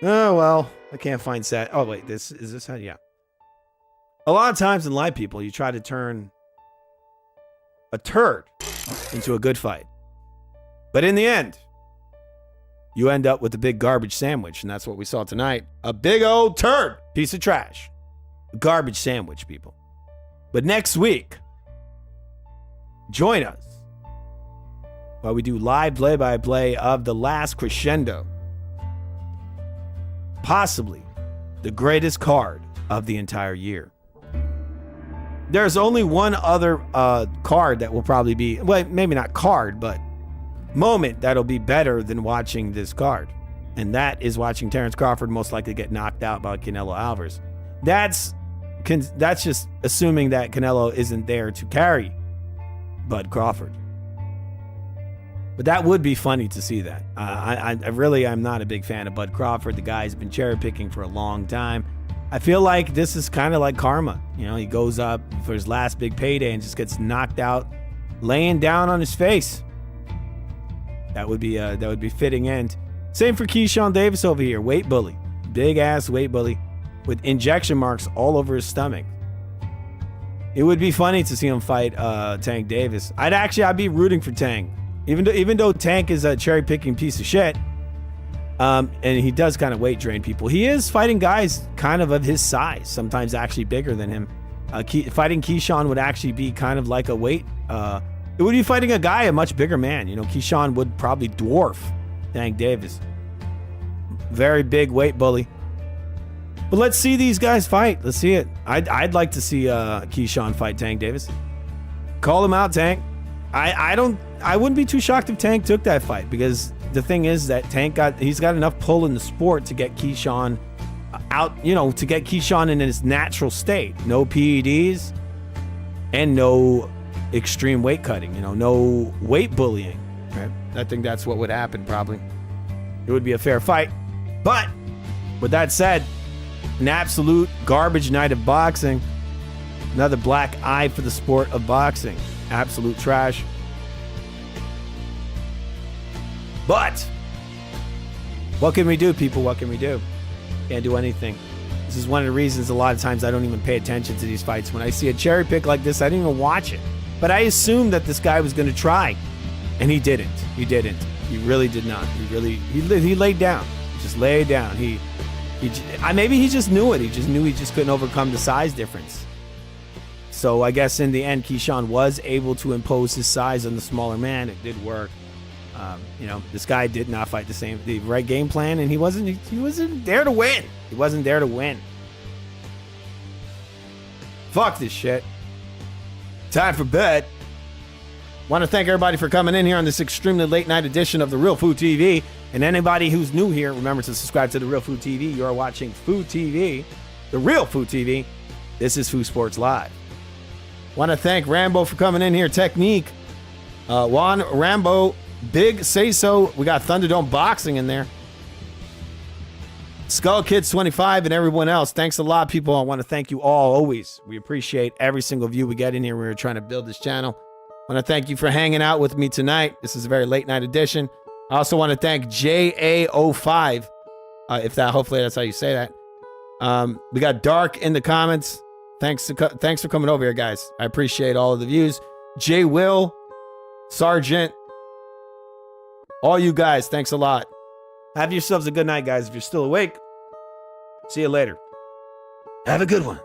Oh, well, I can't find sad. Oh, wait, is this how? Yeah. A lot of times in life, people, you try to turn a turd into a good fight. But in the end, you end up with a big garbage sandwich, and that's what we saw tonight. A big old turd, piece of trash. A garbage sandwich, people. But next week, join us while we do live play-by-play of the last crescendo. Possibly the greatest card of the entire year. There's only one other card that will probably be, well, maybe not card, but moment that'll be better than watching this card. And that is watching Terrence Crawford most likely get knocked out by Canelo Alvarez. That's just assuming that Canelo isn't there to carry Bud Crawford. But that would be funny to see that. I'm not a big fan of Bud Crawford. The guy's been cherry picking for a long time. I feel like this is kind of like karma. You know, he goes up for his last big payday and just gets knocked out, laying down on his face. That would be fitting end. Same for Keyshawn Davis over here, weight bully, big ass weight bully, with injection marks all over his stomach. It would be funny to see him fight Tank Davis. I'd be rooting for Tank, even though Tank is a cherry picking piece of shit. And he does kind of weight drain people. He is fighting guys kind of his size, sometimes actually bigger than him. Fighting Keyshawn would actually be kind of like a weight. It would be fighting a guy, a much bigger man. You know, Keyshawn would probably dwarf Tank Davis. Very big weight bully. But let's see these guys fight. Let's see it. I'd like to see Keyshawn fight Tank Davis. Call him out, Tank. I wouldn't be too shocked if Tank took that fight, because the thing is that he's got enough pull in the sport to get Keyshawn out, to get Keyshawn in his natural state. No PEDs and no extreme weight cutting, no weight bullying. Right? I think that's what would happen probably. It would be a fair fight. But with that said, an absolute garbage night of boxing. Another black eye for the sport of boxing. Absolute trash. But what can we do, people? What can we do? Can't do anything. This is one of the reasons a lot of times I don't even pay attention to these fights. When I see a cherry pick like this, I didn't even watch it. But I assumed that this guy was going to try. And he didn't. He didn't. He really did not. He laid down. He just laid down. Maybe he just knew it. He just knew he just couldn't overcome the size difference. So I guess in the end, Keyshawn was able to impose his size on the smaller man. It did work. This guy did not fight the right game plan, and he wasn't there to win. He wasn't there to win. Fuck this shit. Time for bed. Want to thank everybody for coming in here on this extremely late night edition of The Real Food TV. And anybody who's new here, remember to subscribe to The Real Food TV. You are watching Food TV, The Real Food TV. This is Food Sports Live. Want to thank Rambo for coming in here. Technique. Juan, Rambo, Big Say So. We got Thunderdome Boxing in there. Skull Kids 25 and everyone else. Thanks a lot, people. I want to thank you all always. We appreciate every single view we get in here. We're trying to build this channel. I want to thank you for hanging out with me tonight. This is a very late night edition. I also want to thank JA05. Hopefully that's how you say that. We got Dark in the comments. Thanks for coming over here, guys. I appreciate all of the views. J Will, Sergeant, all you guys, thanks a lot. Have yourselves a good night, guys. If you're still awake, see you later. Have a good one.